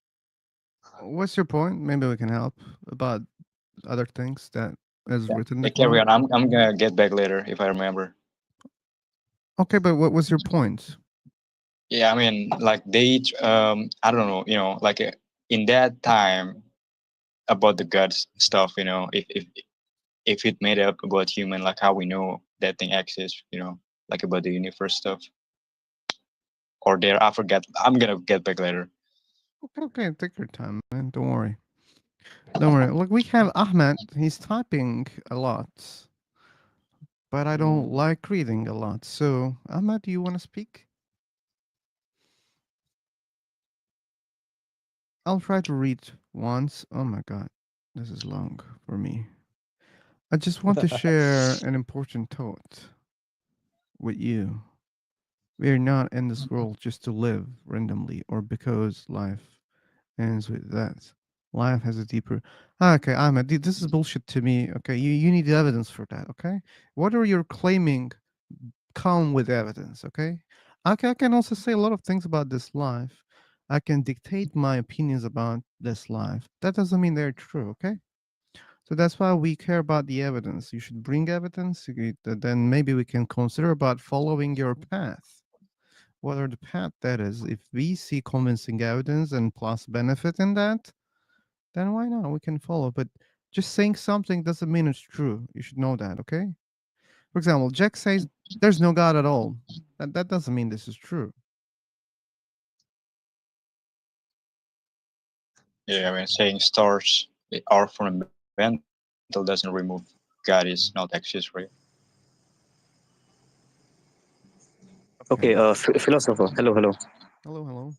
What's your point? Maybe we can help about other things that is
Yeah.
written in the
Carry
Quran.
on. I'm gonna get back later if I remember.
Okay, but what was your point?
Yeah, I mean, like they, I don't know, like in that time about the gods stuff, if it made up about human, like how we know that thing exists, like about the universe stuff, or there, I forget. I'm gonna get back later.
Okay, take your time, man. Don't worry. Don't worry. Look, we have Ahmed. He's typing a lot, but I don't like reading a lot. So, Ahmed, do you want to speak? I'll try to read once. Oh my God, this is long for me. I just want to share an important thought with you. We are not in this world just to live randomly or because life ends with that. Life has a deeper. Okay, Ahmed, this is bullshit to me. Okay, you need evidence for that. Okay, whatever you're claiming, come with evidence. Okay, I can also say a lot of things about this life. I can dictate my opinions about this life. That doesn't mean they're true. Okay, so that's why we care about the evidence. You should bring evidence. Then maybe we can consider about following your path. Whether the path that is, if we see convincing evidence and plus benefit in that, then why not? We can follow. But just saying something doesn't mean it's true. You should know that, okay? For example, Jack says there's no God at all. That doesn't mean this is true.
Yeah, I mean, saying stars are fundamental doesn't remove God is not exist, right?
Okay, philosopher. Hello, hello.
Hello, hello.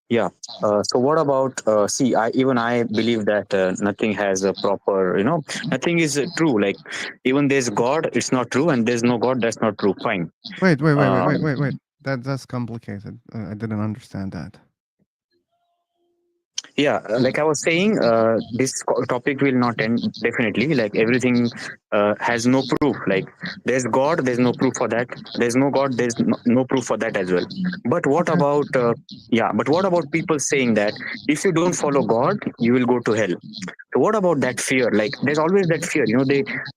Yeah. So what about see? I believe that nothing has a proper. Nothing is true. Like even there's God, it's not true, and there's no God, that's not true. Fine.
Wait. That's complicated. I didn't understand that.
Yeah, like I was saying, this topic will not end definitely. Like everything has no proof. Like there's God, there's no proof for that. There's no God, there's no proof for that as well. But what
Okay.
about yeah? But what about people saying that if you don't follow God, you will go to hell? So what about that fear? Like there's always that fear.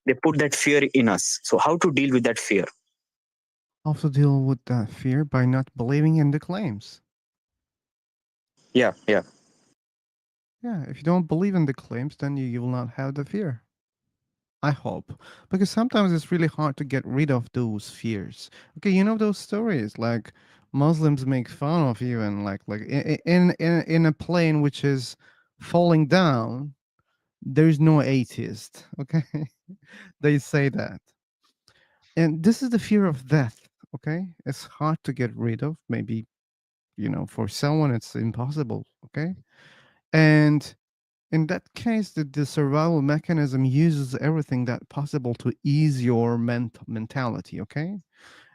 They put that fear in us. So how to deal with that fear?
Also deal with that fear by not believing in the claims.
Yeah, yeah.
Yeah, if you don't believe in the claims, then you will not have the fear. I hope. Because sometimes it's really hard to get rid of those fears. Okay, you know those stories like Muslims make fun of you and like in a plane which is falling down, there's no atheist. Okay? They say that. And this is the fear of death. Okay? It's hard to get rid of. Maybe, for someone it's impossible. Okay? And in that case, the survival mechanism uses everything that possible to ease your mentality, okay?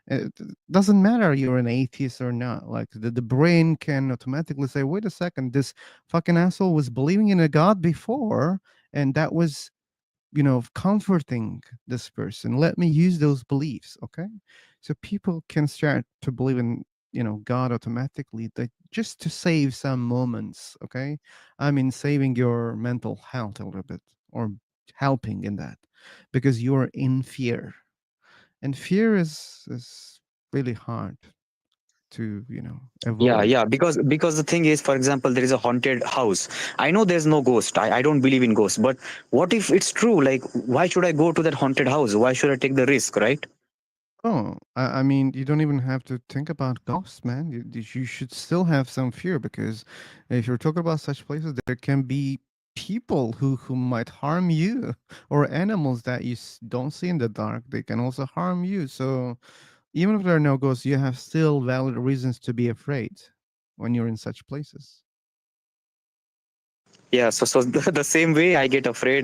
It doesn't matter you're an atheist or not. Like the brain can automatically say, wait a second, this fucking asshole was believing in a god before, and that was, comforting this person. Let me use those beliefs. Okay. So people can start to believe in, God automatically, that just to save some moments. Okay. I mean, saving your mental health a little bit, or helping in that, because you're in fear. And fear is really hard to,
Yeah,
avoid.
yeah, because the thing is, for example, there is a haunted house. I know there's no ghost. I don't believe in ghosts, but what if it's true? Like, why should I go to that haunted house? Why should I take the risk, right?
Oh, I mean, you don't even have to think about ghosts, man. You should still have some fear, because if you're talking about such places, there can be people who might harm you, or animals that you don't see in the dark. They can also harm you. So even if there are no ghosts, you have still valid reasons to be afraid when you're in such places.
Yeah, so the same way I get afraid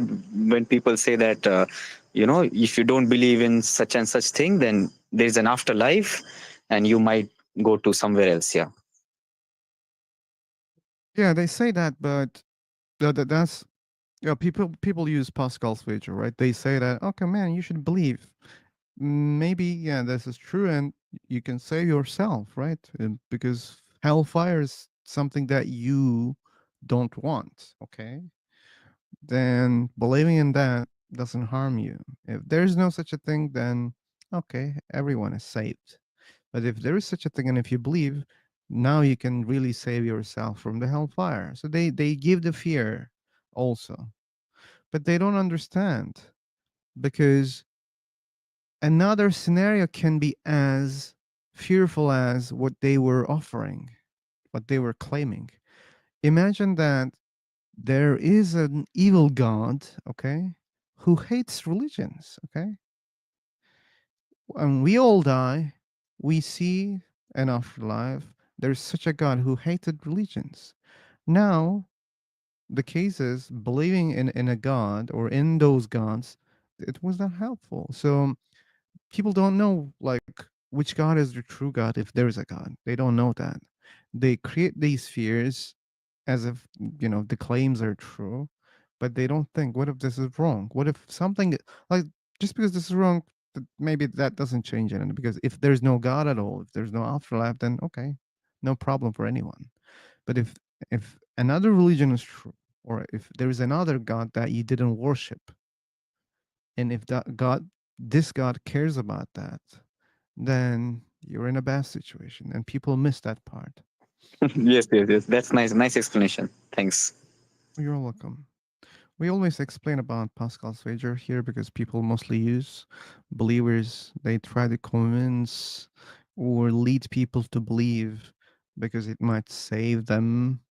when people say that, if you don't believe in such and such thing, then there's an afterlife, and you might go to somewhere else. Yeah.
Yeah, they say that, but that's, people use Pascal's wager, right? They say that, okay, man, you should believe. Maybe, yeah, this is true, and you can save yourself, right? Because hellfire is something that you don't want. Okay, then believing in that doesn't harm you. If there's no such a thing, then okay, everyone is saved. But if there is such a thing, and if you believe, now you can really save yourself from the hellfire. So they give the fear also, but they don't understand, because another scenario can be as fearful as what they were offering, what they were claiming. Imagine that there is an evil god, okay, who hates religions, okay? And we all die, we see an afterlife. There's such a god who hated religions. Now, the case is believing in a god or in those gods, it was not helpful. So people don't know, like, which god is the true god, if there is a god. They don't know that. They create these fears as if, the claims are true, but they don't think, what if this is wrong? What if something, like, just because this is wrong, maybe that doesn't change anything, because if there's no god at all, if there's no afterlife, then okay, no problem for anyone. But if another religion is true, or if there is another god that you didn't worship, and if this god cares about that, then you're in a bad situation, and people miss that part.
Yes, yes, yes. That's nice. Nice explanation. Thanks.
You're welcome. We always explain about Pascal's wager here, because people mostly use believers. They try to convince or lead people to believe because it might save them,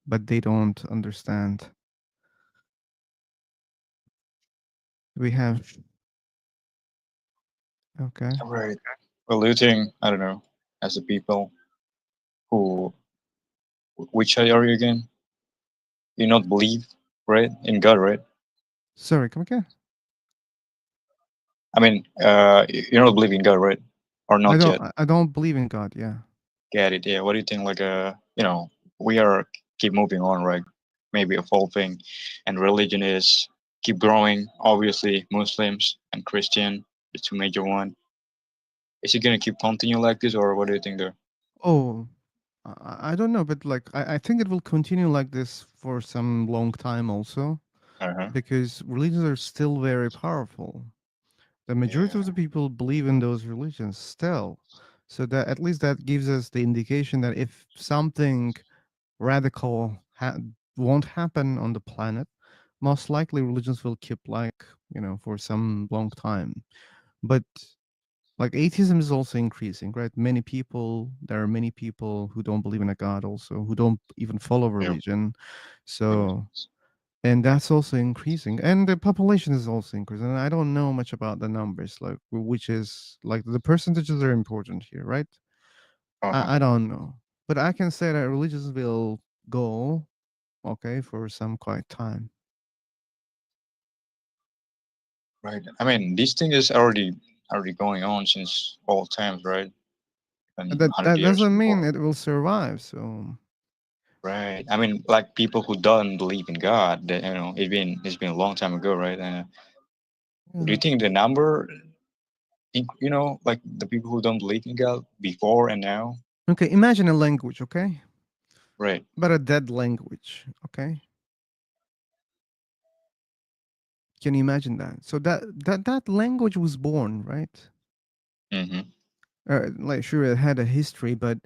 but they don't understand. We have, okay.
Right. Well, do you think, I don't know, as a people who, which side are you again? You not believe, right, in God, right?
Sorry, come again.
I mean, you don't believe in God, right? Or
I
not
don't.
yet?
I don't believe in God. Yeah.
Get it? Yeah. What do you think? Like, we are keep moving on, right? Maybe evolving, and religion is keep growing. Obviously, Muslims and Christian, the two major one. Is it gonna keep continue like this, or what do you think there?
Oh, I don't know, but like I think it will continue like this for some long time also,
Uh huh.
because religions are still very powerful. The majority of
Yeah.
the people believe in those religions still. So that at least that gives us the indication that if something radical won't happen on the planet, most likely religions will keep, like, for some long time. But like atheism is also increasing, right? There are many people who don't believe in a god, also who don't even follow
Yeah.
religion.
That makes
So,
sense.
and that's also increasing, and the population is also increasing. And I don't know much about the numbers, like, which is like, the percentages are important here, right?
Uh huh.
I don't know, but I can say that religions will go, okay, for some quiet time.
Right. I mean, this thing is already already going on since all times, right? And
That
100 years
doesn't mean
before.
it will survive. So
Right. I mean, like people who don't believe in God, that, it's been a long time ago, right? And do
yeah.
you think the number, like the people who don't believe in God before and now?
Okay, imagine a language, okay?
Right.
But a dead language, okay? Can you imagine that? So that language was born, right?
Mm-hmm.
Like sure, it had a history, but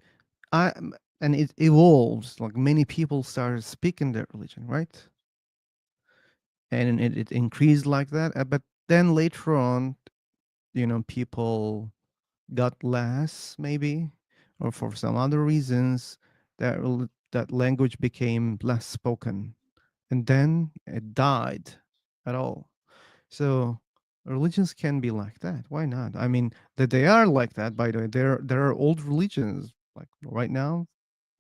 and it evolves. Like many people started speaking their religion, right? And it increased like that. But then later on, people got less, maybe, or for some other reasons, that language became less spoken, and then it died at all. So religions can be like that. Why not? I mean, that they are like that. By the way, there are old religions like right now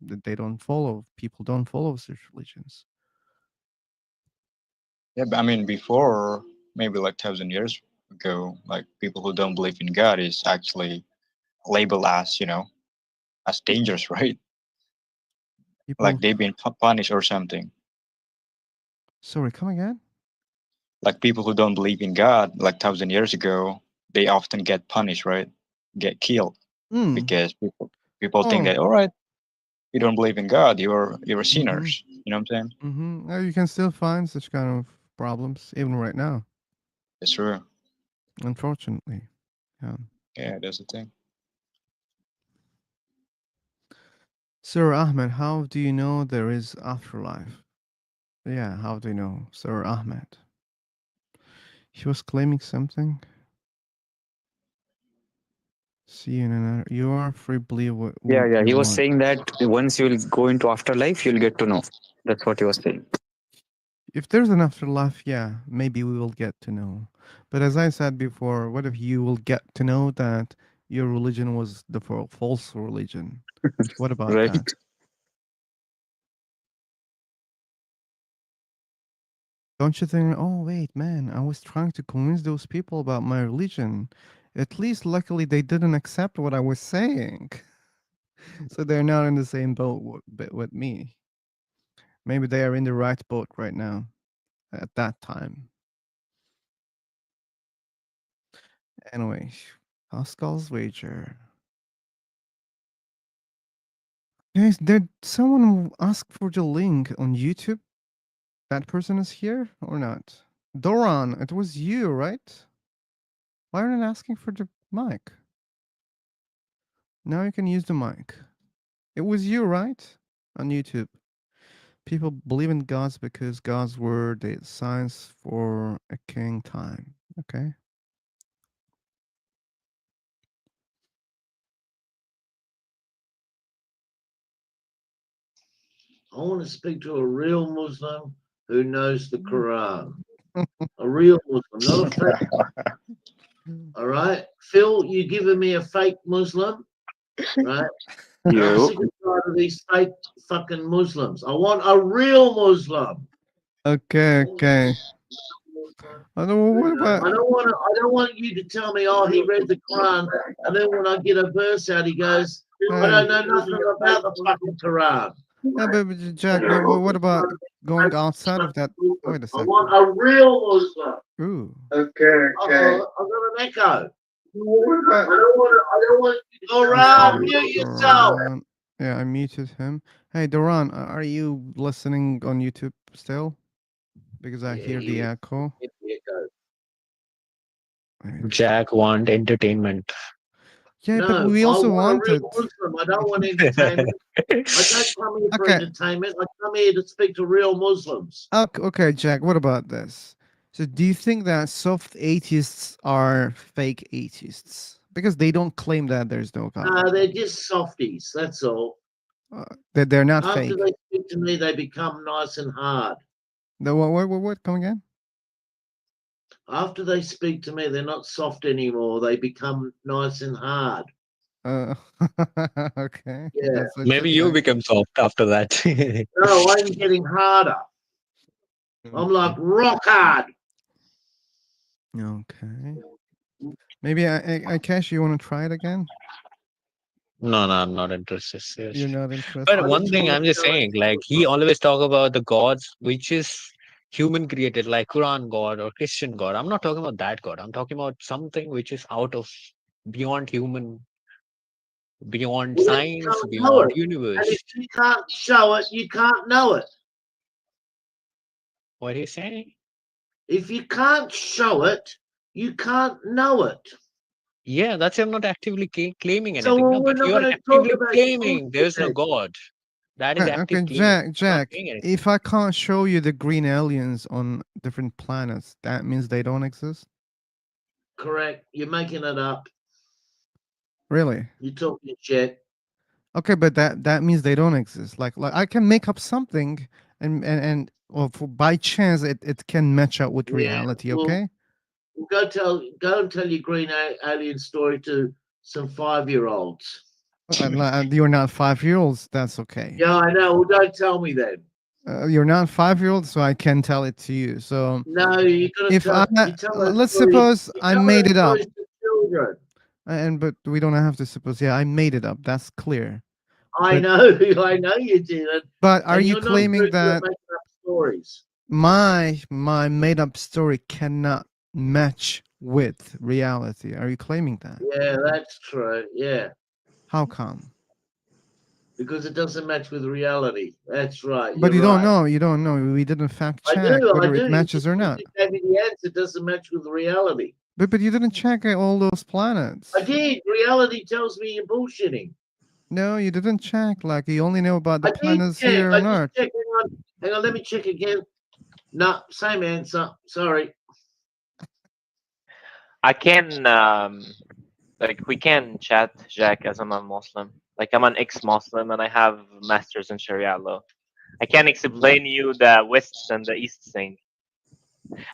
that they don't follow. People don't follow such religions.
Yeah, but I mean, before maybe like 1,000 years ago, like people who don't believe in God is actually labeled as dangerous, right?
People,
Like they've been punished or something.
sorry, come again.
Like people who don't believe in God, like 1,000 years ago, they often get punished, right? Get killed
Mm.
because people think
Oh.
that, all right, you don't believe in God, you're
Mm-hmm.
sinners. You know what I'm saying?
Mm-hmm. You can still find such kind of problems even right now.
It's true.
Unfortunately, yeah.
Yeah, that's the thing.
Sir Ahmed, how do you know there is afterlife? Yeah, how do you know, Sir Ahmed? He was claiming something. See you in another. You are free, believe what
Yeah.
you
He was
want.
saying that once you'll go into afterlife, you'll get to know. That's what he was saying.
If there's an afterlife, yeah, maybe we will get to know. But as I said before, what if you will get to know that your religion was the false religion? What about
Right.
that? Don't you think, oh, wait, man, I was trying to convince those people about my religion. At least, luckily, they didn't accept what I was saying. So they're not in the same boat with me. Maybe they are in the right boat right now at that time. Anyway, Pascal's wager. Guys, did someone ask for the link on YouTube? That person is here or not? Doran, it was you, right? Why aren't you asking for the mic? Now you can use the mic. It was you, right? On YouTube. People believe in gods because gods were the signs for a king time. Okay.
I want to speak to a real Muslim who knows the Quran. A real Muslim, not a fake. All right, Phil, you giving me a fake Muslim, right? And I'm sick and tired of these fake fucking Muslims. I want a real Muslim.
Okay. What about?
I don't want you to tell me, oh, he read the Quran, and then when I get a verse out, he goes, I don't know nothing about the fucking Quran.
Yeah, but Jack, what about going outside of that? Wait a
I
second.
want a real Muslim.
Ooh.
Okay. I've got an echo. I don't want you to go around, mute yourself.
Yeah, I muted him. Hey, Doran, are you listening on YouTube still? Because I hear the echo.
Jack want entertainment.
Yeah, but
No,
we
I
also
want a real
wanted.
Muslim. I don't want entertainment. I don't come here for
Okay.
entertainment. I come here to speak to real Muslims.
Okay, Jack, what about this? So do you think that soft atheists are fake atheists? Because they don't claim that there's no God.
They're just softies. That's all.
They're not
After
fake.
they speak to me, they become nice and hard.
What? Come again?
After they speak to me, they're not soft anymore. They become nice and hard.
Okay.
Yeah.
That's what
Maybe you
think.
become soft after that.
No, I'm getting harder. I'm like rock hard.
Okay. Maybe Akash, you want to try it again?
No, I'm not interested.
You're
Seriously.
not interested.
But
I
one
just
thing
want
I'm
to
just
show it.
saying, like he always talk about the gods which is human created, like Quran God or Christian God. I'm not talking about that God. I'm talking about something which is out of beyond human, beyond
Well, you
science,
can't know
beyond
it. And
universe.
if you can't show it, you can't know it.
What are you saying?
If you can't show it, you can't know it.
Yeah, that's I'm not actively claiming
So
anything. No,
we're
but
not
you are
going to talk
actively
about
claiming
bullshit
there's no
then.
God. That is
Okay,
active claiming. I'm not
Jack.
saying anything.
If I can't show you the green aliens on different planets, that means they don't exist.
Correct. You're making it up.
Really?
You're talking shit.
Okay, but that means they don't exist. Like I can make up something, and well, by chance it can match up with
Yeah.
reality.
Well,
Okay.
go and tell your green alien story to some 5-year-olds.
You're not 5-year-olds. That's okay.
Yeah, I know. Well, don't tell me then.
You're not 5-year-olds, so I can tell it to you. So
No, you got to
if
tell. You tell that
let's
story.
suppose
You
I
tell
made
that
it up,
story to children.
but we don't have to suppose. Yeah, I made it up. That's clear.
I
But
know. I know you did.
but are
And
you
you're not
claiming
very good at
that
making up stories.
my made up story cannot match with reality? Are you claiming that?
Yeah, that's true. Yeah,
How come?
because it doesn't match with reality. That's right.
But
You're
you don't
right.
know. You don't know. We didn't fact
I
check
do.
whether it matches or
You
not.
just gave me the answer. It doesn't match with reality.
But you didn't check all those planets.
I did. Reality tells me you're bullshitting.
No, you didn't check. Like you only know about the
I did
planets
check.
here
I
on
just
Earth.
checked. Hang on. Let me check again. No, same answer. Sorry.
I can like we can chat, Jack, as I'm a Muslim. Like I'm an ex-Muslim and I have masters in Sharia law. I can explain you the West and the East thing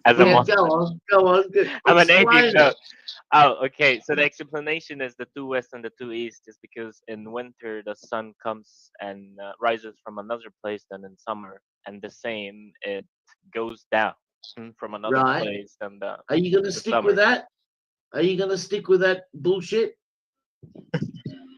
as a
Yeah,
Muslim.
go on.
I'm an atheist.
Explain
No.
it.
Oh, okay. So the explanation is the two West and the two East is because in winter the sun comes and rises from another place than in summer, and the same it goes down from another
Right.
place than the
Are you going to
the
stick
summer.
with that? Are you going to stick with that bullshit?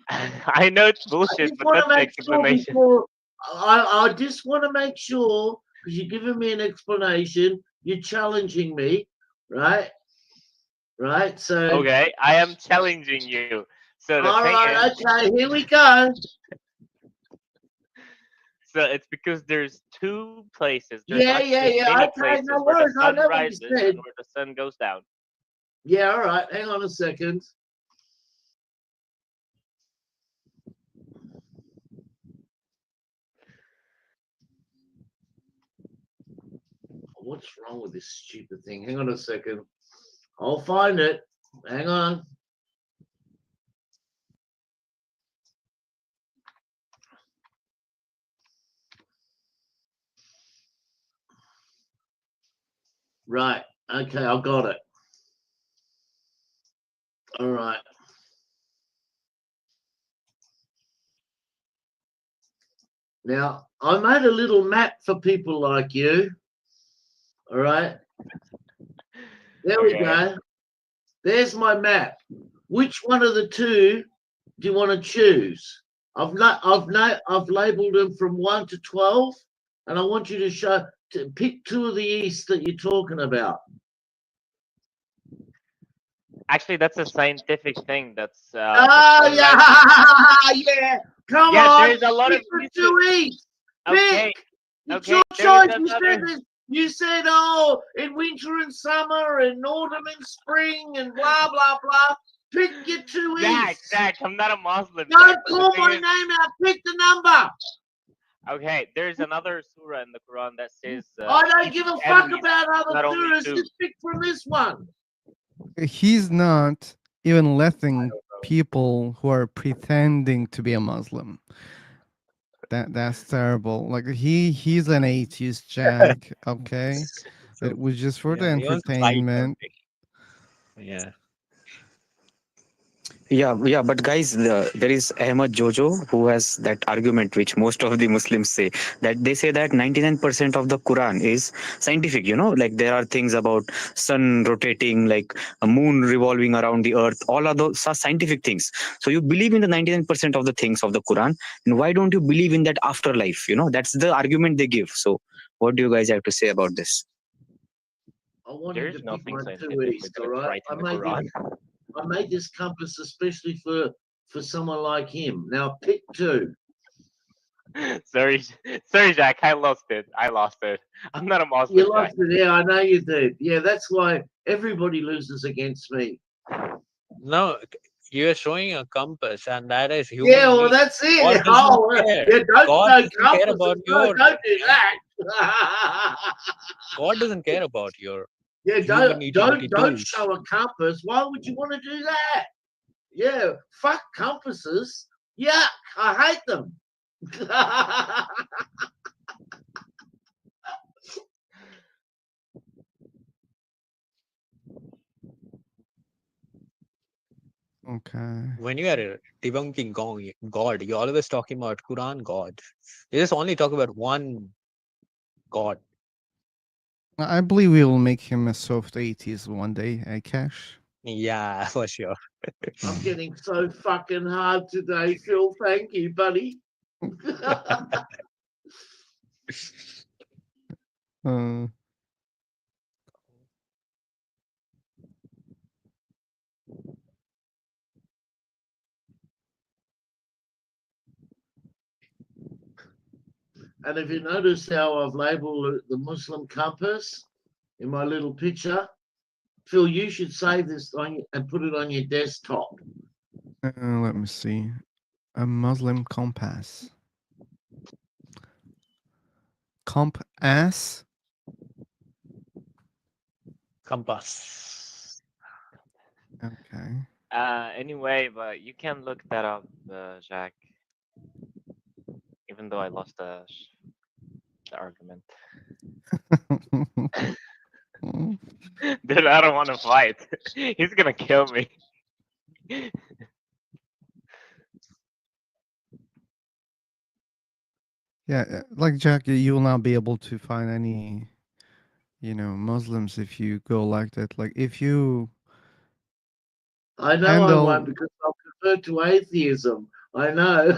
I know it's
I
bullshit,
just
but
want
that's
to
the
make sure
explanation.
before. I just want to make sure because you're giving me an explanation. You're challenging me, right? Right. So.
Okay, I am challenging you. So the
All
thing
right.
is,
Okay. Here we go.
so it's because there's two places. There's
Yeah.
actually many
Okay.
places
No
where the
worries. I
sun
know what you
rises
said.
and where the sun goes down.
Yeah. All right. Hang on a second. What's wrong with this stupid thing? Hang on a second. I'll find it. Hang on. Right. Okay, I got it. All right. Now, I made a little map for people like you. All right. There we go. There's my map. Which one of the two do you want to choose? I've labeled them from 1 to 12, and I want you to pick two of the east that you're talking about.
Actually, that's a scientific thing. That's
Oh yeah, yeah. Come
yeah,
on,
there's a lot of
pick the two east.
Okay,
Pick. It's
okay.
your
There is
choice.
another.
You said, oh, in winter and summer, and autumn and spring, and blah blah blah. Pick your two east.
Jack, I'm not a Muslim.
Don't
Jack, but the
call
thing
my
is-
name out. Pick the number.
Okay, there's another surah in the Quran that says.
I don't give a fuck about other
not only
surahs.
two.
Just pick from this one.
He's not even letting people who are pretending to be a Muslim. That's terrible. Like he's an atheist, Jack. Okay,
So,
it was just for the
yeah, he wants to fight
entertainment.
something. Yeah.
Yeah, but guys, there is Ahmad Jojo who has that argument which most of the Muslims say, that they say that 99% of the Quran is scientific. Like there are things about sun rotating, like a moon revolving around the earth. All of those are scientific things. So you believe in the 99% of the things of the Quran, and why don't you believe in that afterlife? That's the argument they give. So what do you guys have to say about this?
I wanted
There's
to pick
nothing
my two
scientifically
east,
that
all
is
right?
right in the Quran.
I made this compass especially for someone like him. Now pick two.
Sorry, Jack. I lost it. I'm not a Muslim,
You
Jack.
lost it, yeah, I know you did. Yeah, that's why everybody loses against me.
No, you are showing a compass, and that is human
Yeah, well,
being.
that's
God
it.
doesn't
Oh,
care.
yeah, don't
God
show
doesn't care
compasses.
about
No,
your.
don't do that.
God doesn't care about your
Yeah,
human
don't
utility tools.
show a compass. Why would you want to do that? Yeah, fuck compasses. Yuck, I hate them.
Okay.
When you are debunking God, you're always talking about Quran God. You just only talk about one God.
I believe we will make him a soft atheist one day, Cash.
Yeah, for sure.
I'm getting so fucking hard today, Phil. Thank you, buddy.
Uh,
And if you notice how I've labeled the Muslim compass in my little picture, Phil, you should save this on and put it on your desktop.
let me see. A Muslim compass. Compass?
Compass.
Okay.
Anyway, but you can look that up, Jack. Even though I lost the argument. Dude, I don't want to fight. He's gonna kill me.
Yeah, like Jack, you will not be able to find any, Muslims if you go like that. Like if you
I know
handle,
I won't because I'll convert to atheism. I know.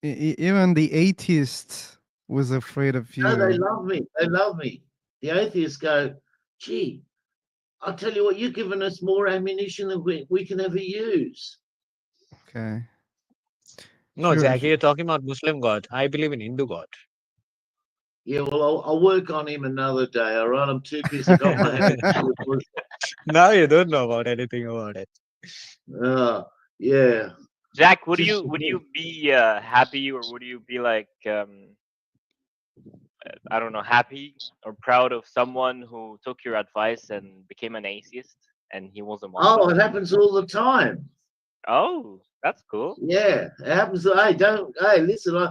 even the atheist was afraid of
No, they
you.
love me. They love me. The atheists go, gee, I'll tell you what, you've given us more ammunition than we can ever use.
Okay.
No,
Sure,
Jack, you're talking about Muslim God. I believe in Hindu God.
Yeah, well, I'll work on him another day, all right? I'm too busy. Got my hands full with Muslim.
Now you don't know about anything about it.
Yeah.
Jack, would
Just
you be happy, or would you be like I don't know, happy or proud of someone who took your advice and became an atheist and he was a Muslim?
Oh, it happens all the time.
Oh, that's cool.
Yeah, it happens. Hey, listen,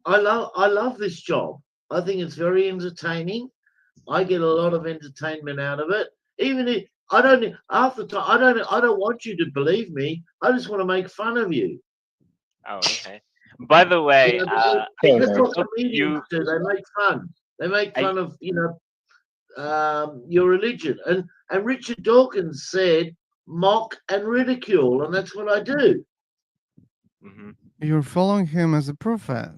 I love this job. I think it's very entertaining. I get a lot of entertainment out of it. Even if I don't, half the time, I don't want you to believe me. I just want to make fun of you.
Oh, okay. By the way,
You know,
I
that's what
took
comedians
you.
do. They make fun. They make fun of your religion. And Richard Dawkins said, mock and ridicule, and that's what I do.
You're following him as a prophet.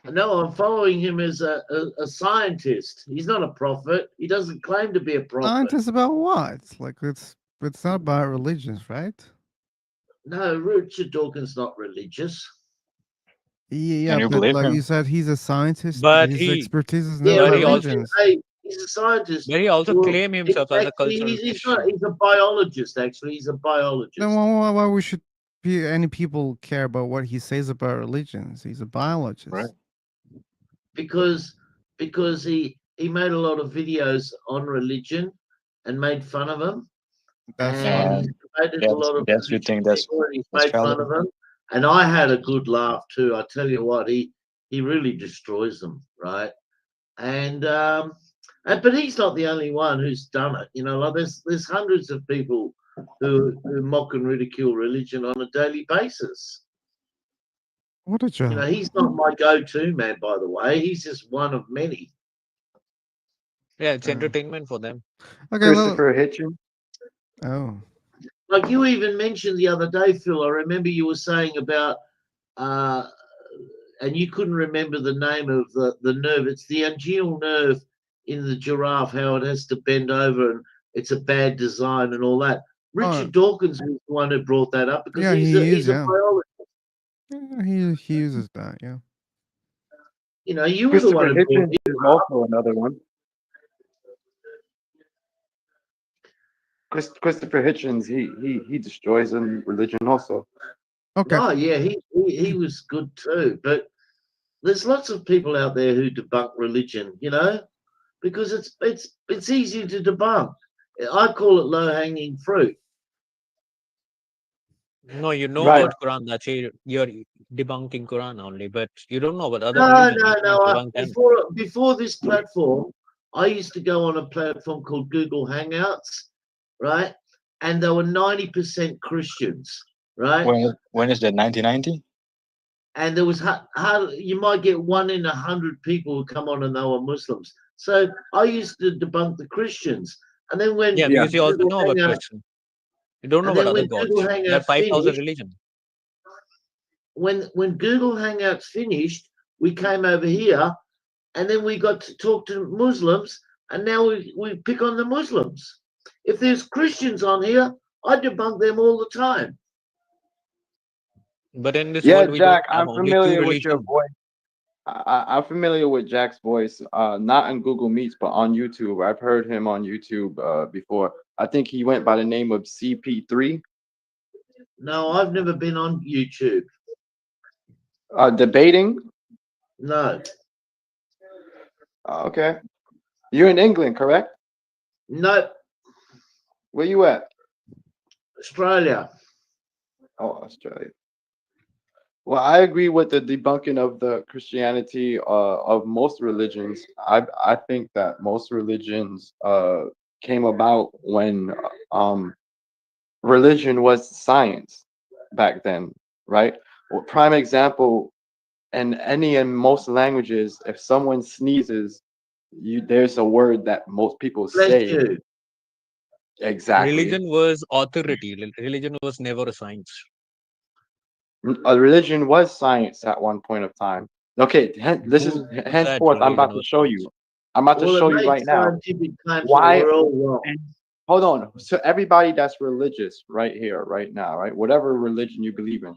No, I'm following him as a scientist. He's not a prophet. He doesn't claim to be a prophet.
Scientist about what? Like it's not about religions, right?
No, Richard Dawkins not religious.
Yeah,
you
but
believe
like
him?
you said, he's a scientist.
But
His
he,
expertise is
Yeah,
not
but
about
he also,
religions.
he's a scientist.
but he also
Well,
claim himself as a
actually,
cultural
he's not.
Christian.
He's a biologist. Actually, he's a biologist.
Then why we should any people care about what he says about religions? He's a biologist.
Right.
Because he made a lot of videos on religion and made fun of them.
That's
And
fine.
he's debated a lot of
That's you
religious
think that's
people, and he's
that's
made fun
valid?
of them. And I had a good laugh too. I tell you what, he really destroys them, right? And But he's not the only one who's done it. You know, like there's hundreds of people who mock and ridicule religion on a daily basis.
What a
You
job.
know, he's not my go-to man, by the way. He's just one of many.
Yeah, it's entertainment for them.
Okay, well,
Christopher Hitchens.
oh,
Like you even mentioned the other day, Phil. I remember you were saying about, and you couldn't remember the name of the nerve. It's the angeal nerve in the giraffe. How it has to bend over, and it's a bad design and all that. Richard Dawkins was the one who brought that up because
yeah,
he's a
yeah.
biologist.
Yeah, he uses that, yeah.
You know, you were the one
Christopher
who brought
Hitchens is also another one. Christopher Hitchens, he destroys in religion also.
Okay.
Oh yeah, he was good too. But there's lots of people out there who debunk religion, you know, because it's easy to debunk. I call it low hanging fruit.
No, you know
Right.
about Quran. That's it. You're debunking Quran only, but you don't know about other
No,
religions.
no,
You
no.
cannot debunk them.
Before this platform, I used to go on a platform called Google Hangouts, right? And there were 90% Christians, right?
When is that? 1990?
And there was you might get 1 in 100 people who come on and they were Muslims. So I used to debunk the Christians, and then when
Yeah, because you also
Google
know about
Hangout,
Christian. You don't know
and
about
then
other
when Google
gods. There are
Hangouts
5,000
finished,
religions.
when Google Hangouts finished, we came over here, and then we got to talk to Muslims, and now we pick on the Muslims. If there's Christians on here, I debunk them all the time.
But in this
Yeah,
world, we don't
Jack,
have
I'm
only two
familiar with your
religions.
voice. I'm familiar with Jack's voice, not in Google Meets, but on YouTube. I've heard him on YouTube before. I think he went by the name of CP3.
No, I've never been on YouTube.
Debating?
No.
Okay. You're in England, correct?
No.
Where you at?
Australia.
Oh, Australia. Well, I agree with the debunking of the Christianity of most religions. I think that most religions came about when religion was science back then, right? Well, prime example, in most languages, if someone sneezes, there's a word that most people
Bless
say.
you.
Exactly.
Religion was authority. Religion was never a science.
A religion was science at one point of time. Okay, this is
Who said
henceforth. I'm
religion
about to
was
show
science?
you. I'm about to
Well,
show
it
you
made
right now.
scientific claims that
Why?
we're all wrong.
And hold on. So everybody that's religious right here, right now, right, whatever religion you believe in,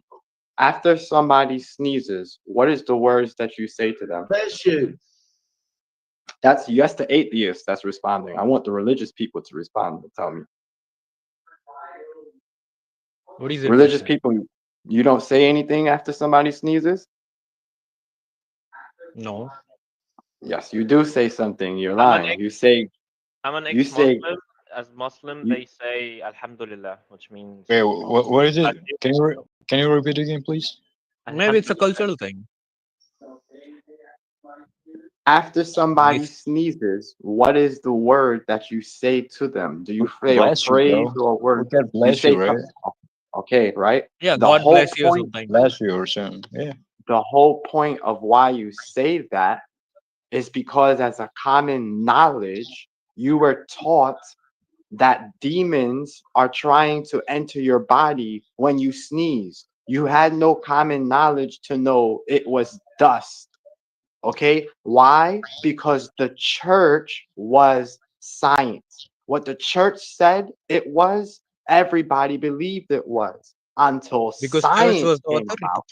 after somebody sneezes, what is the words that you say to them?
Bless you.
That's yes, the atheist that's responding. I want the religious people to respond and tell me.
What is it?
Religious people, you don't say anything after somebody sneezes?
No.
Yes, you do say something. You're
I'm an
lying. You say
I'm an
you say
ex-Muslim. As Muslim,
you,
they say Alhamdulillah, which means
Wait, what is it?
Alhamdulillah.
Can you repeat again, please?
Maybe it's a cultural thing.
after somebody sneezes, what is the word that you say to them? Do you say a
Bless you,
phrase
bro.
or a word?
We can
You
bless
say
you, right?
okay, right?
Yeah,
The
God
whole
bless you or
point,
something.
Bless you or something. Yeah.
the whole point of why you say that is because as a common knowledge, you were taught that demons are trying to enter your body when you sneeze. You had no common knowledge to know it was dust. Okay, why? Because the church was science. What the church said it was, everybody believed it was until
Because church was
science
the
came
authority.
about.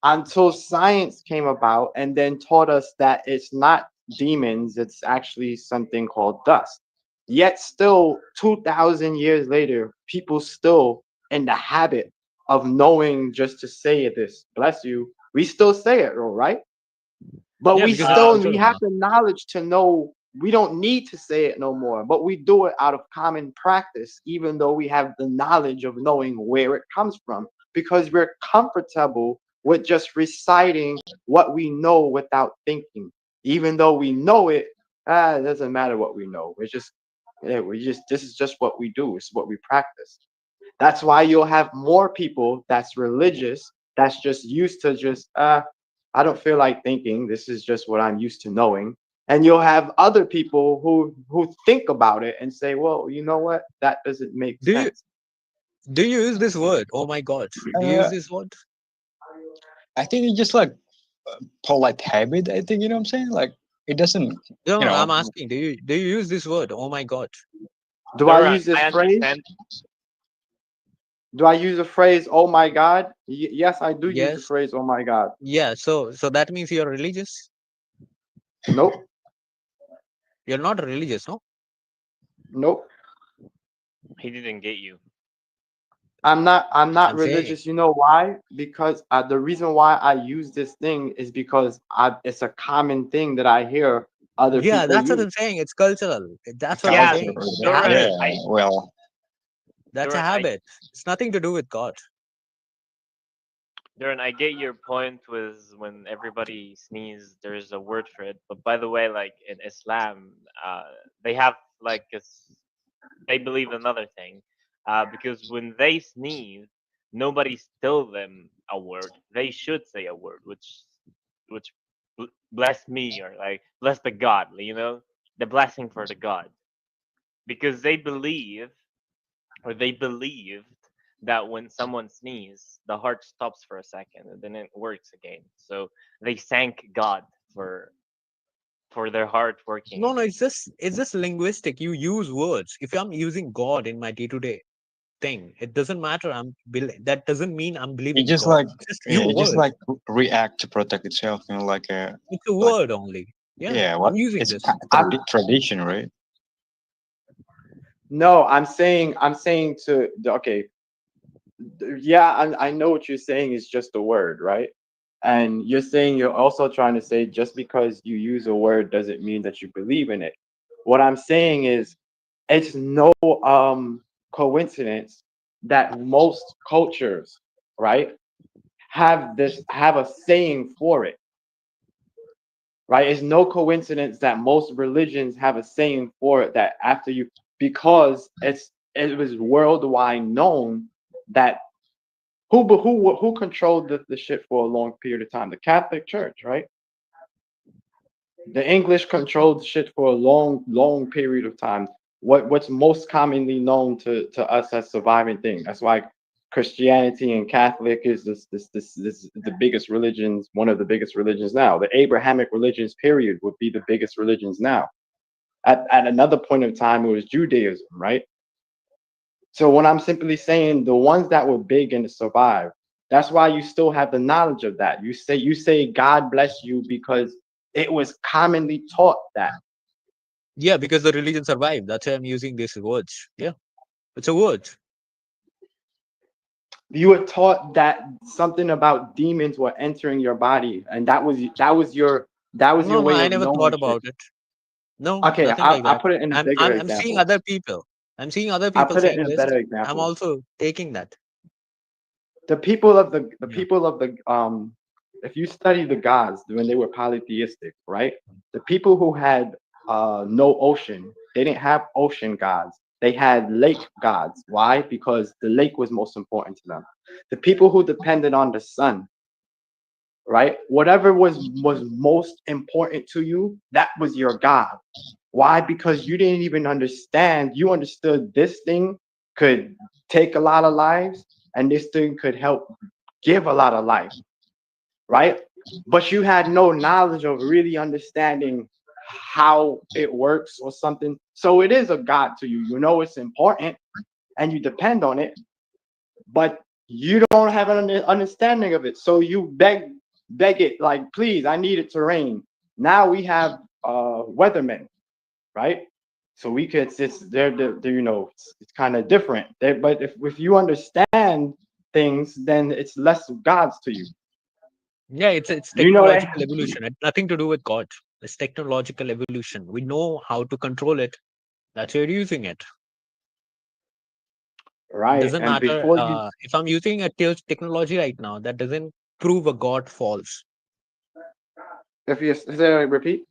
Until science came about and then taught us that it's not demons, it's actually something called dust. Yet still 2000 years later, people still in the habit of knowing just to say this, bless you. We still say it, all right? But
Yeah,
we
because it's
still we
cultural
have
now.
the knowledge to know we don't need to say it no more, but we do it out of common practice, even though we have the knowledge of knowing where it comes from, because we're comfortable with just reciting what we know without thinking. Even though we know it, it doesn't matter what we know. We're just, yeah, this is just what we do. It's what we practice. That's why you'll have more people that's religious, that's just used to just, I don't feel like thinking. This is just what I'm used to knowing. And you'll have other people who think about it and say, well, you know what? That doesn't make
Do you
sense.
do you use this word? Oh my God. Do you use
Uh,
this word?
I think it's just like polite habit. I think, you know what I'm saying. Like it doesn't,
No,
you
no,
know.
I'm asking. Do you use this word? Oh my God.
Do I
Duran,
use this
I
phrase?
understand.
Do I use the phrase, oh my God? Yes, I do use the
Yes.
phrase, oh my God.
Yeah. So that means you're religious.
Nope.
You're not religious, no?
Nope.
He didn't get you.
I'm not
I'm saying.
religious. You know why? Because the reason why I use this thing is because it's a common thing that I hear other
Yeah,
people
that's what
use.
I'm saying. It's cultural. That's what I'm
Yeah,
Culture.
saying. It's a
Duran,
habit.
Yeah.
I
Well,
That's a
Duran, I
habit. It's nothing to do with God.
Duran, I get your point with when everybody sneezes, there's a word for it. But by the way, like in Islam, they have like they believe another thing, because when they sneeze, nobody tell them a word. They should say a word, which bless me or like bless the God, the blessing for the God, because they believed that when someone sneezes, the heart stops for a second and then it works again. So they thank God for their heart working
No, no,
again.
it's just linguistic. You use words. If I'm using God in my day-to-day thing, it doesn't matter. That doesn't mean I'm
it
believing in
just
God.
like,
It's just
yeah,
few
it just
words.
like react to protect itself. You know,
It's a
like
word only. Yeah,
yeah. What
I'm using
it's
this.
I'm
tradition, right?
no, I'm saying okay, yeah, I know what you're saying is just a word, right? And you're saying you're also trying to say just because you use a word doesn't mean that you believe in it. What I'm saying is it's no coincidence that most cultures, right, have a saying for it, right? It's no coincidence that most religions have a saying for it that after you, because it was worldwide known that who controlled the shit for a long period of time? The Catholic Church, right? The English controlled shit for a long period of time. What's most commonly known to us as surviving thing? That's why Christianity and Catholic is this the biggest religions, one of the biggest religions now. The Abrahamic religions, period, would be the biggest religions now. At another point in time, it was Judaism, right? So when I'm simply saying the ones that were big and survived, that's why you still have the knowledge of that. You say God bless you because it was commonly taught that.
Yeah, because the religion survived. That's why I'm using these words. Yeah, it's a word.
You were taught that something about demons were entering your body, and that was your
No, no,
way
I
of
never
knowing
thought
shit.
about it. No,
Okay,
nothing like
I
that.
put it in a
I'm
bigger
I'm I'm seeing
example.
other people. I'm seeing other
I
people
put it
saying
in a
this.
better
I'm
example.
also taking that.
The people of the
Yeah.
people of the if you study the gods when they were polytheistic, right? The people who had no ocean, they didn't have ocean gods. They had lake gods. Why? Because the lake was most important to them. The people who depended on the sun, right? Whatever was most important to you, that was your god. Why? Because you didn't even understand. You understood this thing could take a lot of lives, and this thing could help give a lot of life, right? But you had no knowledge of really understanding how it works or something. So it is a god to you. You know it's important, and you depend on it, but you don't have an understanding of it. So you beg it like, please, I need it to rain. Now we have weathermen, right? So we could it's they're it's kind of different. But if you understand things, then it's less gods to you.
Yeah, it's
You know that,
technological evolution. It's nothing to do with God. It's technological evolution. We know how to control it. That's why we're using it. It
right?
doesn't
And
matter
before you,
if I'm using a technology right now. That doesn't prove a God false.
if you say repeat,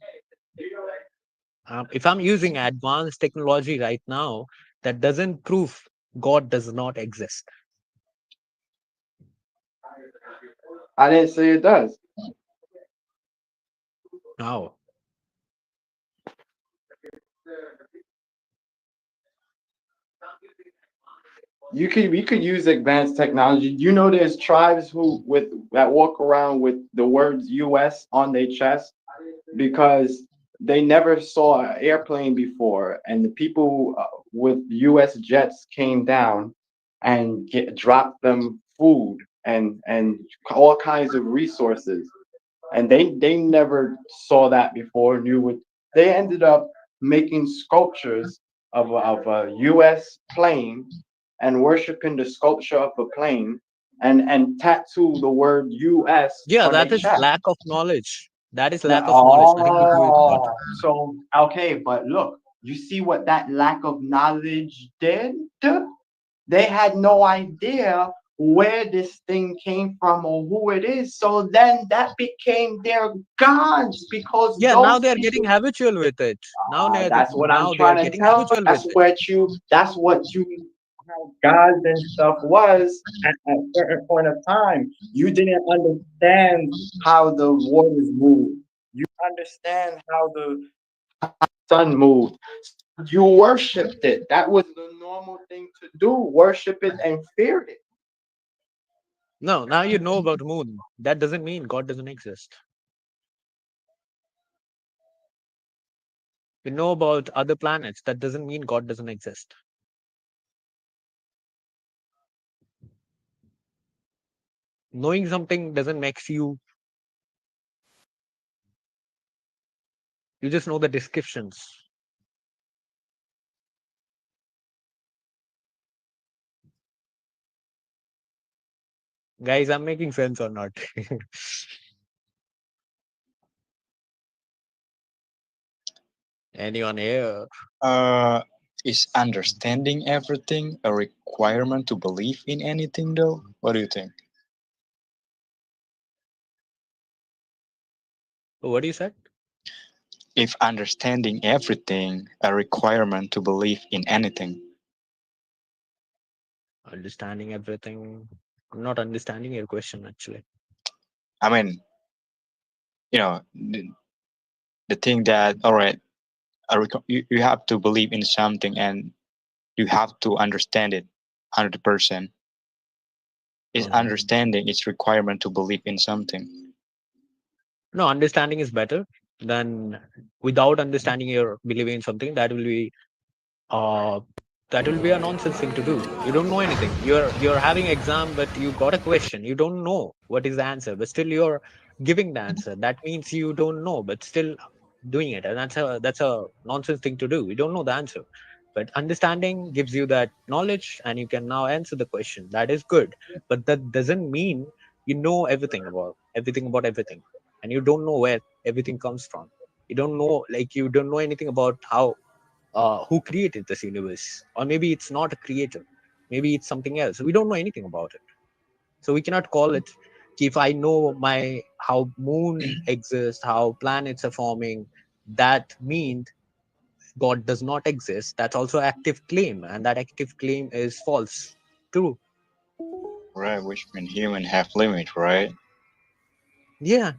If I'm using advanced technology right now, that doesn't prove God does not exist.
I didn't say it does.
Now,
We could use advanced technology. You know, there's tribes who with that walk around with the words U.S. on their chest because they never saw an airplane before, and the people with U.S. jets came down and dropped them food and all kinds of resources, and they never saw that before. Knew what they ended up making sculptures of a U.S. plane and worshiping the sculpture of a plane and tattoo the word U.S.
yeah,
on
that
their
is
chest.
lack of knowledge. That is
Now,
lack of knowledge, nothing to do with God.
oh, so okay, but look, you see what that lack of knowledge did? They had no idea where this thing came from or who it is. So then that became their gods because
Yeah, now
those
they are getting
people.
habitual with it.
That's what I'm
Now they are
trying to
getting
tell.
habitual with it.
That's what you how gods and stuff was at a certain point of time. You didn't understand how the waters move. You understand how the sun moved. You worshipped it. That was the normal thing to do. Worship it and fear it.
No, now you know about moon. That doesn't mean God doesn't exist. You know about other planets. That doesn't mean God doesn't exist. Knowing something doesn't make you. You just know the descriptions. Guys, I'm making sense or not? Anyone here?
Uh, is understanding everything a requirement to believe in anything, though? What do you think?
What do you said?
If understanding everything a requirement to believe in anything?
Understanding everything. I'm not understanding your question actually.
I mean, the thing that, all right, you have to believe in something and you have to understand it 100%. Is
Uh-huh.
understanding its requirement to believe in something?
No, understanding is better than without understanding you're believing in something. Uh that will be a nonsense thing to do. You don't know anything. You're having exam, but you got a question. You don't know what is the answer, but still you're giving the answer. That means you don't know, but still doing it, and that's a nonsense thing to do. You don't know the answer, but understanding gives you that knowledge, and you can now answer the question. That is good, but that doesn't mean you know everything about everything, and you don't know where everything comes from. You don't know anything about how who created this universe, or maybe it's not a creator, maybe it's something else. We don't know anything about it, so we cannot call it. If I know my how moon exists, how planets are forming, that means God does not exist. That's also active claim, and that active claim is false. True.
Right, which means human have limit, right?
Yeah.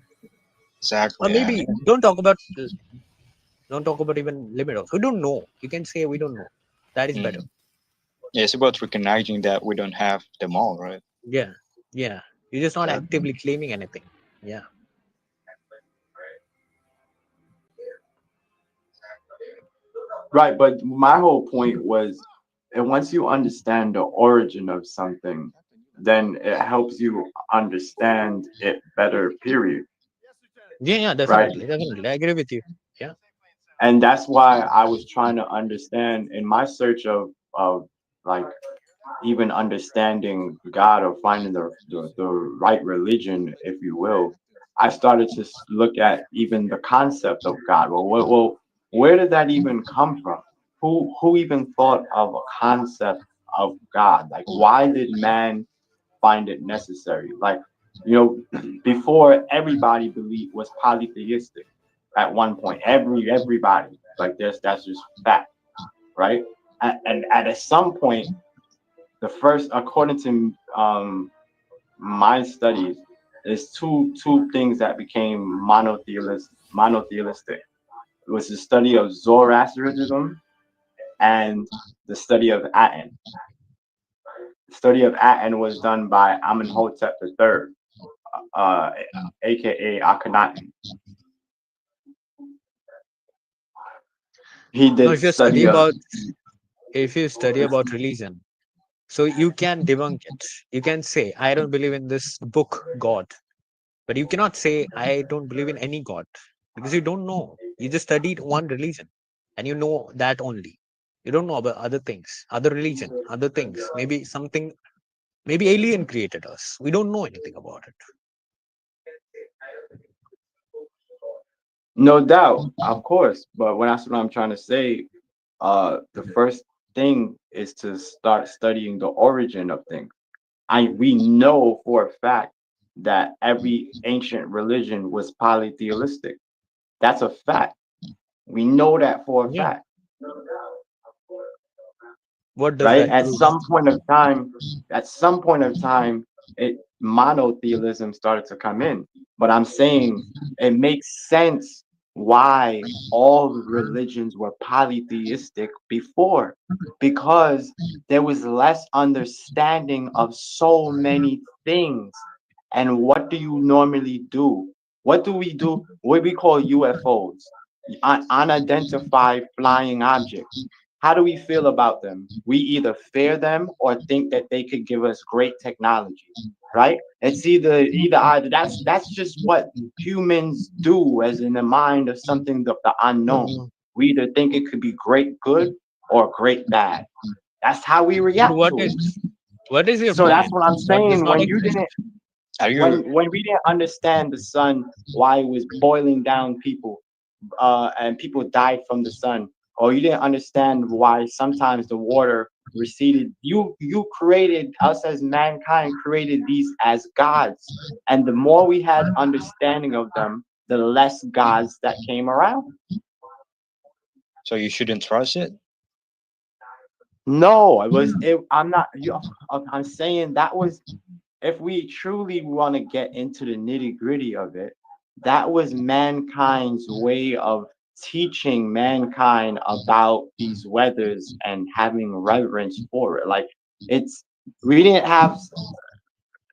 Or
Exactly.
maybe don't talk about even limit of. We don't know. You can say we don't know. That is better.
Mm. Yeah, it's about recognizing that we don't have them all, right?
Yeah. Yeah. You're just not
Exactly.
actively claiming anything. Yeah.
Right, but my whole point was, and once you understand the origin of something, then it helps you understand it better, period.
Yeah, yeah,
Right?
definitely, definitely. I agree with you. Yeah.
And that's why I was trying to understand in my search of like even understanding God or finding the right religion, if you will. I started to look at even the concept of God. Where did that even come from? Who even thought of a concept of God? Like, why did man find it necessary? Like, you before everybody believed was polytheistic at one point. Everybody. Like this, that's just fact, right? And at some point, the first, according to my studies, is two things that became monotheistic. It was the study of Zoroastrianism and the study of Aten. The study of Aten was done by Amenhotep III, uh, aka Akhenaten. He
No,
did study of.
if you study about religion, so you can debunk it. You can say, I don't believe in this book God. But you cannot say, I don't believe in any God, because you don't know. You just studied one religion and you know that only. You don't know about other things, other religion, other things. Maybe something, maybe alien created us. We don't know anything about it.
No doubt, of course. But when that's what I'm trying to say, the first thing is to start studying the origin of things. We know for a fact that every ancient religion was polytheistic. That's a fact. We know that for a
Yeah.
fact,
What does
right?
that prove?
At some point of time, it monotheism started to come in. But I'm saying it makes sense why all religions were polytheistic before, because there was less understanding of so many things. And what do you normally do? What do we do? What we call UFOs, unidentified flying objects. How do we feel about them? We either fear them or think that they could give us great technology, right? It's either. That's just what humans do, as in the mind of something of the unknown.
Mhm.
We either think it could be great good or great bad. That's how we
But
react to it.
what is your
So that's
plan?
what I'm
What does
saying.
not
When you
exist?
didn't
Are you
when we didn't understand the sun, why it was boiling down people, and people died from the sun, or you didn't understand why sometimes the water receded. You created us, as mankind created these as gods, and the more we had understanding of them, the less gods that came around.
so you shouldn't trust it?
No, it was it. I'm not. I'm saying that was, if we truly want to get into the nitty gritty of it, that was mankind's way of teaching mankind about these weathers and having reverence for it. Like, it's we didn't have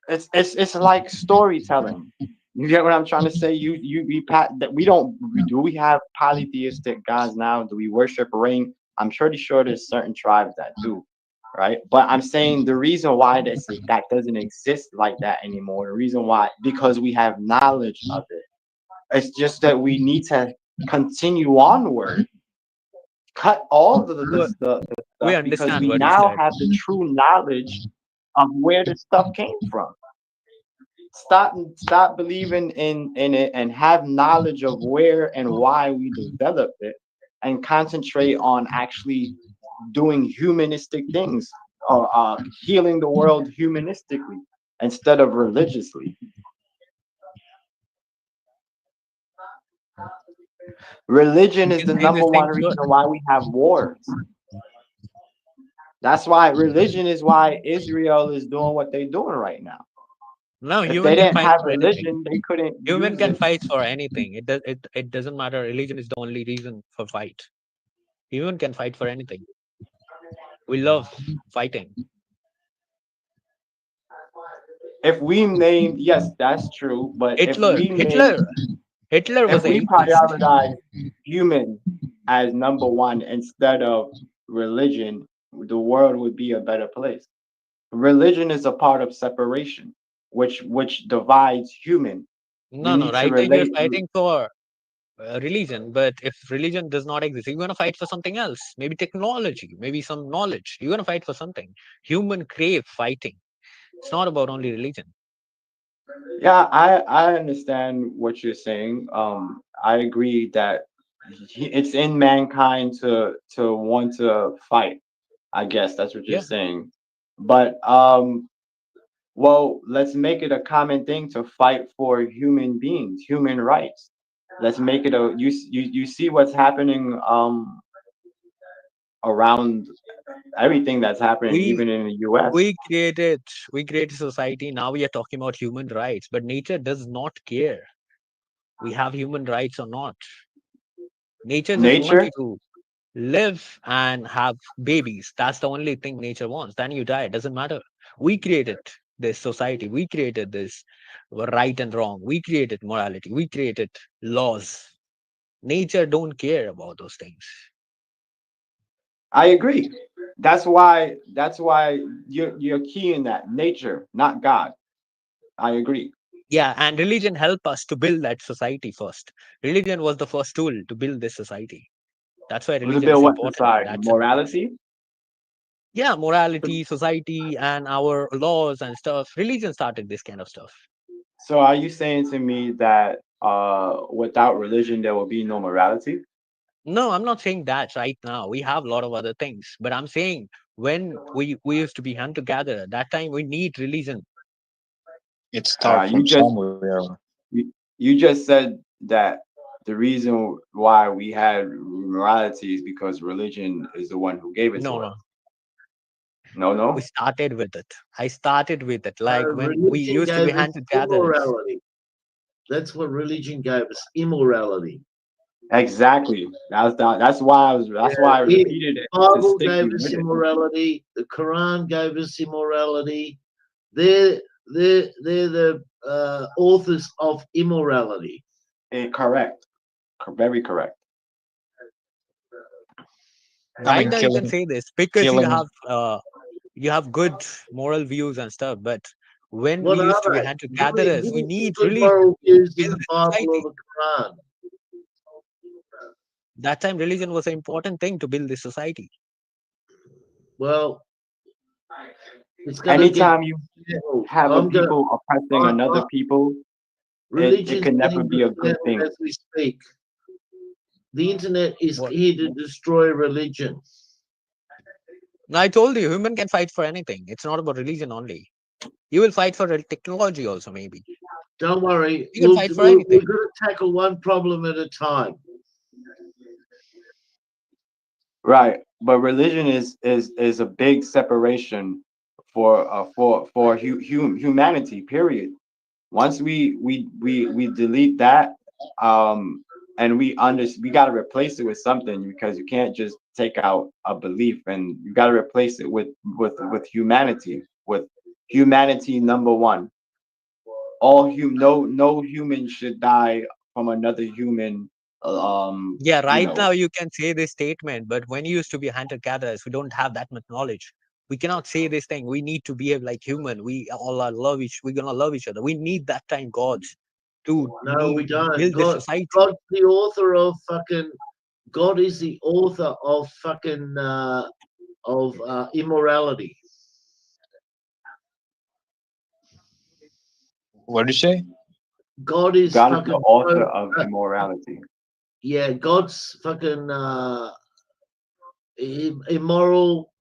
it's like storytelling. You get what I'm trying to say? That we don't do we have polytheistic gods now? Do we worship rain? I'm pretty sure there's certain tribes that do, right? But I'm saying the reason why that doesn't exist like that anymore. The reason why, because we have knowledge of it. It's just that we need to continue onward, cut all
We
the
we
stuff, because
understand
we
what you
now
said.
have the true knowledge of where the stuff came from. Stop believing in it and have knowledge of where and why we developed it, and concentrate on actually doing humanistic things, or healing the world humanistically instead of religiously. Religion
You
is
can
the
say the
number one
same for.
reason why we have wars. That's why religion is why Israel is doing what they're doing right now.
No,
If
human
they
can
didn't
fight
have
for anything.
religion, they couldn't
Human
use
can
it.
fight for anything. It doesn't matter. Religion is the only reason for fight. Human can fight for anything. We love fighting.
If we named, yes, that's true, but
Hitler, Hitler, Hitler
if
was an
we
atheist.
prioritize human as number one instead of religion, the world would be a better place. Religion is a part of separation, which divides human. We
No, no.
need to
Right now you're
relate.
fighting for religion, but if religion does not exist, you're gonna fight for something else. Maybe technology, maybe some knowledge. You're gonna fight for something. Human crave fighting. It's not about only religion.
Yeah, I understand what you're saying. I agree that it's in mankind to want to fight. I guess that's what you're
Yeah.
saying. But well, let's make it a common thing to fight for human beings, human rights. Let's make it a you see what's happening around everything that's happening
We
even in the US.
we created we created society. Now we are talking about human rights, but nature does not care. We have human rights or not. Nature just wants
Nature.
you to live and have babies. That's the only thing nature wants. Then you die. It doesn't matter. We created this society. We created this right and wrong. We created morality. We created laws. Nature don't care about those things.
I agree. That's why you're key in that nature, not God. I agree.
Yeah, and religion helped us to build that society first. Religion was the first tool to build this society. That's why
It was a
religion
bit
is
what
important.
society?
That's
Morality?
yeah, morality, society, and our laws and stuff. Religion started this kind of stuff.
So are you saying to me that without religion there will be no morality?
No, I'm not saying that right now. We have a lot of other things, but I'm saying when we used to be hunter gatherer, that time we need religion.
It starts
You
from
just
somewhere.
you just said that the reason why we had morality is because religion is the one who gave it
No,
to us.
no,
No,
we
no.
started with it. I started with it. Like when we
Religion
used to be
gave us
hunter gatherers.
immorality. That's what religion gave us, immorality.
Exactly. That's why I
The
repeated it to
Bible
stick
gave
you
us
with it.
immorality. The Quran gave us immorality. They're they're the authors of immorality.
Correct. Very correct.
I
Right
mean,
now, you can say this because
killing.
you have good moral views and stuff. But when we
What
used
are
to be
they?
hunter
Give
gatherers, we
me some
need
good
religion
moral
to
views in
build
the
the
Bible or
society.
the Quran.
That time, religion was an important thing to build this society.
Well, it's going to get
Anytime you
dismantled.
have a people oppressing another people, it
Religion's
can never
getting
be a good
dismantled
thing.
as we speak. The internet is
What?
here to destroy religion.
Now, I told you, human can fight for anything. It's not about religion only. You will fight for technology also, maybe.
Don't worry,
You can fight for
we're
anything.
going to tackle one problem at a time.
Right. But religion is a big separation for humanity, period. Once we delete that, and we got to replace it with something, because you can't just take out a belief, and you got to replace it with humanity, with humanity number one. No human should die from another human.
Yeah,
You
right
know.
now you can say this statement, but when you used to be hunter gatherers, we don't have that much knowledge. We cannot say this thing. We need to behave like human. We all are we're gonna love each other. We need that time gods to
No, we don't.
build this society.
God's the author of fucking. God is the author of fucking immorality.
What did you say?
God is
God is the
fucking
author of immorality.
yeah. God's fucking immoral.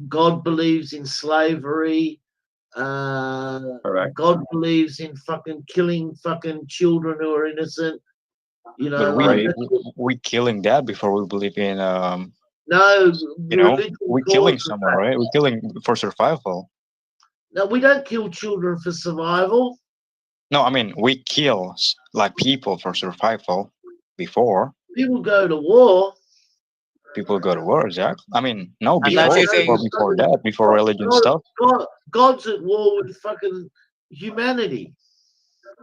God believes in slavery.
Correct.
God believes in fucking killing fucking children who are innocent. You
But
know, like
Right.
we killing that before we believe in
no religion
we killing
causes
someone,
that.
right? We killing for survival.
No, we don't kill children for survival.
No, I mean we kill like people for survival before
People go to war.
people go to war. Exactly. I mean no,
And that's
Yeah,
you're
before
saying,
before that, before religion
God,
stuff.
God's at war with fucking humanity.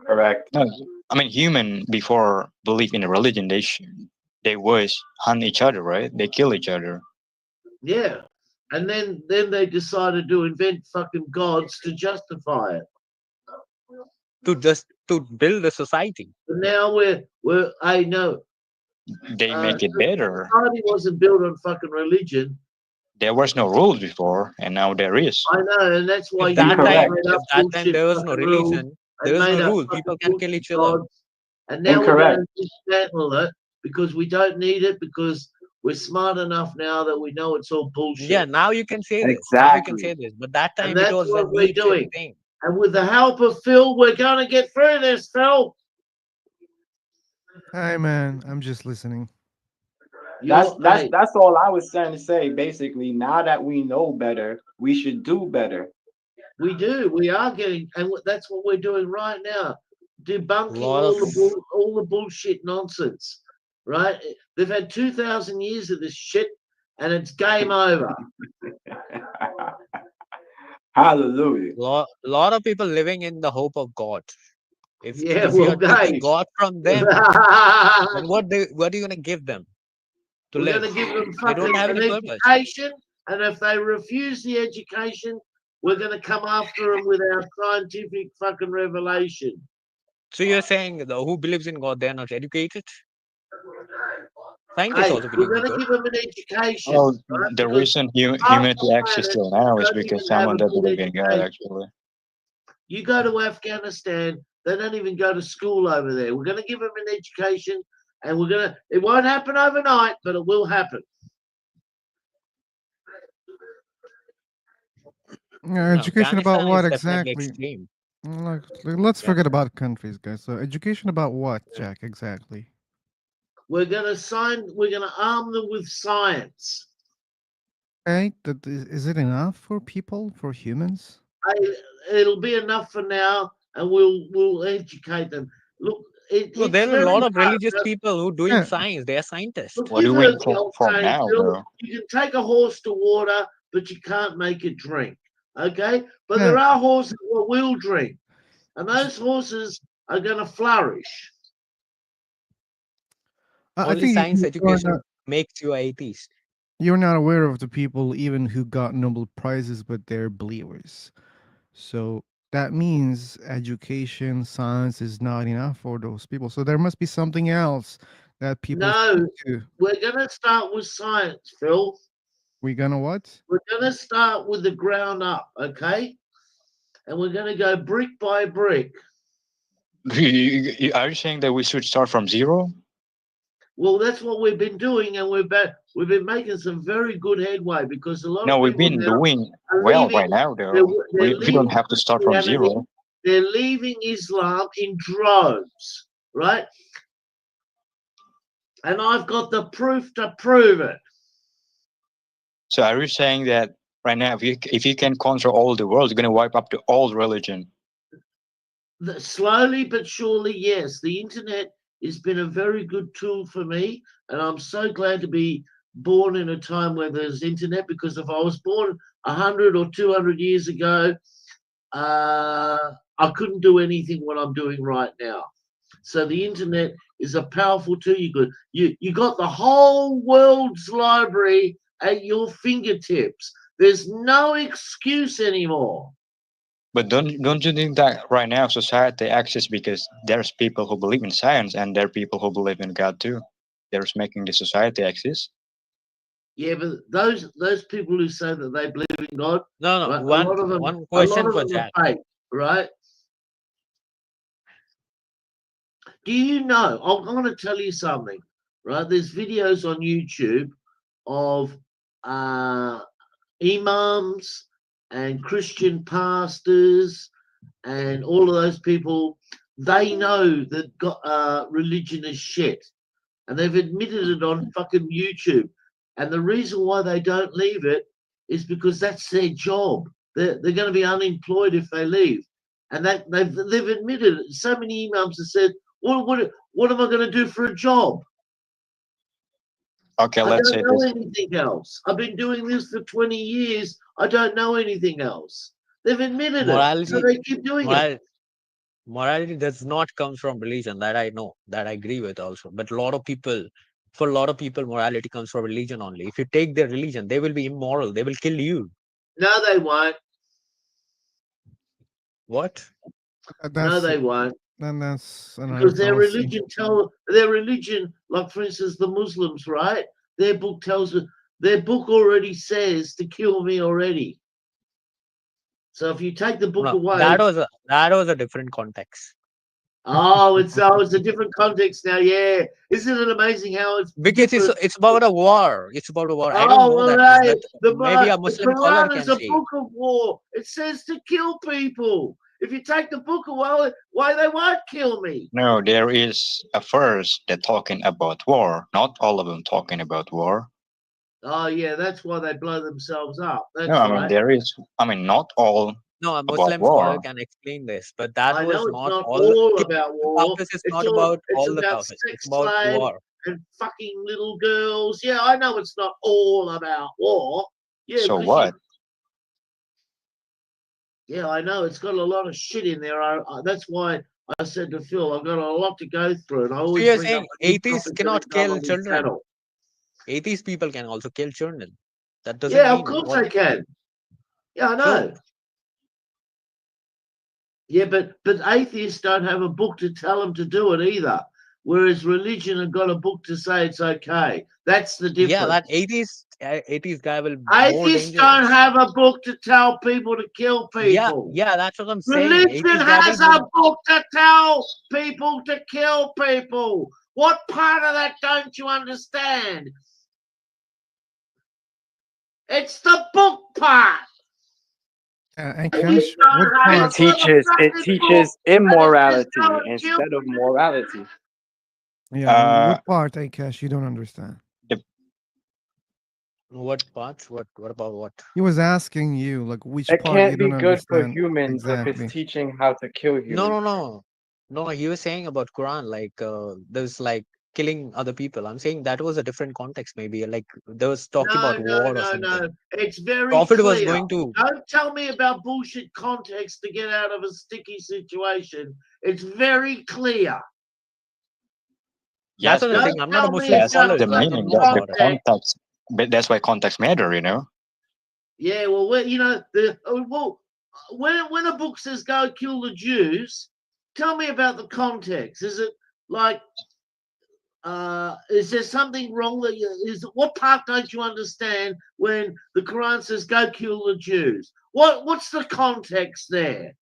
Correct.
No, I mean human before belief in a religion. They was hunt each other, right? They kill each other.
Yeah. And then they decided to invent fucking gods to justify it.
to build a society.
But now I know
They make it better.
society wasn't built on fucking religion.
There was no rules before, and now there is.
I know, and that's why humanity
Incorrect.
made
If
up
that time
bullshit
there was no
fucking rules
religion, there
and
was no
made up
rule.
fucking
People can kill
bullshit
each other.
gods. And now we're going
Incorrect.
to dismantle it because we don't need it because we're smart enough now that we know it's all
Yeah,
bullshit.
now you can say this. Now you can
Exactly.
say this. But that
And
time it
that's
was a
what we're
bullshit
doing.
thing.
And with the help of Phil, we're going to get through this, Phil.
Hi, man. I'm just listening.
Hey,
That's all I was trying to say. Basically, now that we know better, we should do better.
we do. We are getting, and that's what we're doing right now, debunking
Lot of
all the bullshit nonsense. Right? They've had 2,000 years of this shit, and it's game over.
Hallelujah.
lot of people living in the hope of God.
Yeah,
If you
well,
are taking
guys,
God from them, then what are you gonna give them to
we're going
live?
to give them
They don't
fucking
have
an
any purpose.
education, and if they refuse the education, we're going to come after them with our scientific fucking revelation.
So you're saying who believes in God, they are not educated? Scientists
Hey,
also
we're
believe in
going to
God.
give them an education,
Oh,
right?
the
Because
reason
half
humanity
the
exists
planet
till now is
don't
because
even have
someone
a
that
good
believe in God,
education.
actually.
You go to Afghanistan, they don't even go to school over there. We're going to give them an education, and it won't happen overnight, but it will happen.
No,
Education about
Afghanistan is
what
definitely
exactly?
extreme.
Let's
Yeah.
forget about countries, guys. So, education about what, Jack, exactly?
We're going to arm them with science.
Okay, is it enough for people, for humans?
It'll be enough for now, and we'll educate them. Look,
No,
it's
there are a
very
lot of
hard.
religious people who doing
Yeah,
science. They are scientists.
Look,
What do
you've
you
heard
mean
the old
for
saying,
now,
Phil.
though?
You can take a horse to water, but you can't make it drink. Okay, but
yeah.
there are horses that will drink, and those horses are going to flourish.
I
Only
think
science
you're
education
not
makes you atheist.
you're not aware of the people even who got Nobel prizes, but they're believers. So that means education, science is not enough for those people. So there must be something else that people should
No,
do.
we're going to start with science, Phil.
We gonna what?
We're going to start with the ground up, okay? And we're going to go brick by brick.
Are you saying that we should start from zero?
Well, that's what we've been doing, and we've been making some very good headway because a lot
No,
of
we've
people
been
now
doing
are
well
leaving.
right now,
They're,
though.
they're
We don't
leaving
have to start from
Christianity.
zero.
They're leaving Islam in droves, right? And I've got the proof to prove it.
So are you saying that right now, if you can control all the world, you're gonna wipe up the old religion?
Slowly but surely, yes. The internet has been a very good tool for me, and I'm so glad to be born in a time where there's internet, because if I was born 100 or 200 years ago, I couldn't do anything what I'm doing right now. So the internet is a powerful tool. You got the whole world's library at your fingertips. There's no excuse anymore.
But don't you think that right now society exists because there's people who believe in science and there are people who believe in God too? There's making the society exist.
Yeah, but those people who say that they believe in God,
No, no.
right?
One
A lot
question
of
for
them
Jack.
are fake, right? Do you know? I'm going to tell you something, right? There's videos on YouTube of imams and Christian pastors and all of those people. They know that religion is shit, and they've admitted it on fucking YouTube. And the reason why they don't leave it is because that's their job. They're going to be unemployed if they leave, and that they've admitted it. So many imams have said, what am I going to do for a job?
Okay,
I
let's
don't
say
know
this.
anything else. I've been doing this for 20 years. I don't know anything else. They've admitted it, so
Morality,
they keep doing it.
morality does not come from religion. That I know. That I agree with also. But for a lot of people, morality comes from religion only. If you take their religion, they will be immoral. They will kill you.
No, they won't.
What?
No,
That's
they won't.
then that's another
Because
fallacy.
their religion, like for instance, the Muslims, right? Their book already says to kill me already. So if you take the book
No,
away,
that was a different context.
it's a different context now. Yeah, isn't it amazing how it's
Because
different?
it's about a war. It's about a war. I don't
Oh
know
well,
that,
hey,
but maybe a
the
Muslim scholar
Quran is
can
a
say.
book of war. It says to kill people. If you take the book away, why they won't kill me?
No, there is a verse that talking about war. Not all of them talking about war.
Oh yeah, that's why they blow themselves up.
No,
That's
I mean
right.
there is. I mean not all
No, a
about
Muslim scholar
war.
can explain this, but that
I
was
know it's
not
not
all.
all
The
about war.
Caucasus is not about
It's
all the
about
Caucasus. It's
sex
about
slave
war.
and fucking little girls. Yeah, I know it's not all about war. Yeah,
So
because
what?
yeah, I know it's got a lot of shit in there. That's why I said to Phil, I've got a lot to go through, and I
So
always
you're
bring up
saying
a new
atheists
topic every
cannot
time
kill
I'm on
children?
channel.
Atheist people can also kill children. That doesn't
Yeah, of
mean
course
what.
they can. Yeah, I
So
know. Yeah, but atheists don't have a book to tell them to do it either. Whereas religion have got a book to say it's okay. That's the difference.
yeah, that atheist guy will more
Atheists
dangerous.
don't have a book to tell people to kill people.
Yeah, that's what I'm saying.
Religion
Atheist guy
has
will
a book to tell people to kill people. What part of that don't you understand? It's the book part.
And
Atheists
Cash,
don't
what
have
It
a
part?
teaches
motherfucking book.
immorality
Go and kill
instead of morality.
Yeah,
Uh,
what part, Cash? You don't understand.
the
what parts? What about what?
He was asking you, like, which
It
part you
can't be
don't
good for
understand
humans if it's
exactly.
teaching how to kill
No,
humans.
no. He was saying about Quran, like there's like killing other people. I'm saying that was a different context, maybe. Like there was talking
No,
about war or something.
no. It's very
Prophet was
clear.
going to.
Don't tell me about bullshit context to get out of a sticky situation. It's very clear.
That's
yes,
what I'm
but
saying.
Don't
I'm not a
tell me
Muslim
it's
that's
scholar,
just
the
so I
like
don't
meaning.
know
That's the
about it.
context.
context. But that's why context matter. You know.
Yeah, well, when a book says go kill the Jews, tell me about the context. Is it like is there something wrong that what part don't you understand when the Quran says go kill the Jews? What's the context there?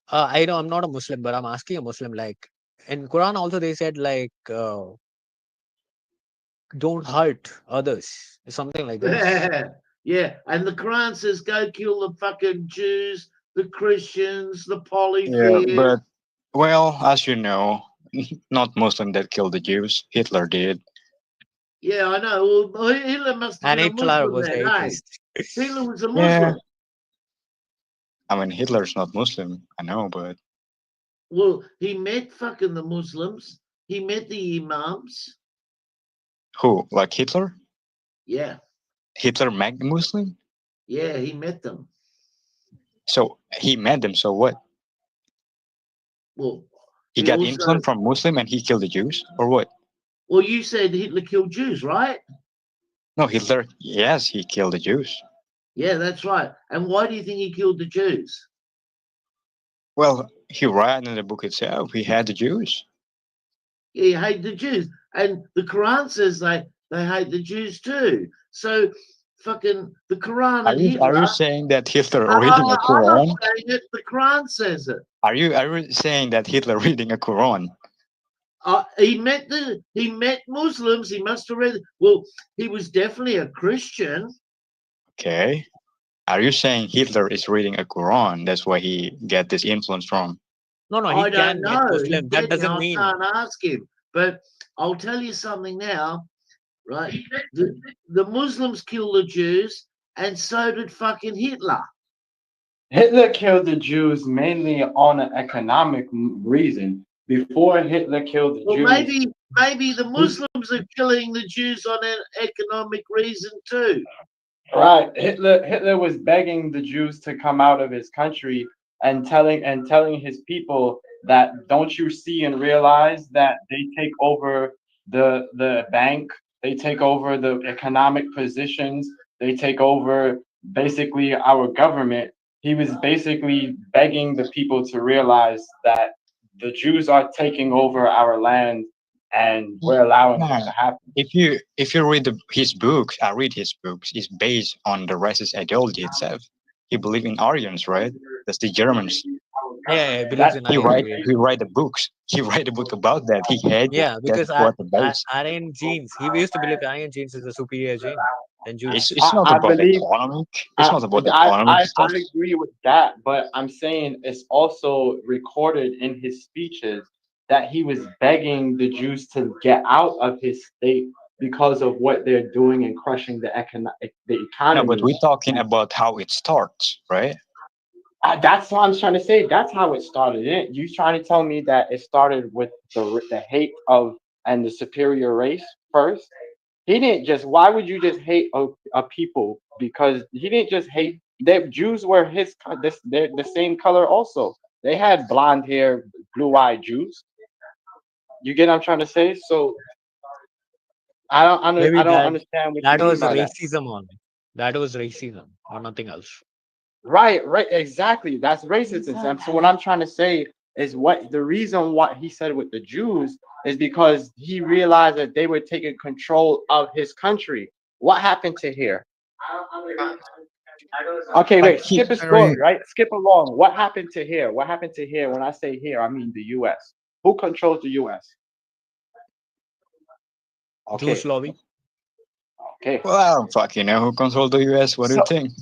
I know I'm not a Muslim, but I'm asking a Muslim. Like in Quran, also they said like don't hurt others, something like this.
Yeah, and the Quran says go kill the fucking Jews, the Christians, the
Yeah,
polytheists.
but well, as you know, not Muslim that killed the Jews. Hitler did.
Yeah, I know. Well, Hitler must have
And
been a
Hitler
Muslim
was
then,
the
eh?
atheist.
Hitler was a
Yeah,
Muslim.
I mean Hitler's not Muslim. I know, but
Well, he met fucking the Muslims. He met the Imams.
who? Like Hitler?
Yeah,
Hitler met the Muslim?
yeah, he met them.
So he met them. So what?
Well,
He
he
got
also.
influence from Muslim and he killed the Jews, or what?
Well, you said Hitler killed Jews, right?
No, Hitler. Yes, he killed the Jews.
Yeah, that's right. And why do you think he killed the Jews?
Well, he wrote in the book itself. He had the Jews.
Yeah, he hated the Jews, and the Quran says they hate the Jews too. So, fucking the Quran
Are
and
you
Hitler.
saying that Hitler
No,
reading a
I'm not
Quran?
saying it. The Quran says it.
Are you saying that Hitler reading a Quran?
He met Muslims. He must have read. Well, he was definitely a Christian.
Okay. Are you saying Hitler is reading a Quran? That's where he get this influence from.
No, he
I
can
don't
get
know.
Muslim. That doesn't
I
mean.
can't ask him. But I'll tell you something now, right? The Muslims killed the Jews, and so did fucking Hitler.
Hitler killed the Jews mainly on an economic reason. Before Hitler killed the
Well,
Jews,
maybe the Muslims are killing the Jews on an economic reason too.
right? Hitler was begging the Jews to come out of his country and telling his people that don't you see and realize that they take over the bank, they take over the economic positions, they take over basically our government. He was basically begging the people to realize that the Jews are taking over our land and we're allowing it to happen.
If you read his books, I read his books. It's based on the racist ideology itself. He believed in Aryans, right? That's the Germans.
Yeah, he believes in
He
Aryan.
write the books. He write a book about that. He had
Yeah, because
that's what the base.
Aryan genes. He used to believe Aryan genes is a superior gene. than
It's
Jews.
it's not
I
about
believe
economic. It's
I,
not about economic
I
stuff.
agree with that, but I'm saying it's also recorded in his speeches that he was begging the Jews to get out of his state because of what they're doing and crushing the
No, but
economy.
we're talking about how it starts, right?
That's what I'm trying to say. That's how it started. You trying to tell me that it started with the hate of and the superior race first? He didn't just. Why would you just hate a people? Because he didn't just hate. The Jews were they're the same color also. They had blonde hair, blue eyed Jews. You get what I'm trying to say? So
Maybe
I don't understand what you
that
mean
was
by that.
racism only. That was racism or nothing else.
Right, exactly. That's racism. And so what I'm trying to say is what the reason why he said with the Jews is because he realized that they were taking control of his country. What happened to here? Okay,
Like
wait,
he,
skip a
Very
story, right? Skip along. What happened to here? What happened to here? When I say here, I mean the US. Who controls the US?
Jews
Okay,
lobby.
okay.
well, I don't fucking know who controls the U.S. What do you
So
think?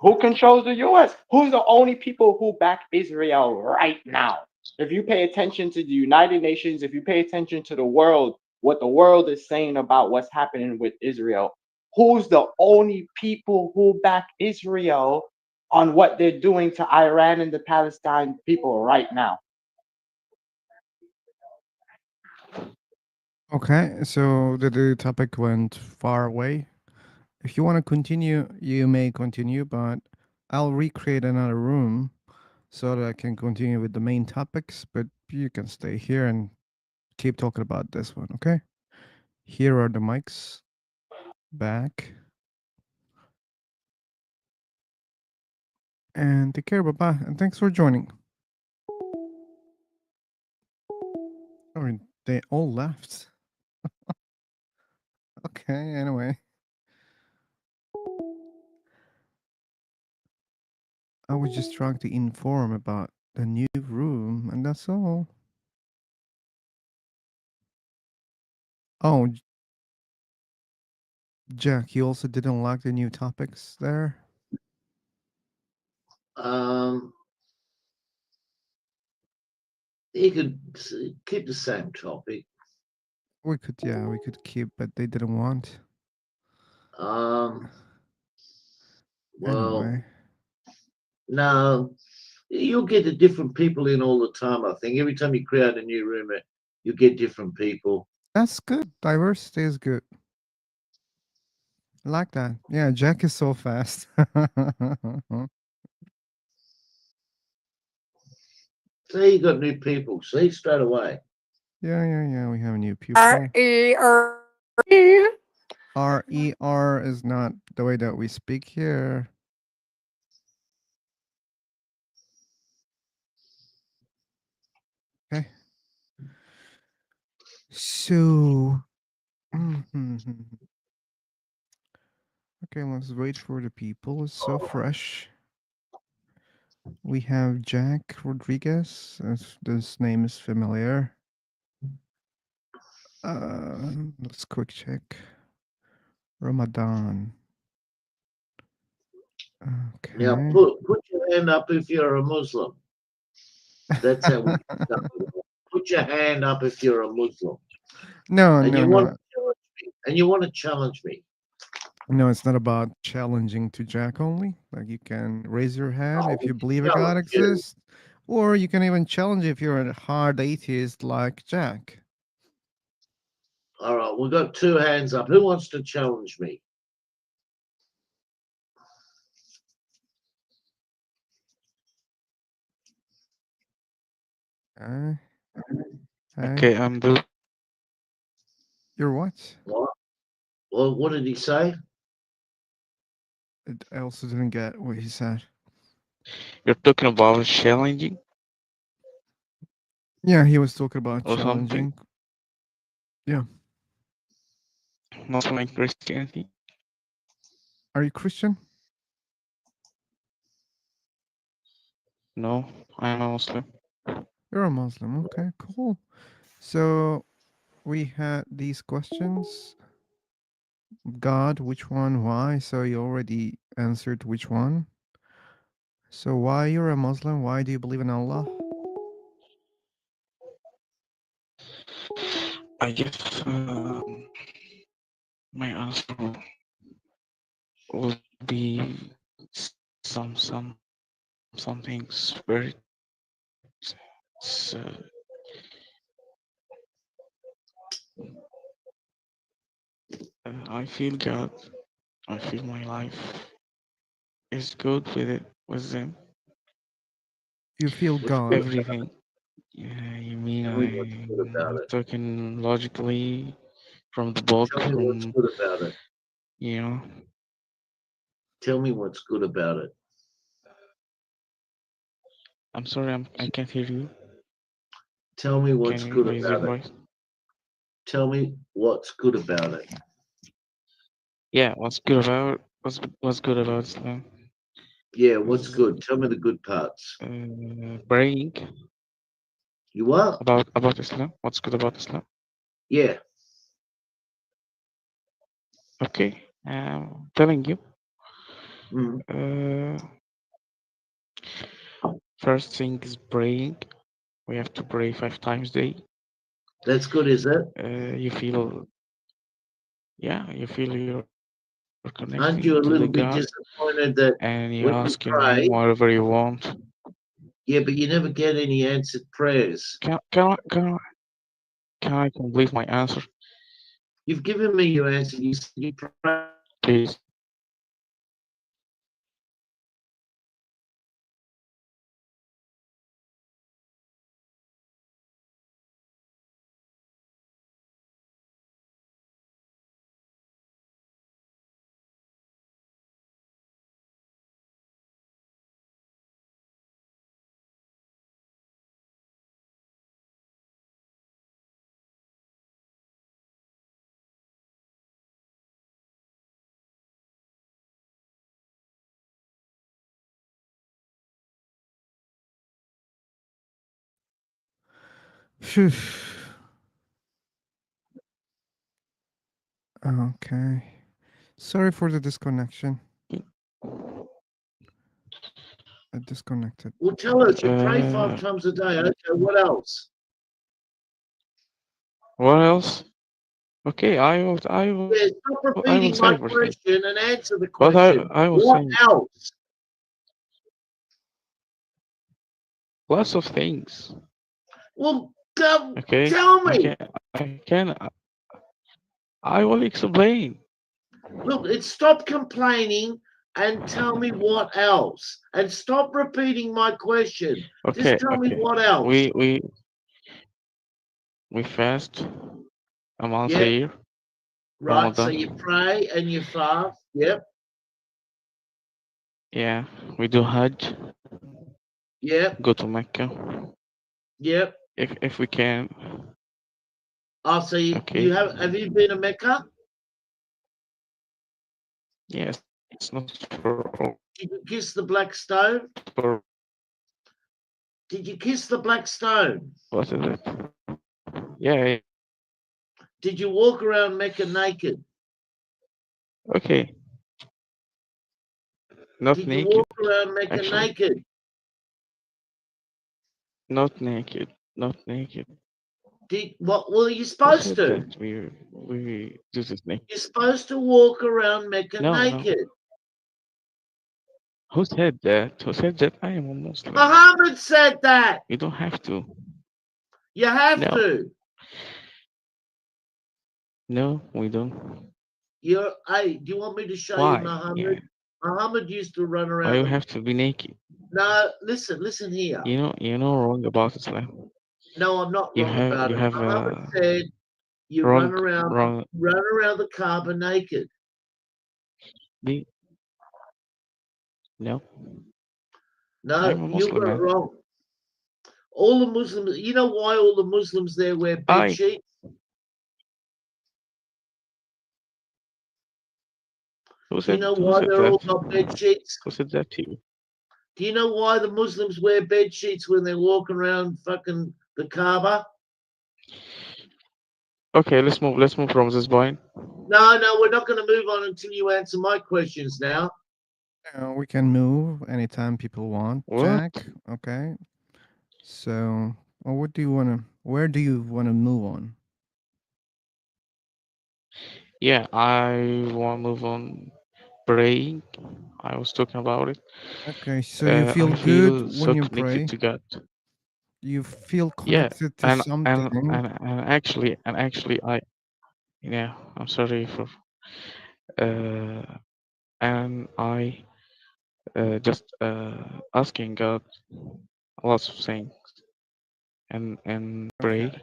who controls the US? Who's the only people who back Israel right now? If you pay attention to the United Nations, if you pay attention to the world, what the world is saying about what's happening with Israel, who's the only people who back Israel on what they're doing to Iran and the Palestine people right now?
okay. So the topic went far away. If you want to continue, you may continue, but I'll recreate another room so that I can continue with the main topics. But you can stay here and keep talking about this one, okay? Here are the mics back. And take care, bye bye. And thanks for joining. Oh, they all left. Okay, anyway. I was just trying to inform about the new room, and that's all. Oh, Jack, you also didn't like the new topics there?
Um, you could keep the same topic.
Yeah, we could keep, but they didn't want.
Um, well,
Anyway,
no, you'll get the different people in all the time. I think every time you create a new room, you get different people.
that's good. Diversity is good. I like that. Yeah, Jack is so fast.
See, you got new people. See, straight away.
Yeah. We have new people. RER is not the way that we speak here. Okay. So, okay, let's wait for the people. It's so fresh. We have Jack Rodriguez. If this name is familiar. Let's quick check. Ramadan.
Now,
Okay.
put your hand up if you're a Muslim. That's how we start. Put your hand up if you're a Muslim.
No,
And
no,
you want
no.
to challenge me. And you want to challenge me.
No, it's not about challenging to Jack only. Like you can raise your hand
I
if
want
you
to
believe a God
challenge you.
exists, or you can even challenge if you're a hard atheist like Jack.
All right, we've got two hands up. Who wants to challenge me?
Uh, hey,
Okay, I'm the.
you're what?
What? Well, what did he say?
I also didn't get what he said.
You're talking about challenging
Yeah, he was talking about
or something,
challenging. Yeah.
not like Christianity.
Are you Christian?
No, I'm a Muslim.
You're a Muslim. Okay, cool. So we had these questions. God, which one? Why? So you already answered which one. So why you're a Muslim? Why do you believe in Allah?
I guess my answer would be something spirit. So I feel God. I feel my life is good with it, with them.
You feel
What's good
God.
about
Everything. Yeah, you mean
Tell me what's good
I'm
about it.
talking logically from the book,
Tell me what's
from
good about it.
you know.
Tell me what's good about it.
I'm sorry, I can't hear you.
Tell me
Can
what's
you
good
raise your
about it.
voice?
Tell me what's good about it.
Yeah, what's good about Islam?
Yeah, what's
Is
good? Tell me the good parts.
praying
You what?
about Islam. What's good about Islam?
Yeah.
Okay, telling you.
Mm.
First thing is praying. We have to pray 5 times a day.
That's good, is it?
You feel, yeah, you feel you're connecting
Aren't
to
you
the
a little
God,
bit disappointed that
and you're
when you
asking
pray,
him whatever you want.
yeah, but you never get any answered prayers?
Can I complete my answer,
You've given me your answer. You said you pray.
please?
Phew. Okay. Sorry for the disconnection. I disconnected.
Well, tell us. You pray 5 times a day. Okay, what else?
What else? Okay,
Yeah, stop
I will
repeating
say
my
everything.
question and answer the
But
question.
I will
What
say
else?
lots of things.
Well, go,
Okay,
tell me.
I will explain.
Look, it's stop complaining and tell me what else. And stop repeating my question. Just
Okay,
tell me
okay.
what else.
We fast a month a
Yep.
year.
Right. So you
Ramadan.
pray and you fast. Yep.
Yeah, we do Hajj.
Yep.
Go to Mecca
Yep.
if we can.
Oh, so you
Okay.
have you been to Mecca?
Yes, it's not for all.
Did you kiss the black stone?
For
Did you kiss the black stone?
what is it? Yeah.
Did you walk around Mecca naked?
Okay. Not
Did you
naked.
walk around Mecca
Actually,
naked?
not naked. Not naked.
Did what? Well, you're
Who
supposed
said
to.
that we do this naked?
You're supposed to walk around Mecca
No, no.
naked.
Who said that? Who said that I am a Muslim?
Muhammad said that.
You don't have to.
You have
No.
to.
No, we don't.
Hey, do you want me to show you
Why? Yeah.
Muhammad? Muhammad used to run
Why
around
you
the.
have to be naked?
No, listen here.
You know wrong about Islam.
No, I'm not wrong about
You
it.
have
Muhammad said you
wrong
run around the Kaaba naked.
the no.
No,
I'm a
you
Muslim
got it
man.
wrong. All the Muslims, you know why all the Muslims there wear bed sheets? Do you know
Who
why
said
they're
that?
all got bed sheets?
Who said that to you?
Do you know why the Muslims wear bed sheets when they're walking around fucking the Kaaba?
Okay, let's move from this point.
No, no, we're not going to move on until you answer my questions now.
We can move anytime people want,
What?
Jack. Okay. So, what do you want to, where do you want to move on?
Yeah, I want to move on. Praying. I was talking about it.
Okay. So, you feel
I
good
feel
when
so
you
connected
pray?
to God.
You feel
Yeah,
connected to
and
something?
actually, yeah, I'm sorry for uh, and I just asking God lots of things and pray,
Okay.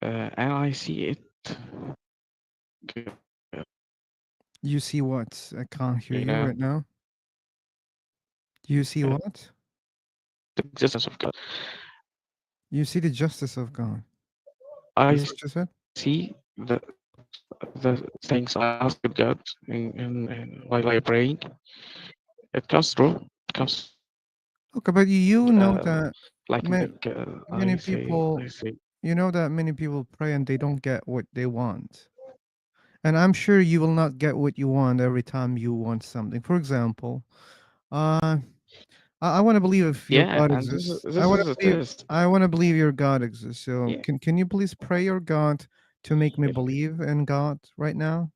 and I see it.
You see what? I can't hear
You
you
know,
right now. You see
uh,
what?
the existence of God.
You see the justice of God.
I
That's what you said?
see the things I ask God in while I praying. It comes true. It comes
Okay, but you know that
like
many people,
I say
you know that many people pray and they don't get what they want. And I'm sure you will not get what you want every time you want something. For example, uh, I want to believe if your
yeah,
God
and
exists.
this is a test.
I want to believe your God exists. So
Yeah,
can you please pray your God to make me
if,
believe in God right now?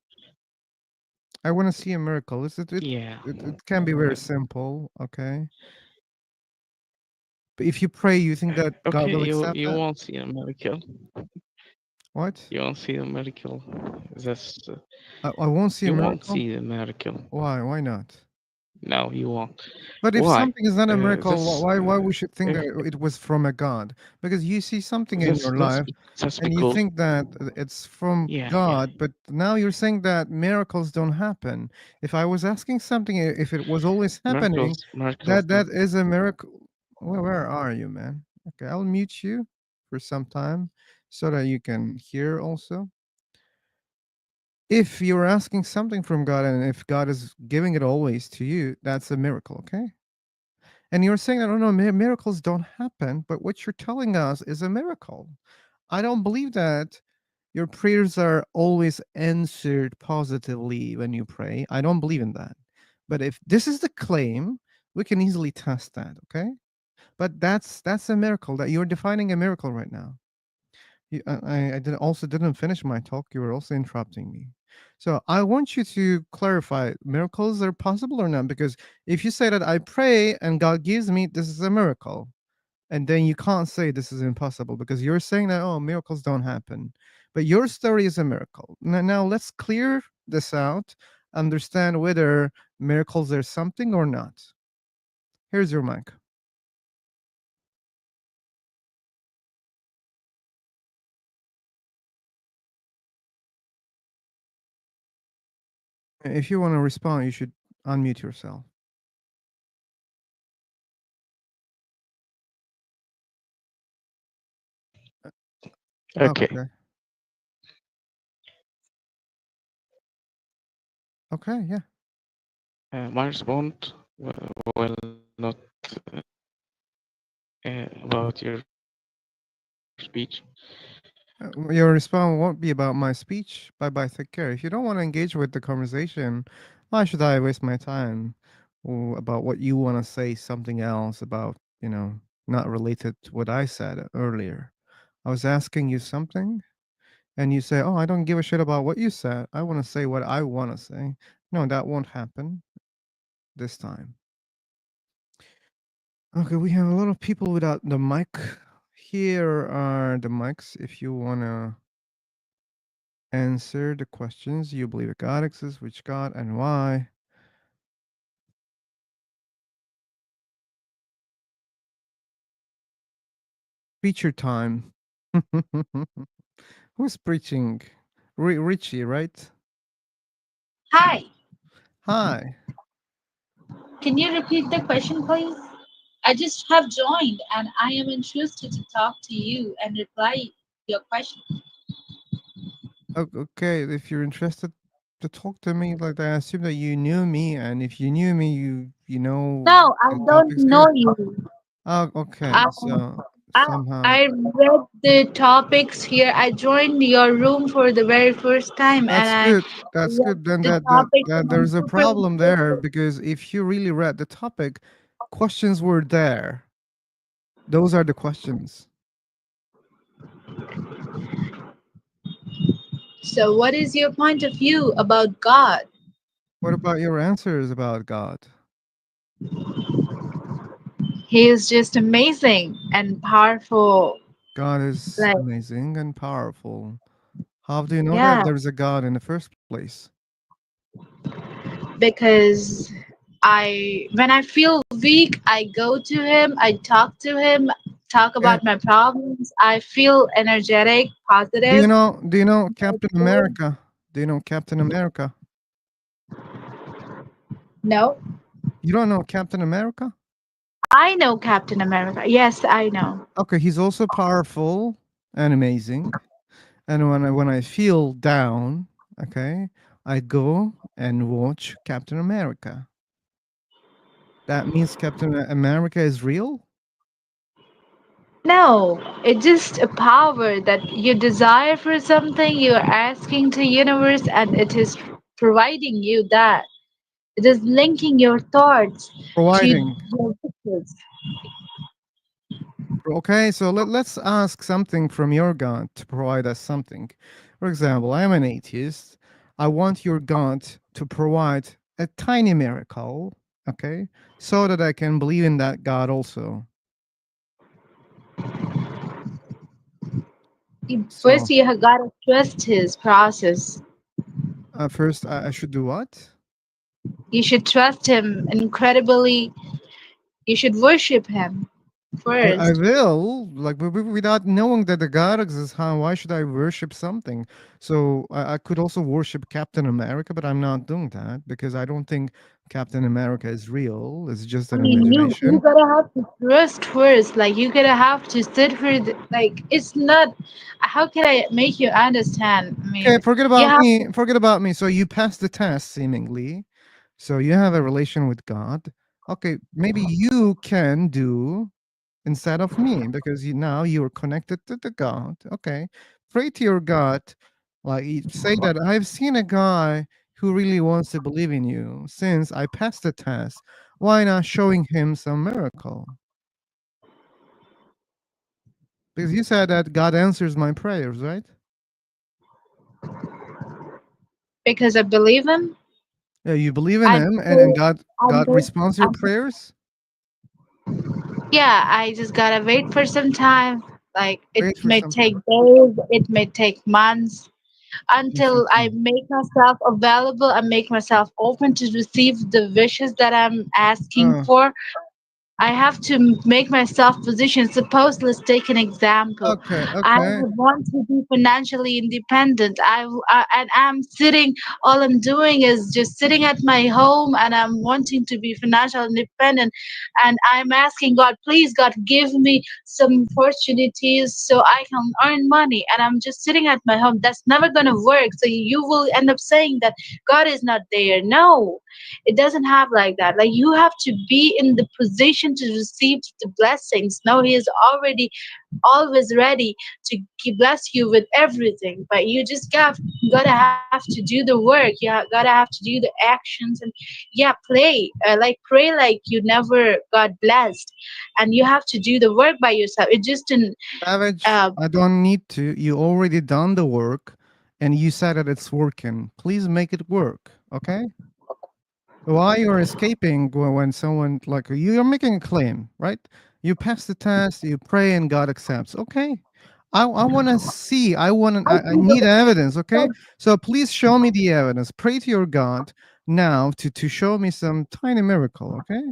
I want to see a miracle.
yeah.
It can be very simple, okay? But if you pray, you think that God
Okay,
will accept
you
that?
won't see a miracle.
What?
You won't see a miracle. That's
I won't see a
you won't
miracle.
see a miracle.
Why? Why not?
No, you won't.
But if
Why?
something is not a miracle,
That's
why we should think
if
that it was from a God? Because you see something in your
that's
life
that's
and you
because
think that it's from
yeah, yeah.
God, but now you're saying that miracles don't happen. If I was asking something, if it was always happening,
Miracles
that
don't.
is a miracle. Where are you, man? Okay, I'll mute you for some time so that you can hear also. If you're asking something from God and if God is giving it always to you, that's a miracle, okay? And you're saying that, oh no, miracles don't happen, but what you're telling us is a miracle. I don't believe that your prayers are always answered positively when you pray. I don't believe in that. But if this is the claim, we can easily test that, okay? But that's a miracle that you're defining a miracle right now. I didn't finish my talk. You were also interrupting me. So I want you to clarify miracles are possible or not. Because if you say that I pray and God gives me, this is a miracle. And then you can't say this is impossible because you're saying that, oh, miracles don't happen. But your story is a miracle. Now let's clear this out, understand whether miracles are something or not. Here's your mic. If you want to respond, you should unmute yourself.
Okay.
Okay. Okay. Yeah.
My response will not about your speech.
Your response won't be about my speech. Bye bye. Take care. If you don't want to engage with the conversation, why should I waste my time about what you want to say? Something else about, not related to what I said earlier. I was asking you something, and you say, "Oh, I don't give a shit about what you said. I want to say what I want to say." No, that won't happen this time. Okay, we have a lot of people without the mic. Here are the mics if you want to answer the questions. You believe that God exists, which God, and why? Preacher time. Who's preaching? Richie, right?
Hi,
Hi.
can you repeat the question, please? I just have joined and I am interested to talk to you and reply your question.
Okay, if you're interested to talk to me like that, I assume that you knew me, and if you knew me, you know
No, I
the
don't
topics
know
here.
you.
Oh, okay.
I,
somehow.
I read the topics here. I joined your room for the very first time, and
That's
I
good. That's
read
good. Then
the topics, and I'm
there's a
super
problem there
interested.
because if you really read the topic, questions were there. Those are the questions.
So, what is your point of view about God?
What about your answers about God?
He is just amazing and powerful.
God is
Like,
amazing and powerful. How do you know that
yeah,
there's a God in the first place?
because when I feel weak, I go to him, I talk to him, talk
And
about my problems. I feel energetic, positive.
do you know Captain America? Do you know Captain America?
No,
You don't know Captain America?
I know Captain America. Yes, I know.
Okay, he's also powerful and amazing. And when I feel down, okay, I go and watch Captain America. That means Captain America is real?
No, it's just a power that you desire for something, you are asking to universe, and it is providing you that. It is linking your thoughts to
Providing.
your wishes.
Okay, so let's ask something from your God to provide us something. For example, I am an atheist. I want your God to provide a tiny miracle, okay, so that I can believe in that God also.
First,
So
you have got to trust his process.
first, I should do what?
You should trust him incredibly. You should worship him
I
first.
will, like, without knowing that the God exists, why should I worship something? So I could also worship Captain America, but I'm not doing that because I don't think Captain America is real. It's just
I
an
mean, you
imagination.
gotta have to trust first. Like you gotta have to sit for like it's not. How can I make you understand? I
Okay,
mean,
forget
you
about
have
me.
to.
Forget about me. So you passed the test, seemingly. So you have a relation with God. Okay, maybe you can do instead of me because now you're connected to the God. Okay, pray to your God. Like say that I've seen a guy who really wants to believe in you. Since I passed the test, why not showing him some miracle? Because you said that God answers my prayers, right?
Because I believe him.
Yeah, you believe in
I
him, and
pray. I
God
make.
responds your
I,
prayers.
yeah, I just gotta wait for some time. Like it
Wait for
may
some
take
time.
days. It may take months until I
Interesting.
make myself available. I make myself open to receive the wishes that I'm asking
Oh,
for. I have to make myself position. Suppose, let's take an example.
okay,
I
okay.
want to be financially independent. And I'm sitting. All I'm doing is just sitting at my home, and I'm wanting to be financially independent. And I'm asking God, please, God, give me some opportunities so I can earn money. And I'm just sitting at my home. That's never gonna work. So you will end up saying that God is not there. No, it doesn't have like that. Like you have to be in the position to receive the blessings. No, he is already always ready to bless you with everything, but you just gotta have to do the work. Gotta have to do the actions, and yeah, pray like you never got blessed, and you have to do the work by yourself. It just an
Savage,
uh,
I don't need to. You already done the work and you said that it's working. Please make it work, okay? Why you're escaping when someone like you're making a claim, right? You pass the test, you pray, and God accepts. Okay, I want to see. I need evidence. Okay, so please show me the evidence. Pray to your God now to show me some tiny miracle. Okay,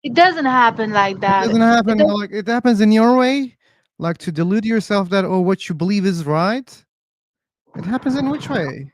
it doesn't happen like
it
that.
doesn't
It
happen
does,
like it happens in your way, like to delude yourself that oh what you believe is right. It happens in which way?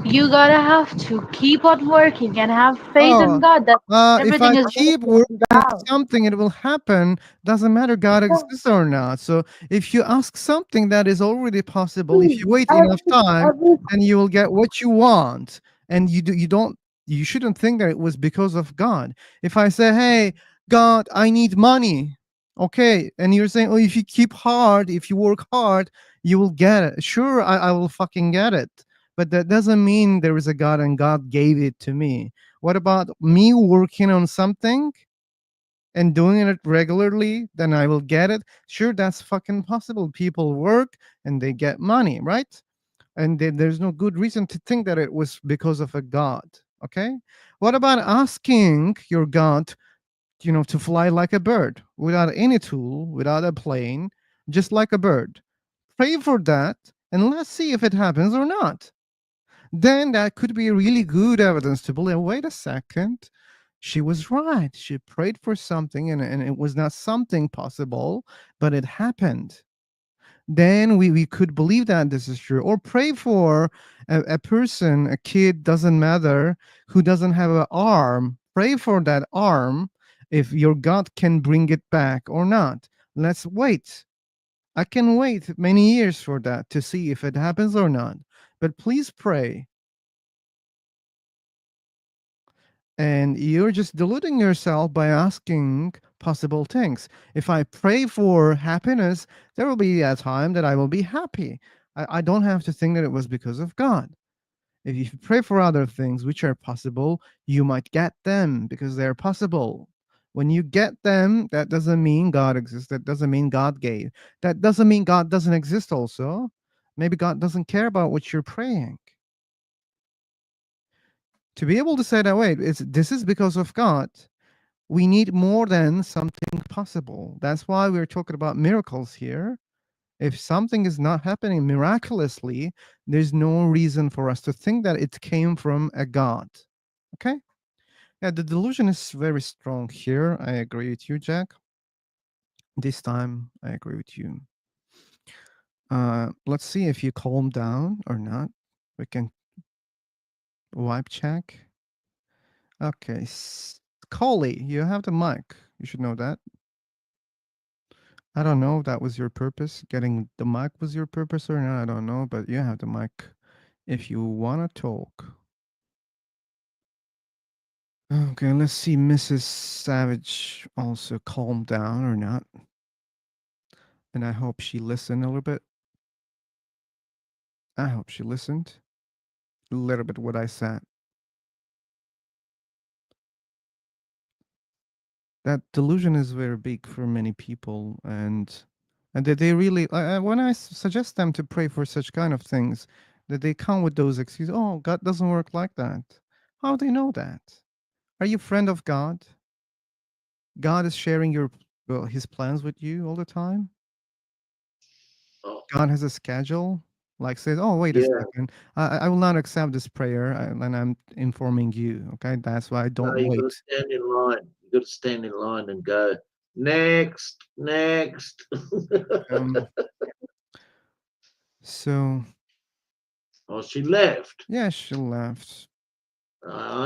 you gotta have to keep on working and have faith in
Oh,
God that
if
everything
I
is
keep
gonna
working
be
on
out.
something, it will happen. Doesn't matter God exists or not. So if you ask something that is already possible, if you wait enough time,
Every
then you will get what you want. And you shouldn't think that it was because of God. If I say, hey, God, I need money. Okay, and you're saying, oh, if you keep hard, if you work hard, you will get it. Sure, I will fucking get it. But that doesn't mean there is a God and God gave it to me. What about me working on something and doing it regularly? Then I will get it. Sure, that's fucking possible. People work and they get money, right? And there's no good reason to think that it was because of a God. Okay. What about asking your God, to fly like a bird without any tool, without a plane, just like a bird? Pray for that and let's see if it happens or not. Then that could be really good evidence to believe, wait a second, she was right. She prayed for something and it was not something possible, but it happened. Then we could believe that this is true. Or pray for a person, a kid, doesn't matter, who doesn't have an arm. Pray for that arm if your God can bring it back or not. Let's wait. I can wait many years for that to see if it happens or not. But please pray. And you're just deluding yourself by asking possible things. If I pray for happiness, there will be a time that I will be happy. I don't have to think that it was because of God. If you pray for other things which are possible, you might get them because they're possible. When you get them, that doesn't mean God exists. That doesn't mean God gave. That doesn't mean God doesn't exist also. Maybe God doesn't care about what you're praying. To be able to say that, wait, this is because of God, we need more than something possible. That's why we're talking about miracles here. If something is not happening miraculously, there's no reason for us to think that it came from a God. Okay? Yeah, the delusion is very strong here. I agree with you, Jack. This time, I agree with you. Let's see if you calm down or not. We can wipe check. Okay. Coley, you have the mic. You should know that. I don't know if that was your purpose. Getting the mic was your purpose or not. I don't know, but you have the mic if you want to talk. Okay, let's see. Mrs. Savage also calmed down or not. And I hope she listened a little bit. I hope she listened a little bit what I said. That delusion is very big for many people, and that they really when I suggest them to pray for such kind of things, that they come with those excuses. Oh, God doesn't work like that. How do they know that? Are you a friend of God? God is sharing his plans with you all the time.
Oh,
God has a schedule. Like says, oh, wait a
yeah.
second, I will not accept this prayer, and I'm informing you. Okay, that's why I
No,
don't
you got to
wait.
stand in line. You got to stand in line and go next, next.
Um. So.
Oh, she left.
Yeah, she left.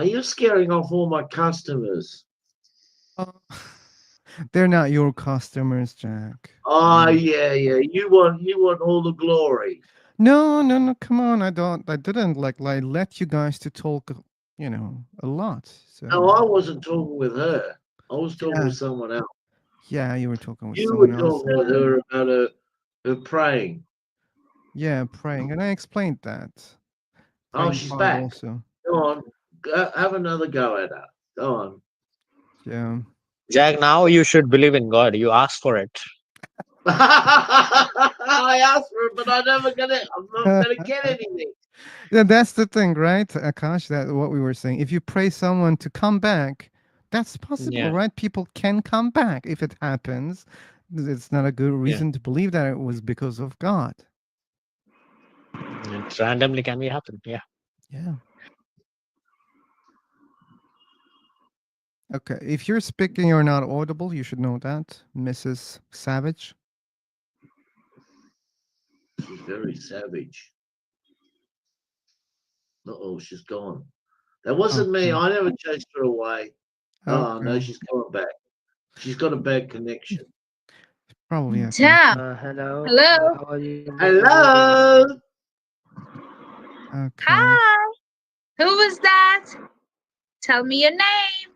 You're scaring off all my customers.
Uh, they're not your customers, Jack.
Oh yeah, yeah. You want all the glory.
No, no, no. Come on, I don't. I didn't like let you guys to talk. A lot.
No,
So
I wasn't talking with her. I was talking
yeah,
with someone else.
yeah, you were talking with
You were
someone else.
talking with her about her praying.
Yeah, praying, and I explained that.
Oh,
Praying
she's
hard
back.
also.
Go on. Have another go at her. Go on.
Yeah.
Jack, now you should believe in God. You asked for it.
I asked for it, but I'm not gonna get anything.
Yeah, that's the thing, right, Akash? That what we were saying. If you pray someone to come back, that's possible,
Yeah,
right? People can come back if it happens. It's not a good
yeah.
reason to believe that it was because of God.
It randomly can be happen. Yeah.
Yeah. Okay. If you're speaking, you're not audible. You should know that, Mrs. Savage.
She's very savage. Oh, she's gone. That wasn't me.
Okay.
I never chased her away. Oh no,
Okay.
she's coming back. She's got a bad connection.
Probably a
Damn.
connection.
Hello,
Hello.
how are you everybody?
Hello.
Okay.
Hi. Who was that? Tell me your name.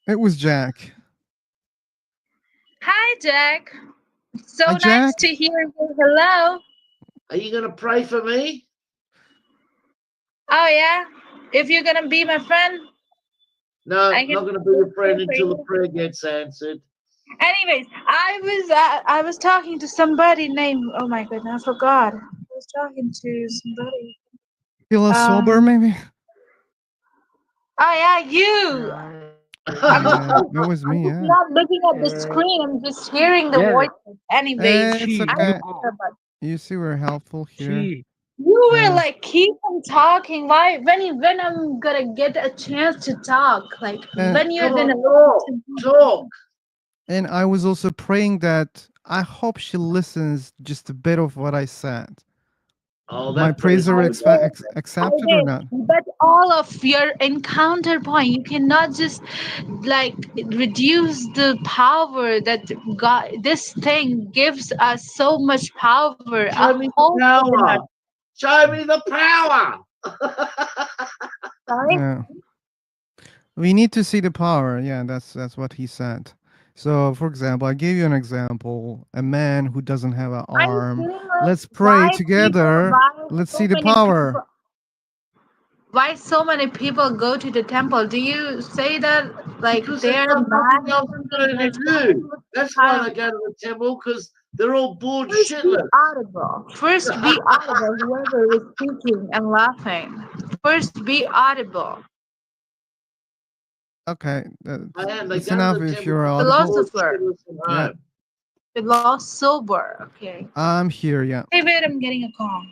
It was Jack.
Hi, Jack. So
Hi,
nice
Jack.
to hear you. Hello.
Are you gonna pray for me?
Oh yeah. If you're gonna be my friend,
No,
I
not
can
gonna be your
pray
friend
for
until the
you.
prayer gets answered.
Anyways, I was talking to somebody named, oh my goodness, I forgot. I was talking to somebody.
Feel sober,
Um.
maybe?
Oh yeah, you.
Yeah, that was
I'm
me,
just
yeah.
not looking at the screen. I'm just hearing the
Yeah,
voices. Anyways,
It's
I don't
okay.
care about.
You see, we're helpful here.
see,
You were
Uh,
like keep on talking. Why? When I'm gonna get a chance to talk? Like
and
when you're
Come on,
gonna listen
talk,
to me?
talk.
and I was also praying that I hope she listens just a bit of what I said.
Oh,
My
that praise
praise
is
are
I
going to
did.
answer.
I
accepted or
did.
not?
But all of your encounter point, you cannot just like reduce the power that God. This thing gives us so much power. A
Show me the
hope within us.
power. Show me the power.
Sorry.
Yeah. We need to see the power. Yeah, that's what he said. So, for example, I gave you an example. A man who doesn't have an
Are you
arm.
kidding us?
Let's pray together.
Why
Let's
so
see the
many
power.
people? Why so many people go to the temple? Do you say that like
Because they've
they're
got
mad
nothing else
or something?
better to
Like
do.
what
That's why
kind
they
of
go to the temple, because they're all bored
first be
shitless.
audible. First be audible, whoever is speaking and laughing. First be audible.
Okay,
I am. They
it's
go to
enough
the
if
temple
you're
because they're
audible.
bored
Philosopher.
shitless at
Yeah,
home.
Philosopher. Okay.
I'm here. Yeah,
Hey wait, I'm getting a call.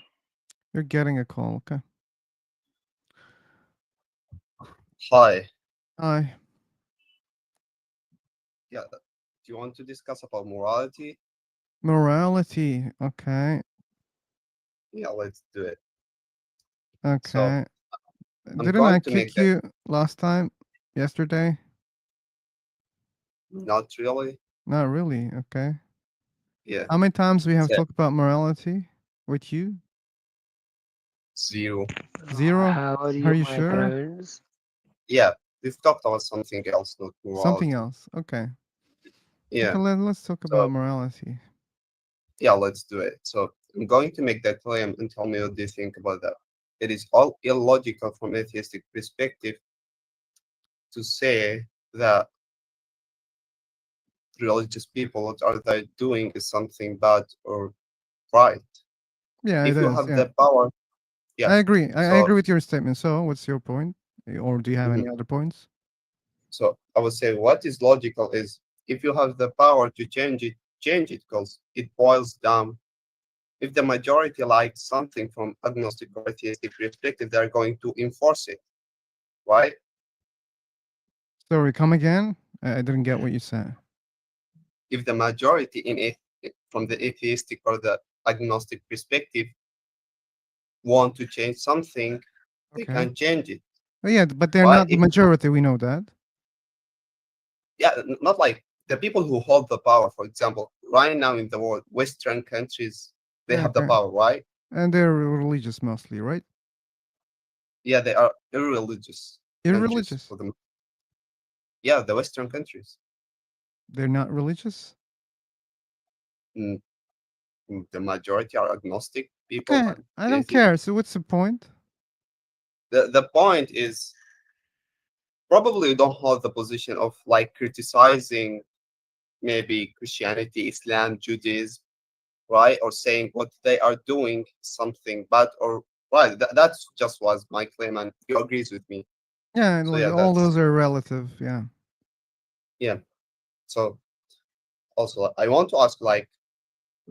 you're getting a call. Okay.
Hi.
Hi.
Yeah. Do you want to discuss about morality?
Morality. Okay.
Yeah, let's do it. So
Okay.
I'm
Didn't
going
I
to make
kick
that.
you last time? Yesterday?
Not really.
Not really. Okay.
Yeah.
How many times we have
So
talked about morality with you?
0.
Zero?
how are
Are
you,
you
my
sure?
friends?
Yeah, we've talked about something else, not
Something
morality.
else. Okay.
Yeah.
Okay, let's talk about
So
morality.
yeah, let's do it. So I'm going to make that claim and tell me what do you think about that. It is all illogical from atheistic perspective to say that religious people, what are they doing is something bad or right.
Yeah, it
If you
is.
have
Yeah.
the power, yeah.
I agree. I
So
agree with your statement. So, what's your point? Or do you have
mhm.
any other points?
So I would say what is logical is if you have the power to change it because it boils down. If the majority likes something from agnostic or atheistic perspective, they're going to enforce it, right?
Sorry, come again? I didn't get what you said.
If the majority from the atheistic or the agnostic perspective want to change something, they
Okay.
can change it,
Oh, yeah, but they're
right?
not the majority. We know that.
Yeah, not like the people who hold the power, for example, right now in the world, Western countries, they
Yeah,
have the
okay.
power, right?
And they're religious mostly, right?
Yeah, they are irreligious countries
Irreligious.
for them. Yeah, the Western countries.
They're not religious.
Mm, the majority are agnostic people
Okay,
and
I don't
atheists.
care. So, what's the point?
The point is probably you don't hold the position of like criticizing maybe Christianity, Islam, Judaism, right? Or saying what they are doing something bad or right. That's just was my claim, and you agrees with me.
Yeah,
So
like
yeah,
all
that's
those are relative. Yeah.
yeah. So also I want to ask like,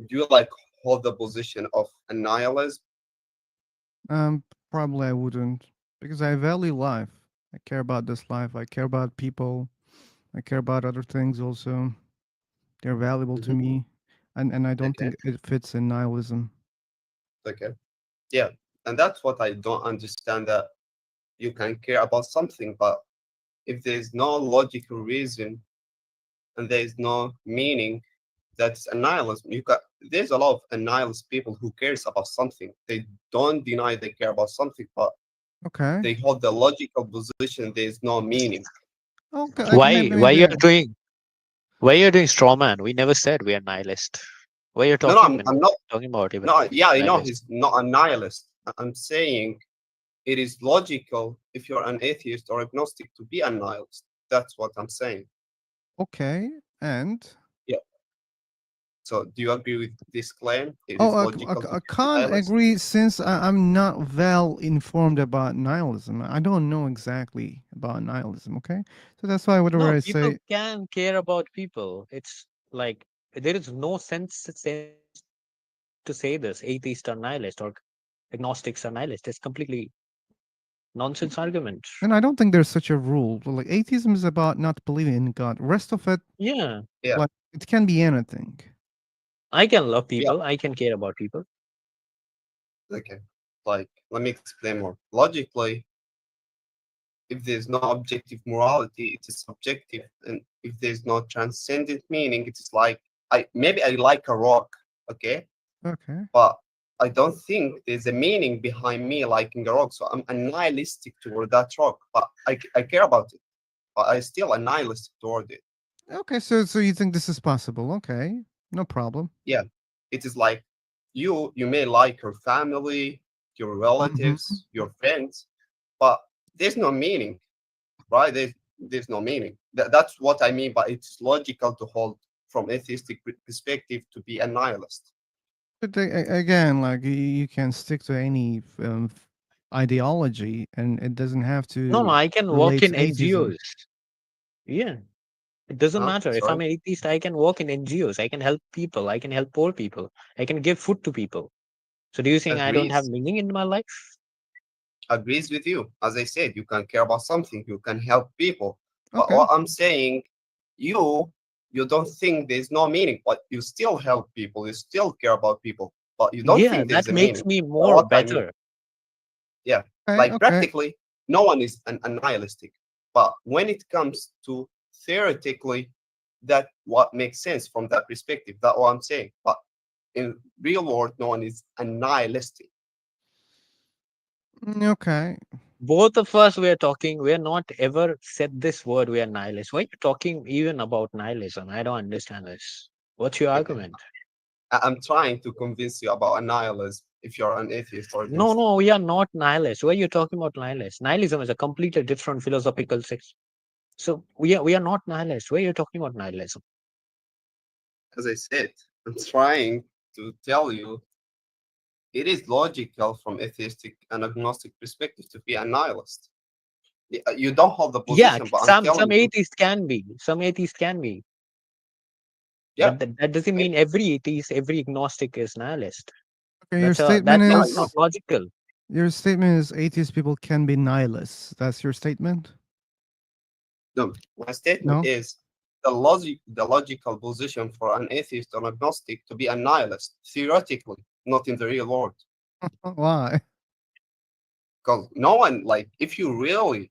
do you like hold the position of a nihilist?
Probably I wouldn't because I value life. I care about this life. I care about people. I care about other things also. They're valuable to
Mhm.
me, and I don't
Okay,
think it fits in nihilism.
okay, yeah, and that's what I don't understand that you can care about something, but if there is no logical reason and there is no meaning, that's a nihilism. You got there's a lot of nihilist people who cares about something. They don't deny they care about something, but
Okay.
they hold the logical position there is no meaning.
Okay.
Why
Maybe
you're doing Why you're doing straw man? We never said we are nihilist. Why you're
No, no,
talking
I'm not.
talking about even
No, yeah, I know
nihilist?
he's not a nihilist. I'm saying it is logical if you're an atheist or agnostic to be a nihilist. That's what I'm saying.
Okay, and
Yeah. So do you agree with this claim? It
oh,
is logical to
I
be a
can't
nihilist?
agree since I'm not well informed about nihilism. I don't know exactly about nihilism. Okay, so that's why whatever
No,
I
people
say.
can care about people. It's like there is no sense to say this. Atheists are nihilist or agnostics are nihilist. It's completely nonsense argument.
And I don't think there's such a rule. Like atheism is about not believing in God. Rest of it,
Yeah,
Yeah.
like it can be anything.
I can love
Yeah.
people. I can care about people.
Okay. Like, let me explain more. Logically, if there's no objective morality, it is subjective. And if there's no transcendent meaning, it is like I like a rock, okay?
Okay.
But I don't think there's a meaning behind me liking a rock. So I'm a nihilistic toward that rock. But I care about it. But I still a nihilistic toward it.
Okay, so you think this is possible? Okay, no problem.
Yeah. It is like you may like your family, your
Mhm.
relatives, your friends, but there's no meaning, right? There's no meaning. That's what I mean by it's logical to hold from atheistic perspective to be a nihilist.
But again, like you can stick to any ideology, and it doesn't have
No, no,
to
I can work
relate
in
to atheism.
NGOs. Yeah, it doesn't
Huh?
matter. If I'm
Sorry?
an atheist, I can work in NGOs. I can help people. I can help poor people. I can give food to people. So do you think I don't have
Agrees.
meaning in my life?
Agrees with you. As I said, you can care about something, you can help people. But
Okay.
what I'm saying, you you don't think there's no meaning, but you still help people, you still care about people, but you don't
Yeah,
think
that
there's a
makes
meaning.
me
That's
more
what I mean.
better.
Yeah.
Okay.
Like
Okay.
practically, no one is an nihilistic. But when it comes to theoretically, that what makes sense from that perspective. That's what I'm saying. But in real world, no one is a nihilistic.
Okay.
Both of us were talking, we're not ever said this word, we are nihilists. Why are you talking even about nihilism? I don't understand this. What's your
Okay.
argument?
I'm trying to convince you about a nihilism if you're an atheist or
No,
agnostic.
no, we are not nihilists. Why are you talking about nihilists? Nihilism is a completely different philosophical section. So we are not nihilists. Why are you talking about nihilism?
As I said, I'm trying to tell you it is logical from atheistic and agnostic perspective to be a nihilist. You don't hold the
Yeah,
position, but I'm
some
telling you,
atheists can be. Some atheists can be.
yeah,
But that doesn't mean every atheist, every agnostic is nihilist.
Okay. Your
That
statement
yeah, I
is
know.
not
is
logical.
your statement is atheist people can be nihilists. That's your statement.
No, my statement
No.
is the logical position for an atheist or agnostic to be a nihilist, theoretically, not in the real world.
Why?
Because no one, like, if you really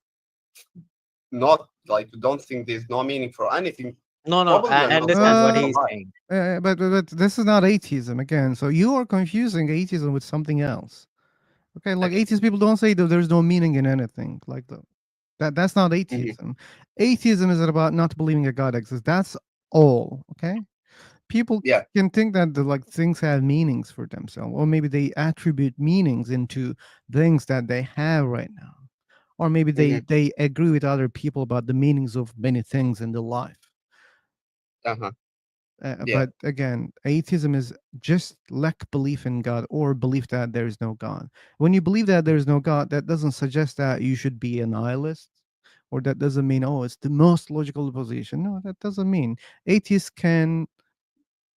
not like don't think there's no meaning for anything,
No, no,
probably you're
I
not going
understand
to
what
Uh,
he's
survive.
saying.
but this is not atheism again. So you are confusing atheism with something else. Okay, like
Okay.
atheist people don't say that there's no meaning in anything. Like that's not
Mhm.
atheism. Atheism is about not believing a God exists. That's all. Okay, people
Yeah.
can think that like things have meanings for themselves, or maybe they attribute meanings into things that they have right now, or maybe
Hmm.
they agree with other people about the meanings of many things in their life.
Uh-huh. Yeah.
But again, atheism is just lack belief in God or belief that there is no God. When you believe that there is no God, that doesn't suggest that you should be a nihilist, or that doesn't mean, oh, it's the most logical position. No, that doesn't mean atheists can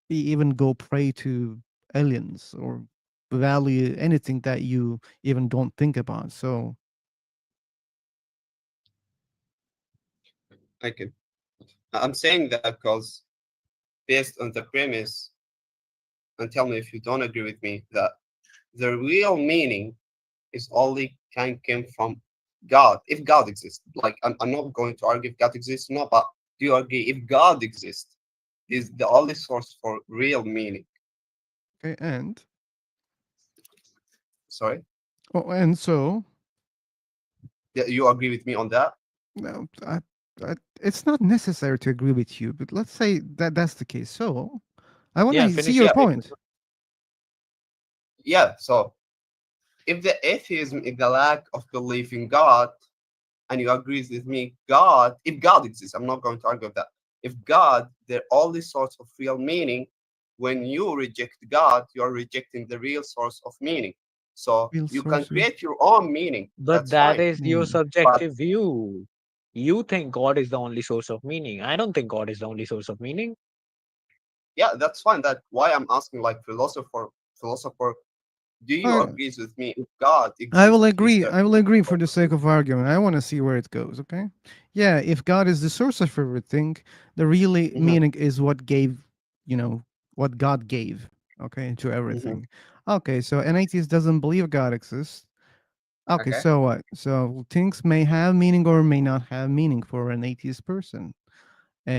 even go pray to aliens or value anything that you even don't think about. So,
Okay. I'm saying that because based on the premise, and tell me if you don't agree with me, that the real meaning is only can come from God, if God exists. Like I'm not going to argue if God exists, no, but do you agree if God exists is the only source for real meaning?
okay, and
Sorry,
oh, and so
you agree with me on that?
no, it's not necessary to agree with you, but let's say that that's the case. So I want
Yeah,
to see
finish
your
your
Yeah,
statement.
point.
yeah. So if the atheism is the lack of belief in God, and you agree with me, God, if God exists, I'm not going to argue with that. If God, the only source of real meaning, when you reject God, you are rejecting the real source of meaning. So
Real
you can
source of.
create your own meaning.
But
That's
that
fine.
is your
Hmm.
But
subjective view. You think God is the only source of meaning. I don't think God is the only source of meaning.
yeah, that's fine. That's why I'm asking, like, philosopher, do you
I,
agree with me? If God
I will
exists, is
agree.
the
I will
real
agree for
source
the
of
sake
meaning?
of argument. I want to see where it goes. Okay. Yeah. If God is the source of everything, the really
Hmm.
meaning is what gave, what God gave. Okay, to
Hmm.
everything. Okay. So an atheist doesn't believe God exists. Okay.
Okay.
So what? So things may have meaning or may not have meaning for an atheist person.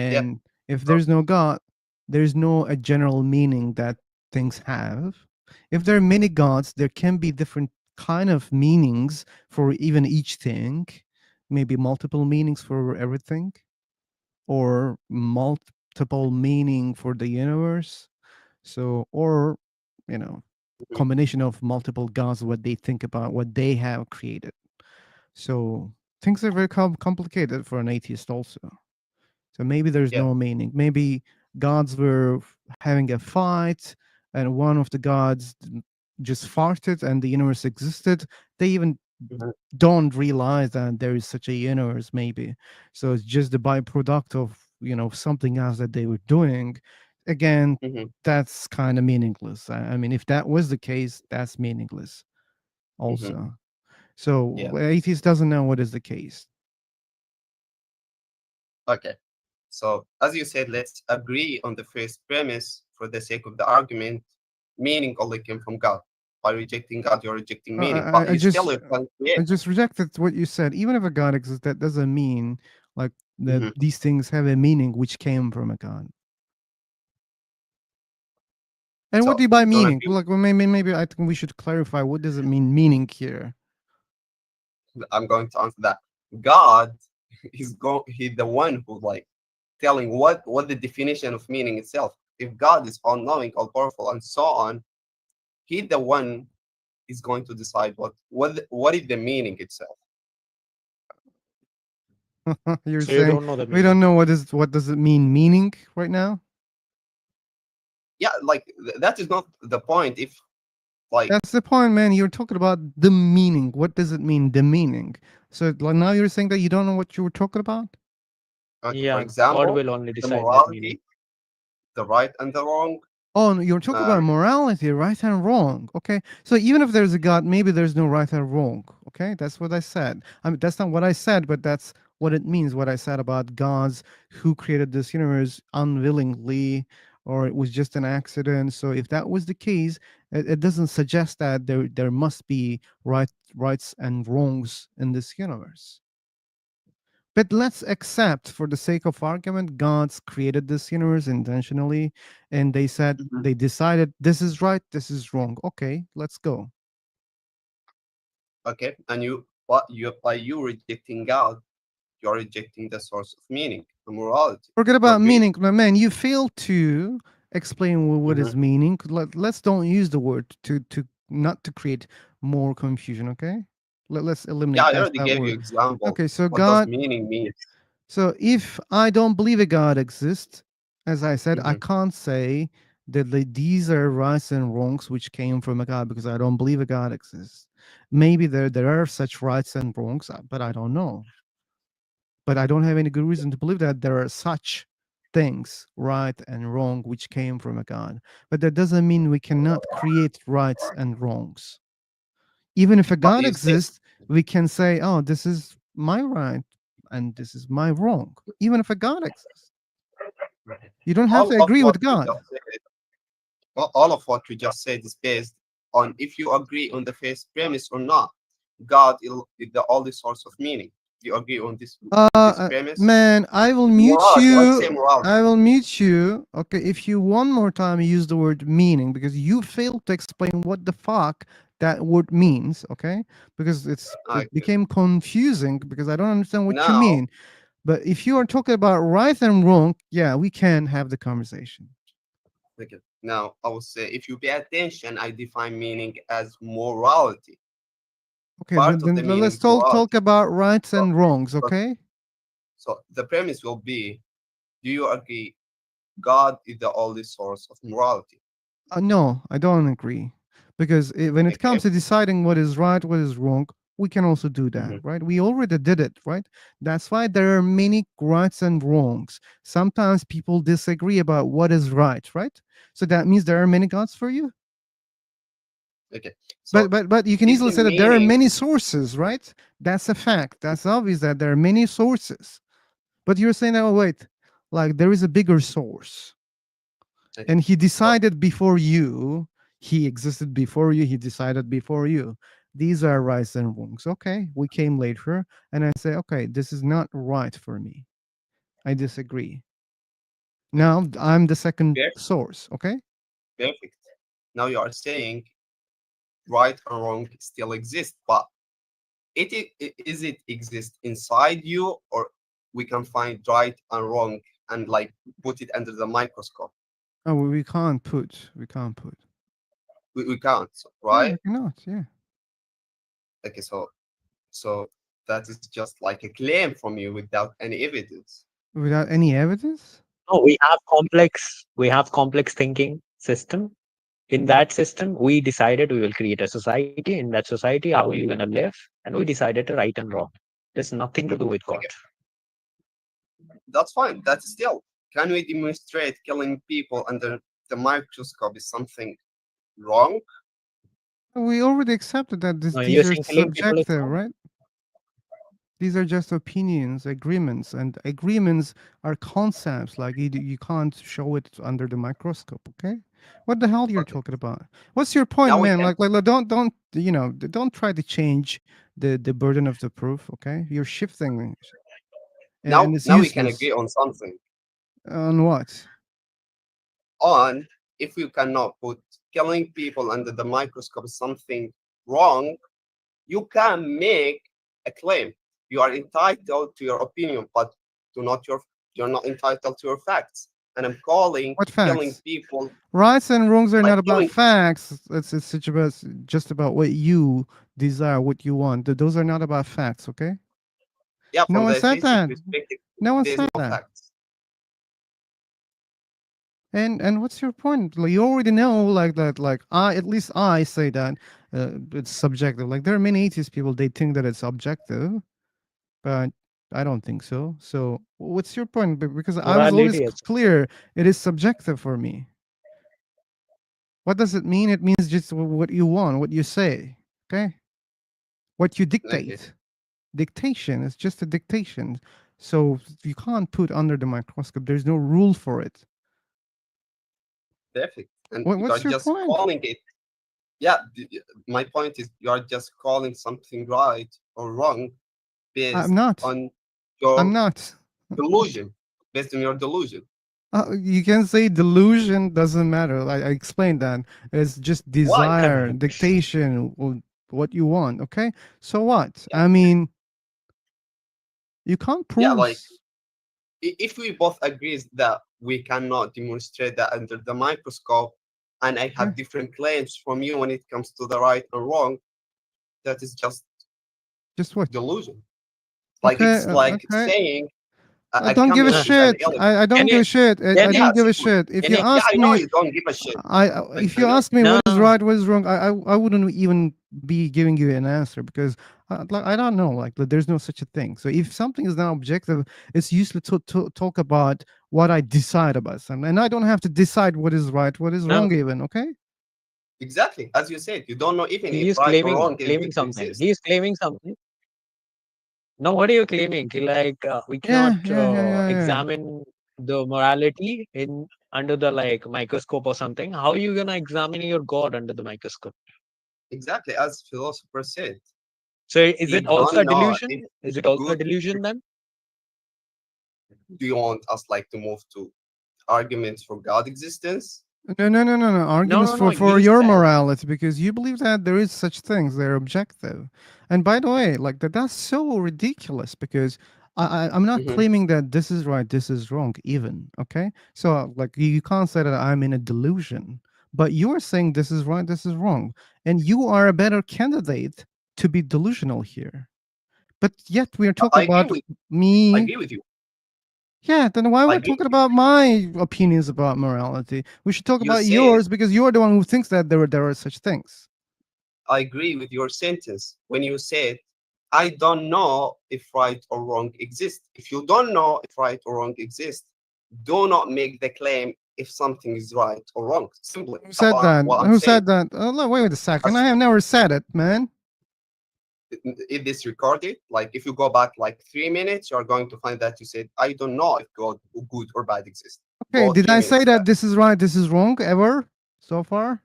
Yeah.
And if
So,
there's no God, there's no a general meaning that things have. If there are many gods, there can be different kind of meanings for even each thing, maybe multiple meanings for everything, or multiple meaning for the universe. So, or you know,
mhm,
combination of multiple gods, what they think about, what they have created. So things are very complicated for an atheist also. So maybe there's
yeah.
no meaning. Maybe gods were having a fight, and one of the gods just farted, and the universe existed. They even
Mhm,
don't realize that there is such a universe. Maybe so. It's just the byproduct of something else that they were doing. Again,
mhm,
that's kind of meaningless. I mean, if that was the case, that's meaningless
mhm.
also. So
Yeah.
atheist doesn't know what is the case.
Okay. So, as you said, let's agree on the first premise for the sake of the argument. Meaning only came from God. By rejecting God, you're rejecting
Uh,
meaning,
I,
but
I I
you still
just
you can create.
I just rejected what you said. Even if a God exists, that doesn't mean like that
Mhm.
these things have a meaning which came from a God. And what
So
do you by
you don't
meaning?
agree.
Like, well, maybe I think we should clarify what does it mean meaning here.
I'm going to answer that. God he's the one who like telling what the definition of meaning itself. If God is all knowing, all powerful, and so on, he's the one is going to decide what is the meaning itself.
You're
So you
saying
don't know the
we don't
meaning.
know what does it mean meaning right now?
Yeah, like that is not the point. If like
That's the point, man. You're talking about the meaning. What does it mean, the meaning? So like, now you're saying that you don't know what you were talking about?
okay, for
Yeah, God
example,
will only
the
decide that meaning.
morality, the right and the wrong.
Oh, no, you're talking
Uh,
about morality, right and wrong. Okay. So even if there's a God, maybe there's no right and wrong. Okay. That's what I said. I mean, that's not what I said, but that's what it means. What I said about gods who created this universe unwillingly, or it was just an accident. So if that was the case, it doesn't suggest that there must be rights and wrongs in this universe. But let's accept, for the sake of argument, God's created this universe intentionally, and they said
mhm.
they decided this is right, this is wrong. Okay, let's go.
Okay, and you by you rejecting God, you're rejecting the source of meaning, the morality.
Forget
You
about
agree?
meaning, my man. You fail to explain what
Hmm.
is meaning. Let's don't use the word to not to create more confusion. Okay, let's
Yeah,
eliminate
I
that
already
that
gave you
word.
example.
Okay, so
What does
God.
meaning mean?
So if I don't believe a God exists, as I said, I
Hmm.
can't say that these are rights and wrongs which came from a God because I don't believe a God exists. Maybe there are such rights and wrongs, but I don't know. But I don't have any good reason to believe that there are such things, right and wrong, which came from a God. But that doesn't mean we cannot create rights and wrongs. Even if a
But
God
you said
exists, we can say, oh, this is my right and this is my wrong, even if a God exists. You don't have
all
to
of
what
what
with
we
God.
just said, all of what we just said is based on if you agree on the first premise or not. God is the only source of meaning. Do you agree on this premise?
Man, I will mute
Morality, let's say
you.
morality.
I will mute you. Okay, if you one more time use the word meaning because you failed to explain what the fuck that word means. Okay, because it
Okay.
became confusing because I don't understand what you
Now,
mean. But if you are talking about right and wrong, yeah, we can have the conversation.
Okay. Now, I will say, if you pay attention, I define meaning as morality.
Okay,
Part of
then
the
let's
meaning,
talk
morality.
about rights
So,
and wrongs,
so,
okay?
so the premise will be: do you agree God is the only source of morality?
No, I don't agree. Because when it
Okay.
comes to deciding what is right, what is wrong, we can also do that,
Mhm.
right? We already did it, right? That's why there are many rights and wrongs. Sometimes people disagree about what is right? So that means there are many gods for you.
Okay.
But
So,
but you can
if
easily
the
say that there are
meaning,
many sources, right? That's a fact. That's obvious that there are many sources. But you're saying, oh wait, like there is a bigger source.
okay.
And he
So,
decided before you, he existed before you, he decided before you. These are rights and wrongs. Okay, we came later, and I say, okay, this is not right for me. I disagree.
okay.
Now I'm the second
Perfect.
source. Okay.
Perfect. Now you are saying right or wrong still exists, but is it exist inside you, or we can find right and wrong and like put it under the microscope?
Oh, we can't put.
We can't,
Yeah,
right?
we cannot. Yeah,
Okay, so that is just like a claim from you without any evidence.
without any evidence.
No, we have complex thinking system. In that system, we decided we will create a society. In that society, how are you gonna live? And we decided to right and wrong. There's nothing to do with God.
Okay, that's fine. That's still. Can we demonstrate killing people under the microscope is something wrong?
We already accepted that
No,
these
you're
are
saying killing people is
subjective,
wrong?
right? These are just opinions, agreements, and agreements are concepts. Like you can't show it under the microscope. Okay, what the hell you're
Okay,
talking about? What's your point,
now we
man?
can.
Like don't don't try to change the burden of the proof. Okay, you're shifting, and it's
Now we can agree
useless.
on something.
On what?
On if you cannot put killing people under the microscope is something wrong, you can make a claim. You are entitled to your opinion, but do not your you're not entitled to your facts. And I'm calling
What
killing
facts?
people
Rights and wrongs are
like
not about
doing,
facts. It's just about what you desire, what you want. Those are not about facts. Okay.
yeah,
No
from
one
the
said
atheistic
that.
perspective,
No one
there's
said
no
that.
facts.
And what's your point? Like, you already know, like that. Like I, at least I say that it's subjective. Like there are many atheist people. They think that it's objective, but I don't think so. So what's your point? Because I was always
Morality is
clear. It is subjective for me. What does it mean? It means just what you want, what you say. Okay, what you
Okay,
dictate. Dictation is just a dictation. So you can't put under the microscope. There's no rule for it.
perfect. And you are
What's your
just
point?
calling it. Yeah, my point is you are just calling something right or wrong
I'm
based
not.
on
I'm
your
not.
delusion, based on your delusion.
You can say delusion doesn't matter. I explained that. It's just
Why?
desire, dictation, what you want. Okay. So what?
Yeah,
I mean, you can't
yeah,
prove.
like if we both agree that we cannot demonstrate that under the microscope, and I
Okay.
have different claims from you when it comes to the right and wrong, that is just
Just what?
delusion. Like
Okay.
it's like
Okay.
saying
I
a
don't give a
camel is an
shit.
elephant.
I
can
don't give
you
a shit. I
can
don't
you
give a
Simple.
shit. If
can
you
you
Yeah,
ask
I know
me,
you don't give a shit.
if you
I know.
ask me what is
no
right, what is wrong, I wouldn't even be giving you an answer because like I don't know. Like there's no such a thing. So if something is not objective, it's useless to talk about what I decide about something, and I don't have to decide what is right, what is
no
wrong, even. Okay.
Exactly. As you said, you don't know even
he
if
is
right or wrong
claiming something.
exist.
He is claiming something. No, what are you claiming? Like we cannot
Yeah.
examine the morality in under the like microscope or something. How are you gonna examine your God under the microscope?
Exactly, as philosophers said,
So is
we
it also
don't
a
know
delusion?
if
Is it also a
good.
delusion then?
Do you want us like to move to arguments for God existence?
No.
No,
Arguments
no, no.
for
You
your
said
morality because you believe that there is such things. They're objective. And by the way, like that's so ridiculous because I'm not
Hmm.
claiming that this is right, this is wrong, even. Okay, so like you can't say that I'm in a delusion, but you're saying this is right, this is wrong, and you are a better candidate to be delusional here. But yet we are talking
I agree
about
with I
me.
agree with you.
Yeah, then why
I
we're
agree
talking
with you.
about my opinions about morality? We should talk
You
about
said
yours because you're the one who thinks that there are such things.
I agree with your sentence when you said I don't know if right or wrong exists. If you don't know if right or wrong exists, do not make the claim if something is right or wrong. Simply,
Who
that's
said that?
what I'm
Who
saying.
said that? Look, wait a second.
As
I have never said it, man.
if this recorded, like if you go back like 3 minutes, you're going to find that you said, I don't know if God good or bad exists.
Okay,
Go
did
three
I say
minutes
that
back.
this is right, this is wrong ever so far?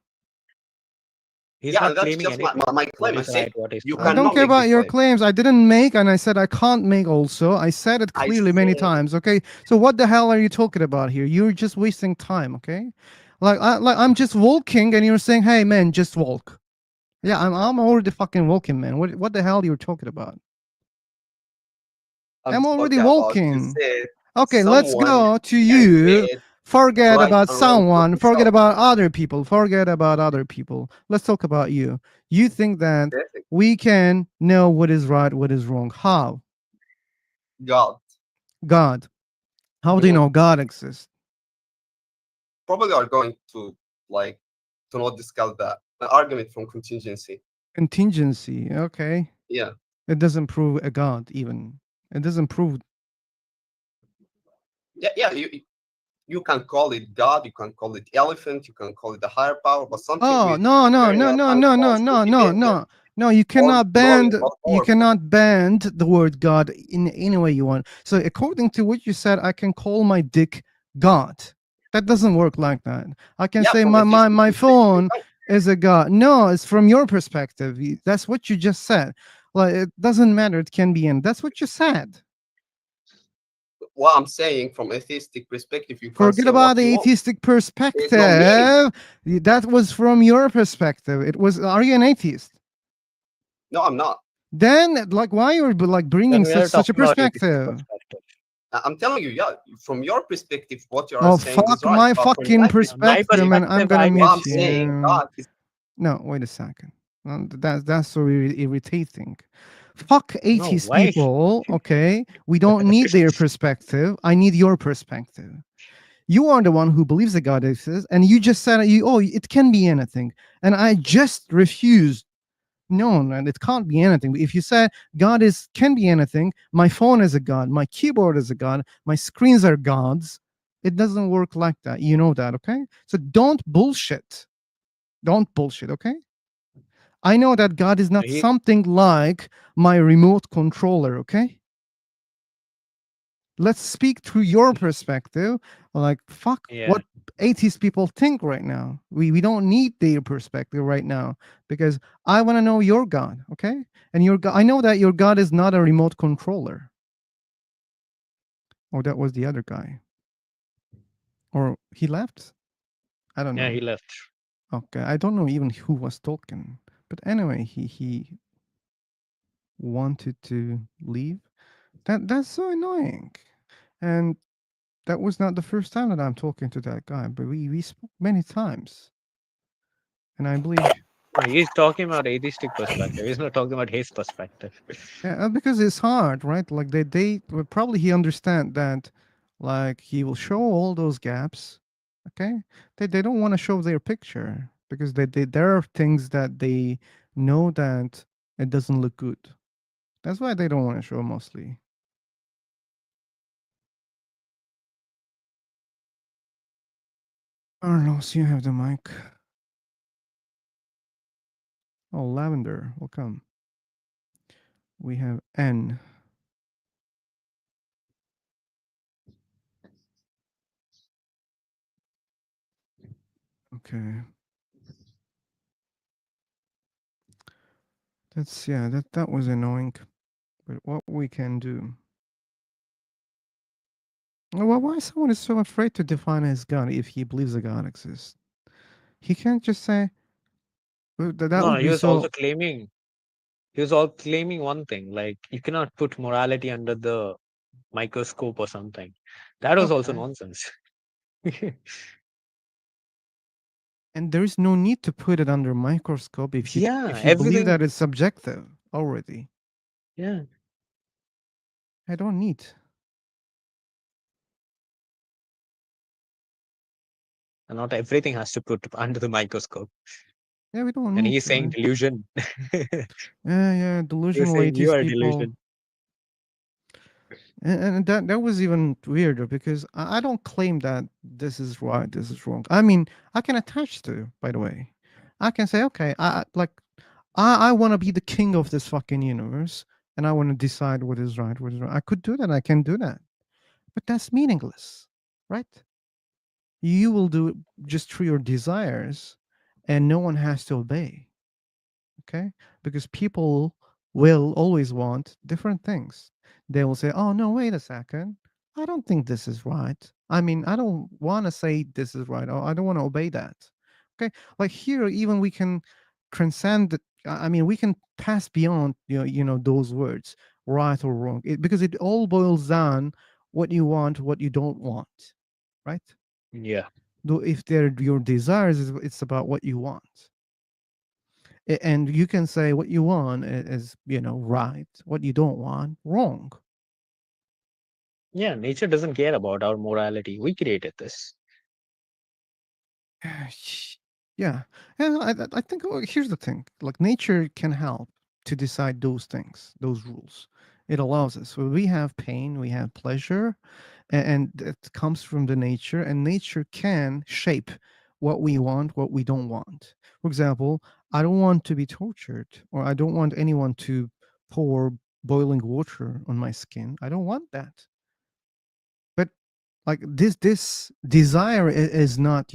He's
Yeah,
not
and that's
claiming
just
anything.
my
What
claim. I
is
said
right, what is
you
I
wrong.
don't
cannot
care
make
about
this
your
claim.
claims. I didn't make, and I said I can't make also. I said it
I
clearly many
said
times, okay? So what the hell are you talking about here? You're just wasting time, okay? I'm just walking and you're saying, "Hey man, just walk." Yeah, I'm already fucking walking, man. What the hell you're talking about?
I'm
I'm already
talking about you
walking.
said
Okay, let's
someone
go to
can
you.
create
Forget
right
about
and wrong for
someone, forget
himself.
about other people, forget about other people. Let's talk about you. You think that
Perfect.
we can know what is right, what is wrong. How?
God.
God. How do you
Mhm.
know God exists?
Probably are going to like to not discuss that. An argument from contingency.
Contingency. Okay.
Yeah.
It doesn't prove a God, even. It doesn't prove.
Yeah. You can call it God, you can call it elephant, you can call it the higher power, but something
Oh,
with
no, no,
very
no, no,
tiny
no, no,
parts
no, no,
independent
no. No, you
or
cannot
growing
bend
or
you
powerful.
cannot bend the word God in any way you want. So according to what you said, I can call my dick God. That doesn't work like that. I can
Yeah,
say
from a theistic
my
perspective, you
phone
can.
is a God. No, it's from your perspective. That's what you just said. Like it doesn't matter. It can be in. That's what you said.
What I'm saying from a theistic perspective, you can
Forget
say
about
what
the
you want.
atheistic
There's no meaning.
perspective. That was from your perspective. It was. Are you an atheist?
No, I'm not.
Then, like, why you're like bringing
Then we are
such a
talking about atheistic
perspective?
perspective.
I'm telling you, yeah, from your perspective, what you are
Oh,
saying is
fuck
right.
my
But from
fucking
my
My
perspective,
perspective,
man. I'm
perspective,
gonna
I
what
can
I'm
mute
saying,
you.
God is
No, wait a second. That's so irritating. Fuck
no
80s
why.
people, okay? We don't need their perspective. I need your perspective. You are the one who believes that God exists, and you just said, it can be anything. And I just refused. No, man, it can't be anything. If you say God is can be anything, my phone is a God, my keyboard is a God, my screens are gods. It doesn't work like that. You know that, okay? So don't bullshit. Don't bullshit, okay? I know that God is not
He,
something like my remote controller, okay? Let's speak through your perspective. Like, fuck
yeah.
what atheist people think right now. We don't need their perspective right now because I want to know your God, okay? And your God, I know that your God is not a remote controller. Oh, that was the other guy. Or he left? I don't
Yeah,
know.
he left.
Okay, I don't know even who was talking. But anyway, he wanted to leave. That's so annoying. And that was not the first time that I'm talking to that guy, but we spoke many times. And I believe
No, he's talking about atheistic perspective. He's not talking about his perspective.
yeah, because it's hard, right? Like they well, probably he understand that like he will show all those gaps. Okay. They don't want to show their picture because there are things that they know that it doesn't look good. That's why they don't want to show mostly. Carlos, you have the mic. Oh, Lavender, welcome. We have N. Okay. That's yeah, that was annoying. But what we can do. Well, why someone is so afraid to define his God if he believes a God exists? He can't just say that
No,
would
he
be
was also
so.
claiming. He was all claiming one thing, like you cannot put morality under the microscope or something. That was also
Okay.
nonsense.
And there is no need to put it under microscope
Yeah,
if you believe
everything.
that it's subjective already.
Yeah,
I don't need.
and not everything has to put under the microscope.
Yeah, we don't
And
need
he's
to,
saying
right?
delusion.
Yeah,
You're
delusional
saying you
atheist
are
people.
delusion.
And that was even weirder because I don't claim that this is right, this is wrong. I mean, I can attach to, by the way. I can say, okay, I want to be the king of this fucking universe and I want to decide what is right, what is wrong. I could do that. I can do that. But that's meaningless, right? You will do it just through your desires and no one has to obey. Okay, because people will always want different things. They will say, oh no, wait a second, I don't think this is right. I mean, I don't want to say this is right, or I don't want to obey that. Okay, like here even we can transcend the, I mean, we can pass beyond, those words, right or wrong, because it all boils down what you want, what you don't want, right?
Yeah.
Though if they're your desires, it's about what you want. And you can say what you want is, right, what you don't want, wrong.
Yeah, nature doesn't care about our morality. We created this.
Yeah, and I think, here's the thing, like nature can help to decide those things, those rules. It allows us, so we have pain, we have pleasure, and it comes from the nature, and nature can shape what we want, what we don't want. For example, I don't want to be tortured, or I don't want anyone to pour boiling water on my skin. I don't want that. But like this desire is not,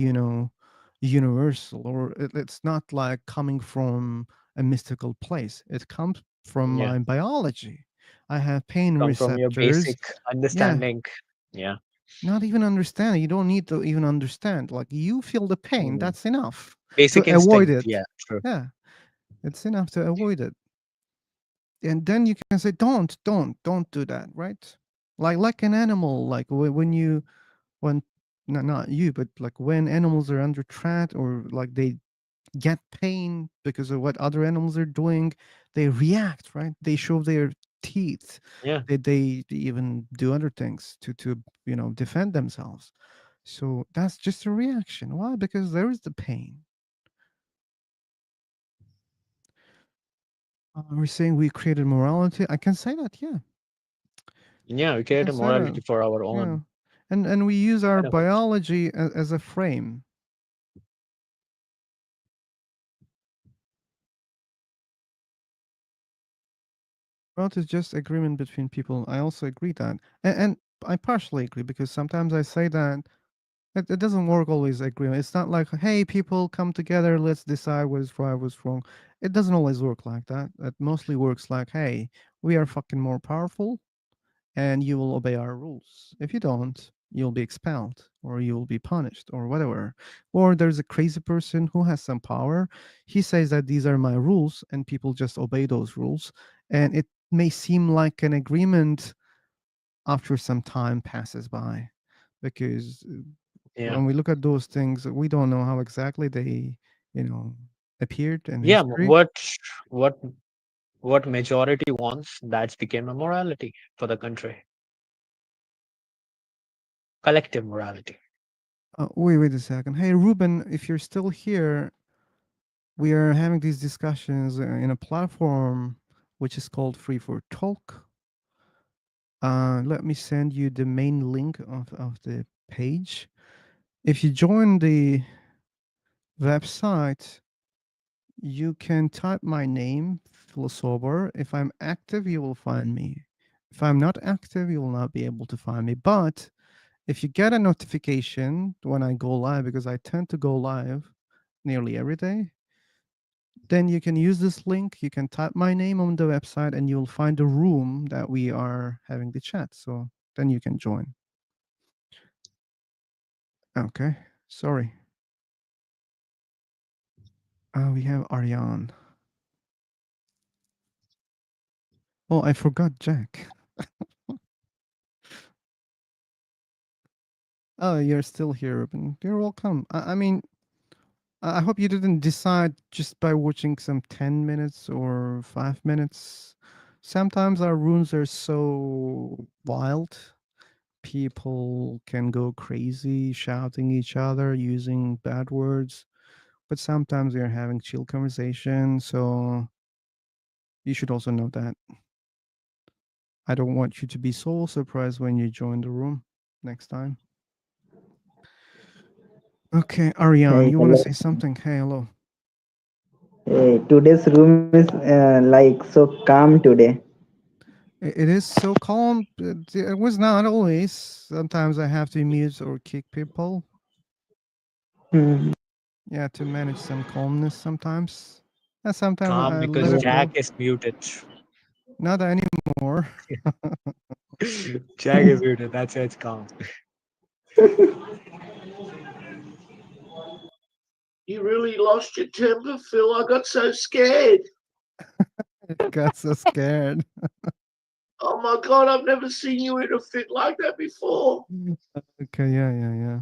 universal, or it's not like coming from a mystical place. It comes from
Yeah.
my biology. I have pain
Come from your
receptors.
basic
Yeah,
understanding. Yeah.
not even understand. You don't need to even understand. Like you feel the pain,
Mm.
that's enough to
Basic
avoid
instinct.
it.
Yeah, true.
Yeah, it's enough to avoid it. And then you can say, don't do that, right? Like an animal, like when you when not you, but like when animals are under threat, or like they get pain because of what other animals are doing, they react, right? They show their teeth.
Yeah.
They even do other things to defend themselves. So that's just a reaction. Why? Because there is the pain. We're saying we created morality. I can say that, yeah.
Yeah, we
I can
create a
say that,
morality for our
yeah.
own
And we use our
benefit.
biology as a frame. Well, it's just agreement between people. I also agree that, and I partially agree because sometimes I say that it doesn't work always agreement. It's not like, hey, people come together, let's decide what is right, what's wrong. It doesn't always work like that. It mostly works like, hey, we are fucking more powerful, and you will obey our rules. If you don't, you'll be expelled, or you'll be punished, or whatever. Or there's a crazy person who has some power. He says that these are my rules, and people just obey those rules. And it may seem like an agreement after some time passes by, because
Yeah.
when we look at those things, we don't know how exactly they, appeared in
Yeah.
history.
What what majority wants, that's became a morality for the country. Collective morality.
Wait a second. Hey, Ruben, if you're still here, we are having these discussions in a platform which is called Free for Talk. Let me send you the main link of the page. If you join the website, you can type my name, Philosopher. If I'm active, you will find me. If I'm not active, you will not be able to find me. But if you get a notification when I go live, because I tend to go live nearly every day, then you can use this link. You can type my name on the website and you'll find the room that we are having the chat. So then you can join. Okay. Sorry. We have Ariane. Oh, I forgot Jack. Oh, you're still here, Ruben. You're welcome. I mean, I hope you didn't decide just by watching some 10 minutes or 5 minutes. Sometimes our rooms are so wild. People can go crazy, shouting each other, using bad words. But sometimes we are having chill conversation. So you should also know that. I don't want you to be so surprised when you join the room next time. Okay, Ariane,
Hey,
you want to
hello.
say something? Hey, hello.
Hey, today's room is like so calm today.
It is so calm. It was not always. Sometimes I have to mute or kick people.
Hmm.
Yeah, to manage some calmness sometimes. And sometimes
Calm
I let
because
it
Yeah.
Jack
go.
is muted.
Not anymore.
Jack is muted. That's why it's calm.
You really lost your temper, Phil. I got so scared.
Got so scared.
Oh my God, I've never seen you in a fit like that before.
Okay, yeah.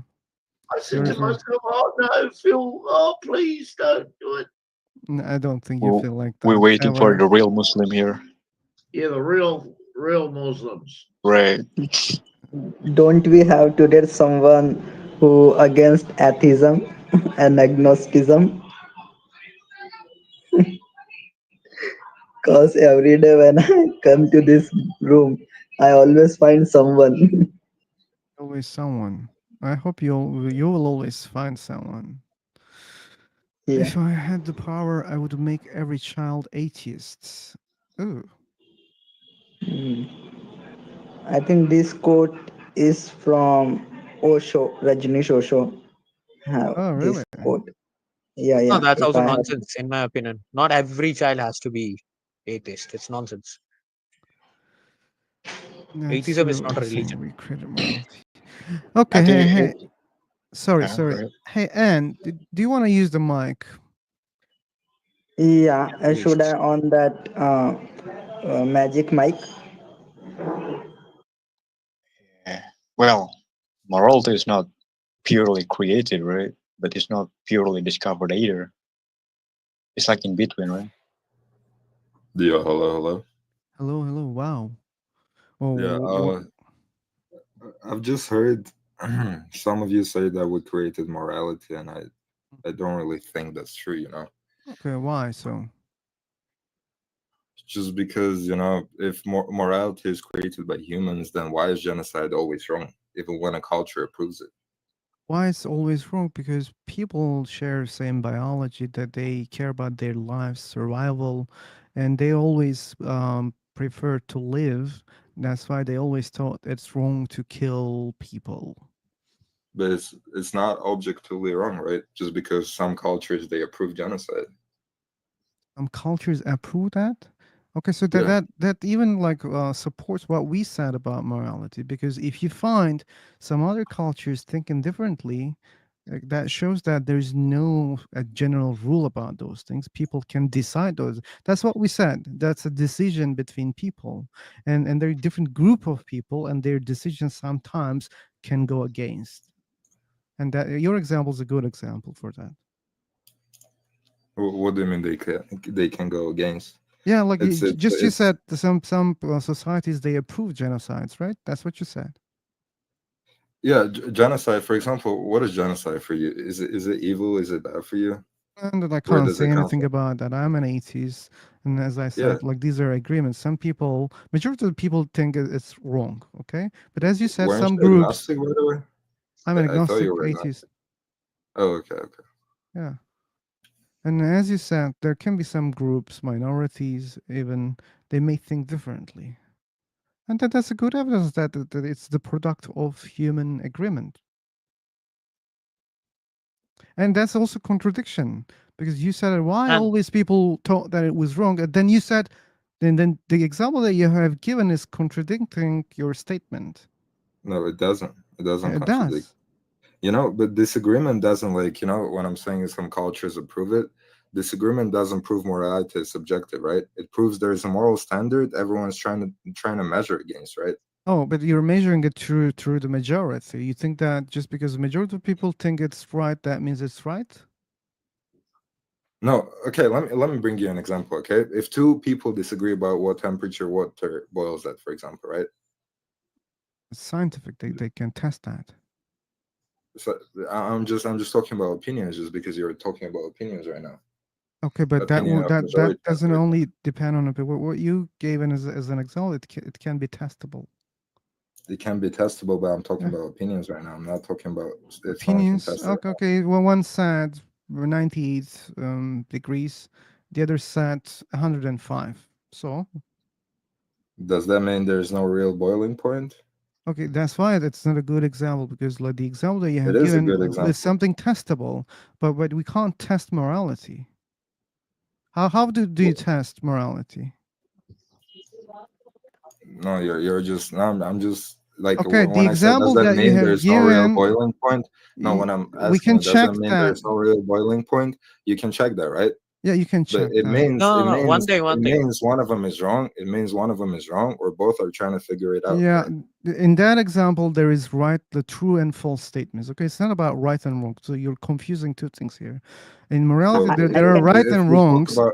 I said
Sorry
to
for.
myself, oh no, Phil, oh please don't do it.
I don't think you
We're,
feel like
we're
that
waiting for
ever.
the real Muslim here.
Yeah, the real Muslims.
Right.
Don't we have today someone who against atheism and agnosticism? Cause every day when I come to this room, I always find someone.
Always someone. I hope you will always find someone.
Yeah.
If I had the power, I would make every child atheist. Ooh.
Hmm. I think this quote is from Osho, Rajneesh Osho. Have
Oh,
this
really?
quote. Yeah,
No,
yeah.
that's
If
also
I have,
nonsense, in my opinion. Not every child has to be atheist. It's nonsense.
That's
Atheism is
really
not a
insane.
religion.
We create morality.
I
Okay, hey,
think
hey. Sorry,
go
sorry.
ahead.
Hey, Anne, do you want to use the mic?
yeah, should I
Please.
on that magic mic?
Yeah. Well, morality is not purely created, right? But it's not purely discovered either. It's like in between, right?
Yeah, hello.
Hello, hello. Wow.
Yeah,
Oh, what?
I've just heard some of you say that we created morality, and I don't really think that's true, you know.
Okay, why so?
Just because, you know, if morality is created by humans, then why is genocide always wrong, even when a culture approves it?
Why it's always wrong? Because people share same biology that they care about their lives, survival, and they always prefer to live. That's why they always thought it's wrong to kill people.
But it's not objectively wrong, right? Just because some cultures they approve genocide.
Cultures approve that. Okay, so that
Yeah.
even like supports what we said about morality, because if you find some other cultures thinking differently, that shows that there's no a general rule about those things. People can decide those. That's what we said. That's a decision between people, and they're a different group of people, and their decisions sometimes can go against. And that your example is a good example for that.
What do you mean they can go against?
Yeah, like just you
It's
said some societies they approve genocides, right? That's what you said.
yeah, genocide. For example, what is genocide for you? Is it evil? Is it bad for you?
And I
Where
can't
does
say
it come
anything
from?
about that. I'm an atheist, and as I
Yeah.
said, like these are agreements. Some people, majority of the people think it's wrong. Okay, but as you said,
Weren't
some
you
groups.
agnostic, by the way?
I'm an
I thought
agnostic
you were
atheist.
agnostic. Oh, okay.
Yeah, and as you said, there can be some groups, minorities, even they may think differently, and that's a good evidence that it's the product of human agreement. And that's also contradiction because you said why
And
always people thought that it was wrong, and then you said, then the example that you have given is contradicting your statement.
No, it doesn't. It doesn't
It
contradict.
does.
You know, but disagreement doesn't, like, you know, what I'm saying is some cultures approve it. Disagreement doesn't prove morality is subjective, right? It proves there is a moral standard everyone's trying to measure against, right?
Oh, but you're measuring it through the majority. You think that just because the majority of people think it's right, that means it's right?
No, okay, let me bring you an example, okay? If two people disagree about what temperature water boils at, for example, right?
It's scientific. They can test that.
So I'm just talking about opinions just because you're talking about opinions right now.
Okay, but
Opinion of
that
majority.
doesn't only depend on what you gave in as an example. It can be testable.
It can be testable, but I'm talking
Yeah.
about opinions right now. I'm not talking about if someone can
Opinions.
test it.
Okay, okay. Well, one said 98 degrees, the other said 105. So
Does that mean there's no real boiling point?
okay, that's why that's not a good example, because like the example that you
It
have
is a
given
good
is
example.
something testable, but we can't test morality. How do you test morality?
No, you're just no, I'm just like
Okay, the
when I said, does
example
that
that you
mean
have
there's no real
given,
boiling point? No, when I'm
we
asking
can
you, does
check
that mean
that.
there's no real boiling point? You can check that, right?
Yeah, you can
But
check
it
that.
means
No,
it
no, no.
means
One
it
thing.
means one of them is wrong. It means one of them is wrong, or both are trying to figure it out,
Yeah,
right?
in that example, there is the true and false statements. Okay, it's not about right and wrong. So you're confusing two things here. In morality,
Well,
there are right
if
and
we talk
wrongs.
about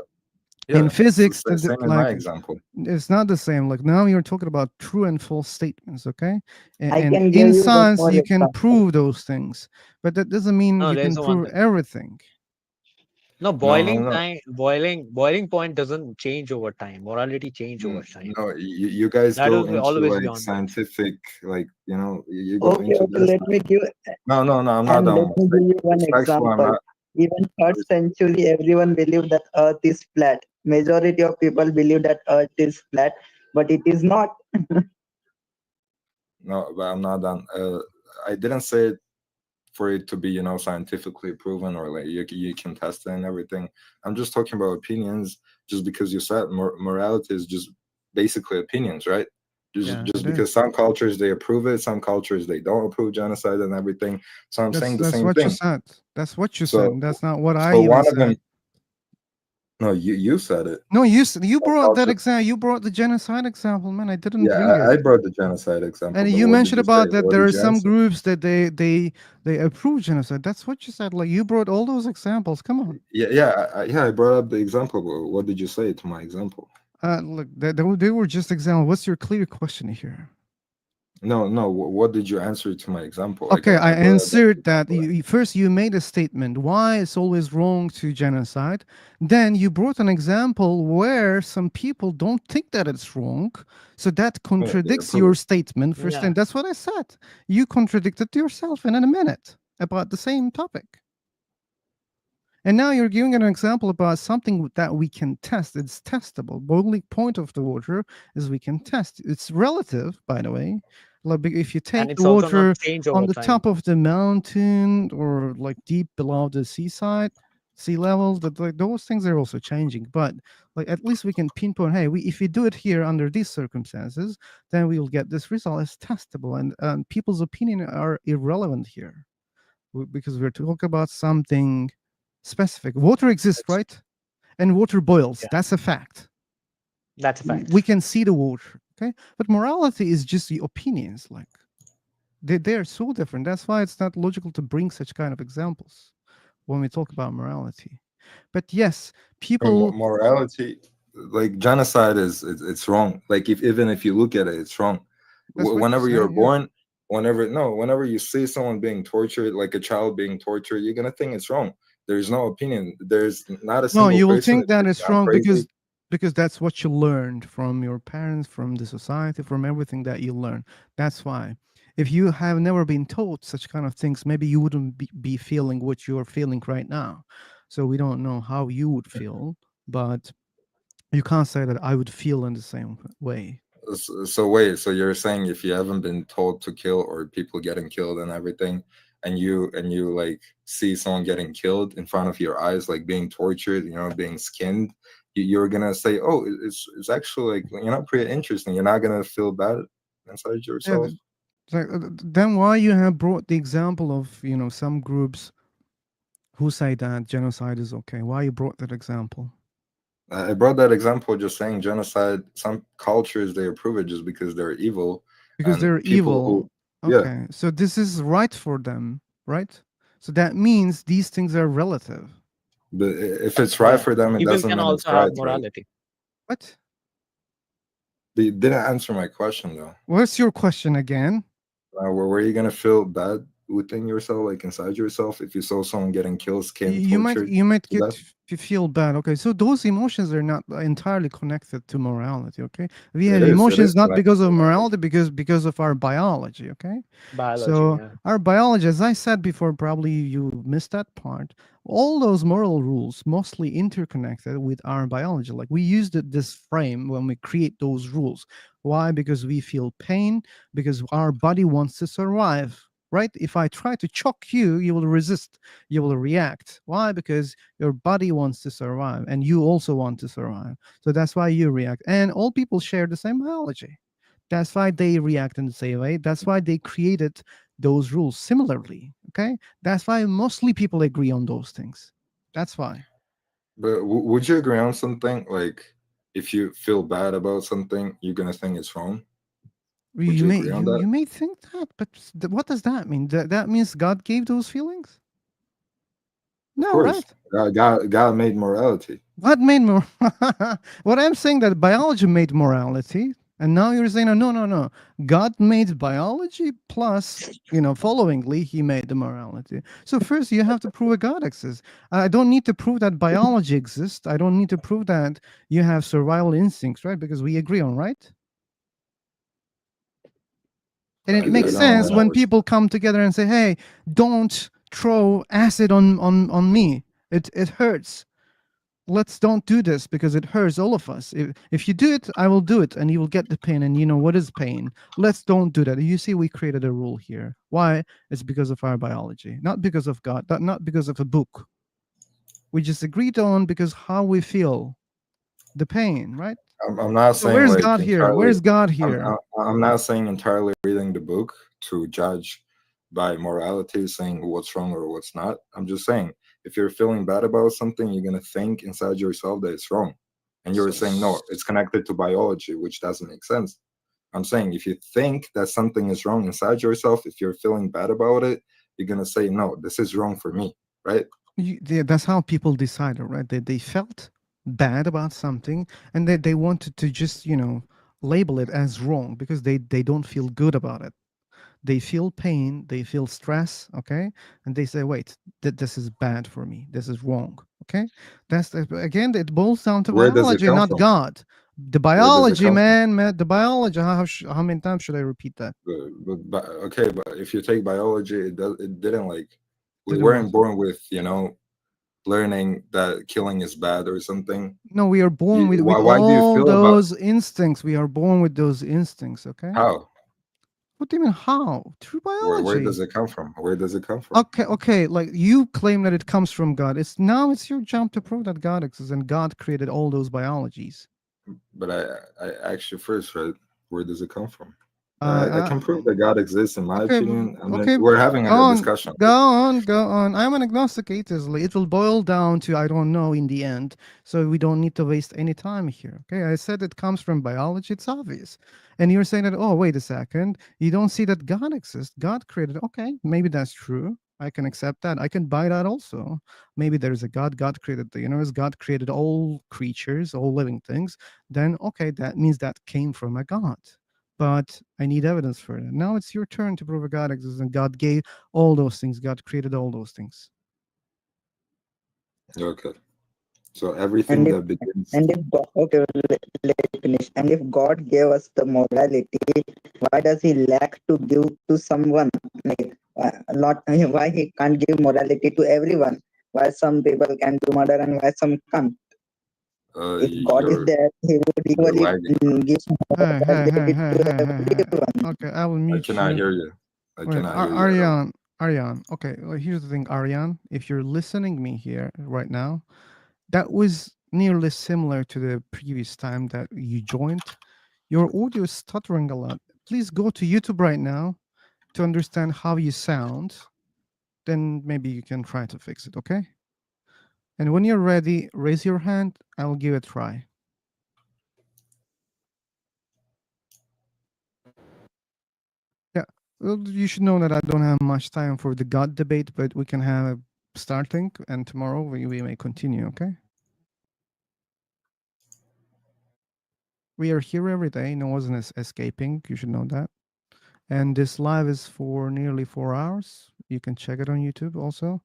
In
yeah,
physics,
same in my
like
example.
it's not the same. Like now you're talking about true and false statements. Okay,
I
and
can give
in
you one
science
more
you can
example.
prove those things, but that doesn't mean
No,
you
there's
can
a one
prove
thing.
everything.
No,
No,
boiling
no,
time, boiling point doesn't change over time. Morality change over time.
no. You guys
That
go
will
into
always be
like
ongoing.
scientific, like you go
Okay,
into
okay,
this.
let me give
No, no, no. I'm not
and let
done.
me give you one
Respectful. I'm
example.
not.
Even third century, everyone believed that Earth is flat. Majority of people believe that Earth is flat, but it is not.
No, but I'm not done. I didn't say it for it to be, scientifically proven or like you can test it and everything. I'm just talking about opinions. Just because you said morality is just basically opinions, right? Just
Yeah,
just
it
because
is.
some cultures they approve it, some cultures they don't approve genocide and everything. So I'm saying the
That's
same
what you
thing.
said. That's what you said.
So
And that's not what I
so
even
one of them.
said.
No, you said it.
No, you
Some
brought that
culture.
example. You brought the genocide example, man. I didn't
Yeah,
bring it.
I brought the genocide example,
And
but
you
what did
mentioned
you say?
about that
What
there
did
are
you
some
answer?
groups that they approve genocide. That's what you said. Like you brought all those examples. Come on.
Yeah, I brought up the example, but what did you say to my example?
Look, they were just examples. What's your clear question here?
No. What did you answer to my example? Like
Okay, I
I brought up that
answered that.
example.
First, you made a statement why it's always wrong to genocide. Then you brought an example where some people don't think that it's wrong. So that
Yeah, they
contradicts
approve
your
it.
statement first.
Yeah.
And that's what I said. You contradicted yourself in a minute about the same topic. And now you're giving an example about something that we can test. It's testable. Boiling point of the water is we can test. It's relative, by the way. Like if you
And
take the
it's also not
water
change
on
over
the
time.
top of the mountain or like deep below the seaside, sea levels, that like those things are also changing. But like at least we can pinpoint, hey, if we do it here under these circumstances, then we will get this result. It's testable, and people's opinion are irrelevant here because we're talking about something specific. Water exists, right? And water boils.
Yeah,
That's a fact.
that's a
We
fact.
can see the water. Okay, but morality is just the opinions. Like they are so different. That's why it's not logical to bring such kind of examples when we talk about morality. But yes, people.
Morality, like genocide it's wrong. Like if even if you look at it, it's wrong.
That's what you
Whenever you're
say. Yeah.
born, whenever you see someone being tortured, like a child being tortured, you're gonna think it's wrong. There's no opinion. There's not a
No,
single
you will
person
think
that
that
says
it's
I'm
wrong
crazy.
because that's what you learned from your parents, from the society, from everything that you learn. That's why. If you have never been taught such kind of things, maybe you wouldn't be feeling what you're feeling right now. So we don't know how you would feel, but you can't say that I would feel in the same way.
So wait, so you're saying if you haven't been told to kill or people getting killed and everything, and you like see someone getting killed in front of your eyes, like being tortured, being skinned, you're gonna say, oh, it's actually like pretty interesting. You're not gonna feel bad inside
Yeah.
yourself.
Then why you have brought the example of some groups who say that genocide is okay? Why you brought that example?
I brought that example just saying genocide. Some cultures they approve it just because they're evil,
because
and
they're
people who,
evil.
yeah,
Okay, so this is right for them, right? So that means these things are relative.
but if it's right
Yeah,
for them, it
evil
doesn't
can
mean it's
also have
right, right?
morality.
What?
They didn't answer my question though.
What's your question again?
Were you gonna feel bad within yourself, like inside yourself, if you saw someone getting killed, skinned, tortured
You might
to
get
death?
feel bad. Okay, so those emotions are not entirely connected to morality. Okay, we
It
have
is. It
emotions
is
not
connected
because of
to that.
morality, because of our biology. Okay,
Biology,
so
yeah.
our biology, as I said before, probably you missed that part. All those moral rules mostly interconnected with our biology. Like we used this frame when we create those rules. Why? Because we feel pain, because our body wants to survive. Right? If I try to choke you, you will resist, you will react. Why? Because your body wants to survive and you also want to survive. So that's why you react. And all people share the same biology. That's why they react in the same way. That's why they created those rules similarly. Okay. That's why mostly people agree on those things. That's why.
But would you agree on something like if you feel bad about something, you're gonna think it's wrong? Would
You
you
may
agree on that?
you may think that, but what does that mean? That means God gave those feelings?
Of
No,
course,
right?
God made morality.
What made more? What I'm saying that biology made morality, and now you're saying, oh, no, no, no. God made biology plus, followingly, He made the morality. So first, you have to prove a God exists. I don't need to prove that biology exists. I don't need to prove that you have survival instincts, right? Because we agree on, right? And it
I
makes
don't
sense when
understand.
people come together and say, "Hey, don't throw acid on me. It hurts. Let's don't do this because it hurts all of us. If you do it, I will do it, and you will get the pain. And you know what is pain? Let's don't do that." You see, we created a rule here. Why? It's because of our biology, not because of God, not because of a book. We just agreed on because how we feel, the pain, right?
I'm not
So
saying
where's
like
God here?
entirely.
Where's God
I'm
here?
I'm not saying entirely reading the book to judge by morality, saying what's wrong or what's not. I'm just saying if you're feeling bad about something, you're gonna think inside yourself that it's wrong, and you're saying no, it's connected to biology, which doesn't make sense. I'm saying if you think that something is wrong inside yourself, if you're feeling bad about it, you're gonna say no, this is wrong for me, right?
That's how people decided, right? They felt bad about something and they wanted to just, label it as wrong because they don't feel good about it. They feel pain, they feel stress, okay? And they say, wait, this is bad for me. This is wrong, okay? Again, it boils down to
Where does it
biology,
come
not
from?
God. The
Where does it
biology,
come from?
man, the biology. How many times should I repeat that?
But okay, but if you take biology, it didn't like we
Didn't what?
weren't born with learning that killing is bad or something.
No, we are born with
Why do you
all
feel about
those instincts. We are born with those instincts, okay?
how?
What do you mean how? Through
Where
biology.
does it come from? Where does it come from?
Okay. Like you claim that it comes from God. It's your job to prove that God exists and God created all those biologies.
But I asked you first, right? Where does it come from? I
Uh,
can prove that God exists in my
Okay,
opinion. I mean,
okay,
we're having
go
a
on,
discussion.
go on. I'm an agnostic atheist. It will boil down to I don't know in the end, so we don't need to waste any time here. Okay, I said it comes from biology. It's obvious, and you're saying that. Oh, wait a second. You don't see that God exists. God created. Okay, maybe that's true. I can accept that. I can buy that also. Maybe there's a God. God created the universe. God created all creatures, all living things. Then okay, that means that came from a God, but I need evidence for it. Now it's your turn to prove a God exists, and God gave all those things. God created all those things.
Okay, so
And
everything
if
that begins.
and if God, okay, let me finish. And if God gave us the morality, why does He lack to give to someone? Like not why He can't give morality to everyone? Why some people can do murder and why some can't? If God is
You're
there, He would
you're
equally
lagging.
give morality to everyone.
Okay, I will
I
mute
cannot
you.
hear you. I
Wait,
cannot hear you at all.
Aryan. Okay, well, here's the thing, Aryan. If you're listening me here right now, that was nearly similar to the previous time that you joined. Your audio is stuttering a lot. Please go to YouTube right now to understand how you sound. Then maybe you can try to fix it, okay? And when you're ready, raise your hand. I'll give it a try. Well, you should know that I don't have much time for the God debate, but we can have a starting, and tomorrow we may continue, okay? We are here every day. No one is escaping. You should know that. And this live is for nearly 4 hours. You can check it on YouTube also,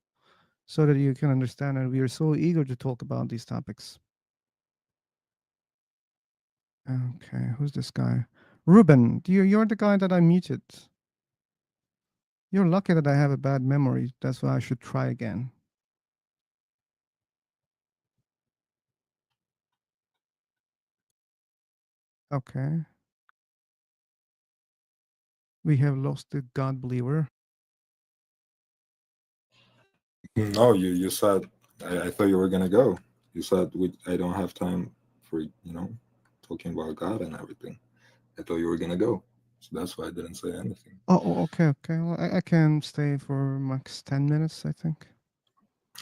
so that you can understand. And we are so eager to talk about these topics. Okay, who's this guy? Ruben, you're the guy that I muted. You're lucky that I have a bad memory. That's why I should try again. Okay. We have lost the God believer.
No, you said I thought you were gonna go. You said I don't have time for talking about God and everything. I thought you were gonna go, so that's why I didn't say anything.
Okay. Well, I can stay for max 10 minutes, I think.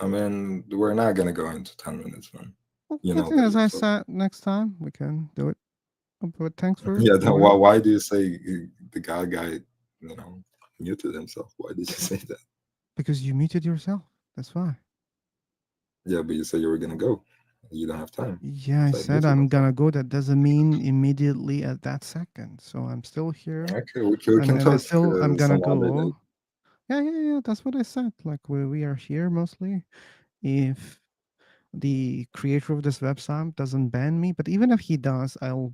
I mean, we're not gonna go into 10 minutes, man.
Well,
You
I
know
think
that
as I
yourself.
said, next time we can do it. But thanks for
Yeah. Then
joining.
why do you say the God guy, muted himself? Why did you say that?
Because you muted yourself. That's why.
Yeah, but you said you were gonna go. You don't have time.
Yeah, I
So I
said
muted
I'm
myself.
gonna go. That doesn't mean immediately at that second. So I'm still here.
Okay, we can
And I
talk
still I'm gonna
some other day.
go. Yeah. That's what I said. Like we are here mostly. If the creator of this website doesn't ban me, but even if he does, I'll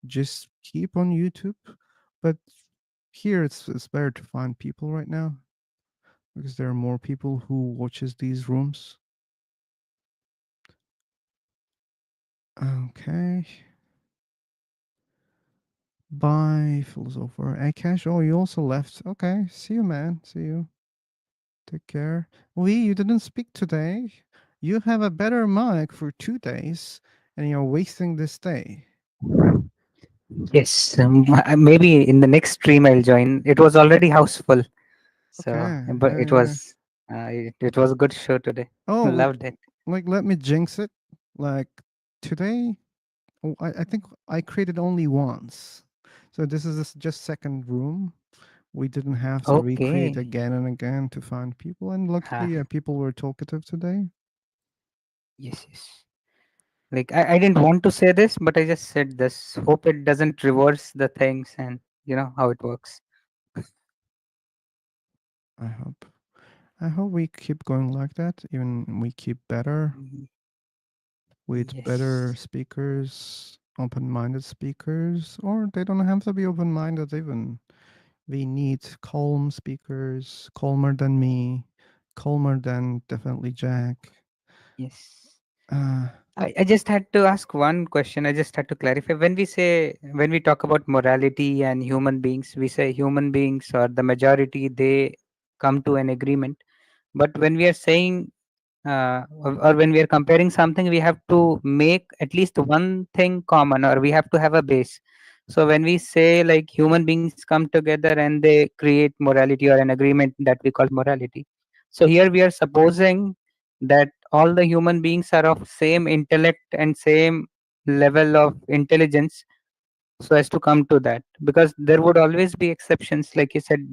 just keep on YouTube. But here it's better to find people right now because there are more people who watches these rooms. Okay. Bye, philosopher. Akash, oh, you also left. Okay, see you, man. See you. Take care. You didn't speak today. You have a better mic for 2 days, and you're wasting this day.
Yes, maybe in the next stream I'll join. It was already houseful, so
Okay,
but it
yeah.
was it was a good show today.
Oh,
Loved it.
like let me jinx it. Like today, I think I created only once. So this is just second room. We didn't have to recreate
Okay.
again and again to find people, and luckily, people were talkative today.
Yes. Like I didn't want to say this, but I just said this. Hope it doesn't reverse the things, and you know how it works.
I hope we keep going like that. Even we keep better with better speakers, open-minded speakers, or they don't have to be open-minded even. We need calm speakers, calmer than me, calmer than definitely Jack.
Yes.
Uh,
I just had to ask one question. I just had to clarify. When we talk about morality and human beings, we say human beings or the majority, they come to an agreement. But when we are saying or when we are comparing something, we have to make at least one thing common, or we have to have a base. So when we say like human beings come together and they create morality or an agreement, that we call morality. So here we are supposing that all the human beings are of same intellect and same level of intelligence, so as to come to that, because there would always be exceptions. Like you said,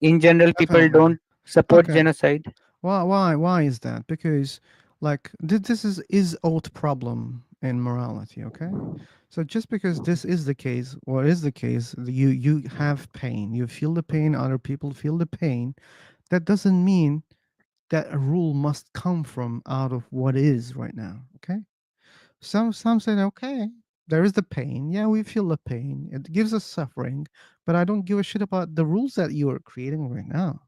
in general people
Definitely.
don't support
Okay.
genocide.
Why is that? Because like this is old problem in morality, okay? So just because this is the case, or is the case, you have pain, you feel the pain, other people feel the pain, that doesn't mean that a rule must come from out of what is right now, okay? Some say, okay, there is the pain. Yeah, we feel the pain. It gives us suffering, but I don't give a shit about the rules that you are creating right now.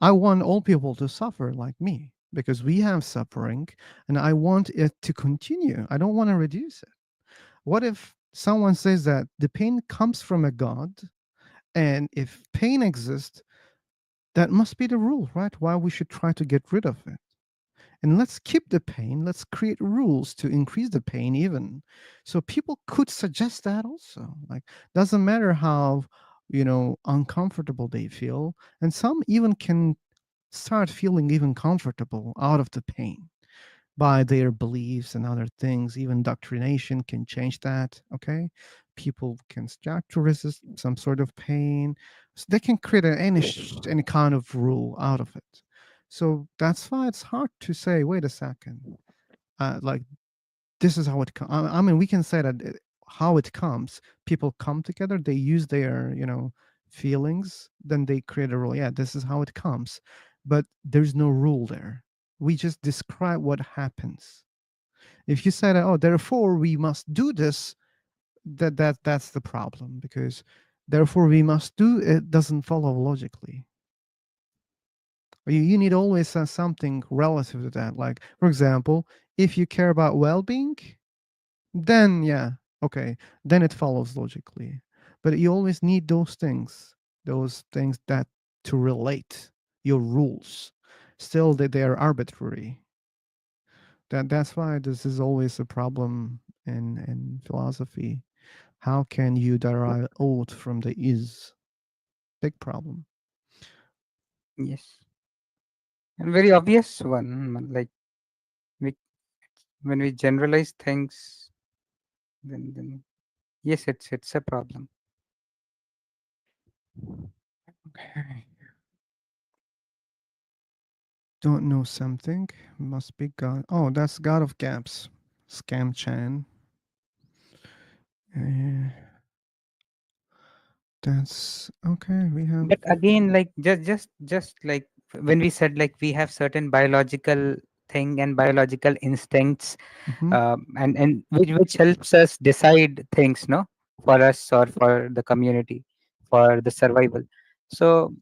I want all people to suffer like me because we have suffering and I want it to continue. I don't want to reduce it. What if someone says that the pain comes from a God, and if pain exists, that must be the rule, right? Why we should try to get rid of it. And let's keep the pain. Let's create rules to increase the pain even. So people could suggest that also. Like doesn't matter how, uncomfortable they feel. And some even can start feeling even comfortable out of the pain by their beliefs and other things. Even doctrination can change that. Okay. people can start to resist some sort of pain. So they can create any kind of rule out of it. So that's why it's hard to say, wait a second, like this is how it comes. I mean, we can say that how it comes. People come together, they use their, feelings, then they create a rule. Yeah, this is how it comes. But there's no rule there. We just describe what happens. If you say that, oh, therefore we must do this, that's the problem, because therefore we must do it doesn't follow logically. You need always something relative to that. Like, for example, if you care about well-being, then yeah, okay, then it follows logically. But you always need those things that to relate your rules. Still, they are arbitrary. That's why this is always a problem in philosophy. How can you derive ought from the is? Big problem.
Yes, and very obvious one. Like we, when we generalize things, then yes, it's a problem.
Okay. Don't know something. Must be God. Oh, that's God of Gaps. Scam Chan. That's okay. We have.
But again, like just like when we said like we have certain biological thing and biological instincts,
Mhm.
and which helps us decide things, no, for us or for the community, for the survival. So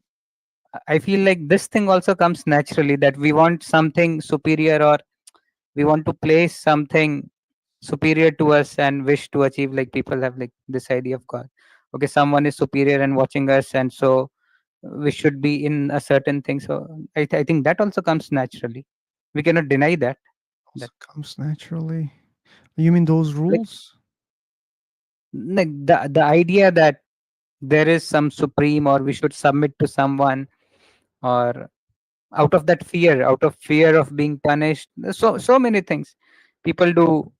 I feel like this thing also comes naturally, that we want something superior, or we want to place something superior to us and wish to achieve. Like people have like this idea of God. Okay, someone is superior and watching us, and so we should be in a certain thing. So I think that also comes naturally. We cannot deny that.
Also comes naturally. You mean those
Like,
rules?
like the idea that there is some supreme, or we should submit to someone, or out of fear of being punished. So many things people do.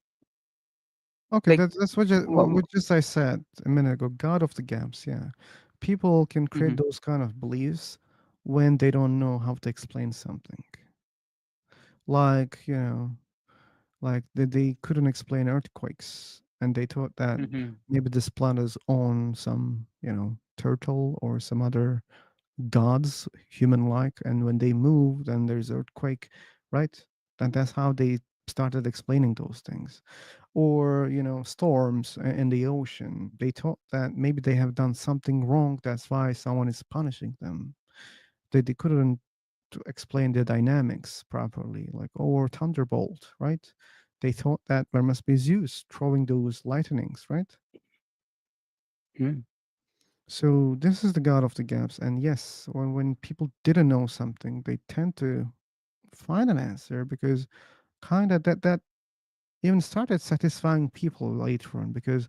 Okay,
Like,
that's what just I said a minute ago. God of the gaps. Yeah, people can create
Mhm.
those kind of beliefs when they don't know how to explain something. Like like they couldn't explain earthquakes, and they thought that
Mhm.
maybe this planet is on some turtle or some other gods, human-like, and when they move, then there's earthquake, right? And that's how they started explaining those things. Or storms in the ocean. They thought that maybe they have done something wrong. That's why someone is punishing them. They couldn't to explain the dynamics properly, like or thunderbolt, right? They thought that there must be Zeus throwing those lightnings, right?
Mm.
So this is the god of the gaps, and yes, when people didn't know something, they tend to find an answer, because kind of that even started satisfying people later on, because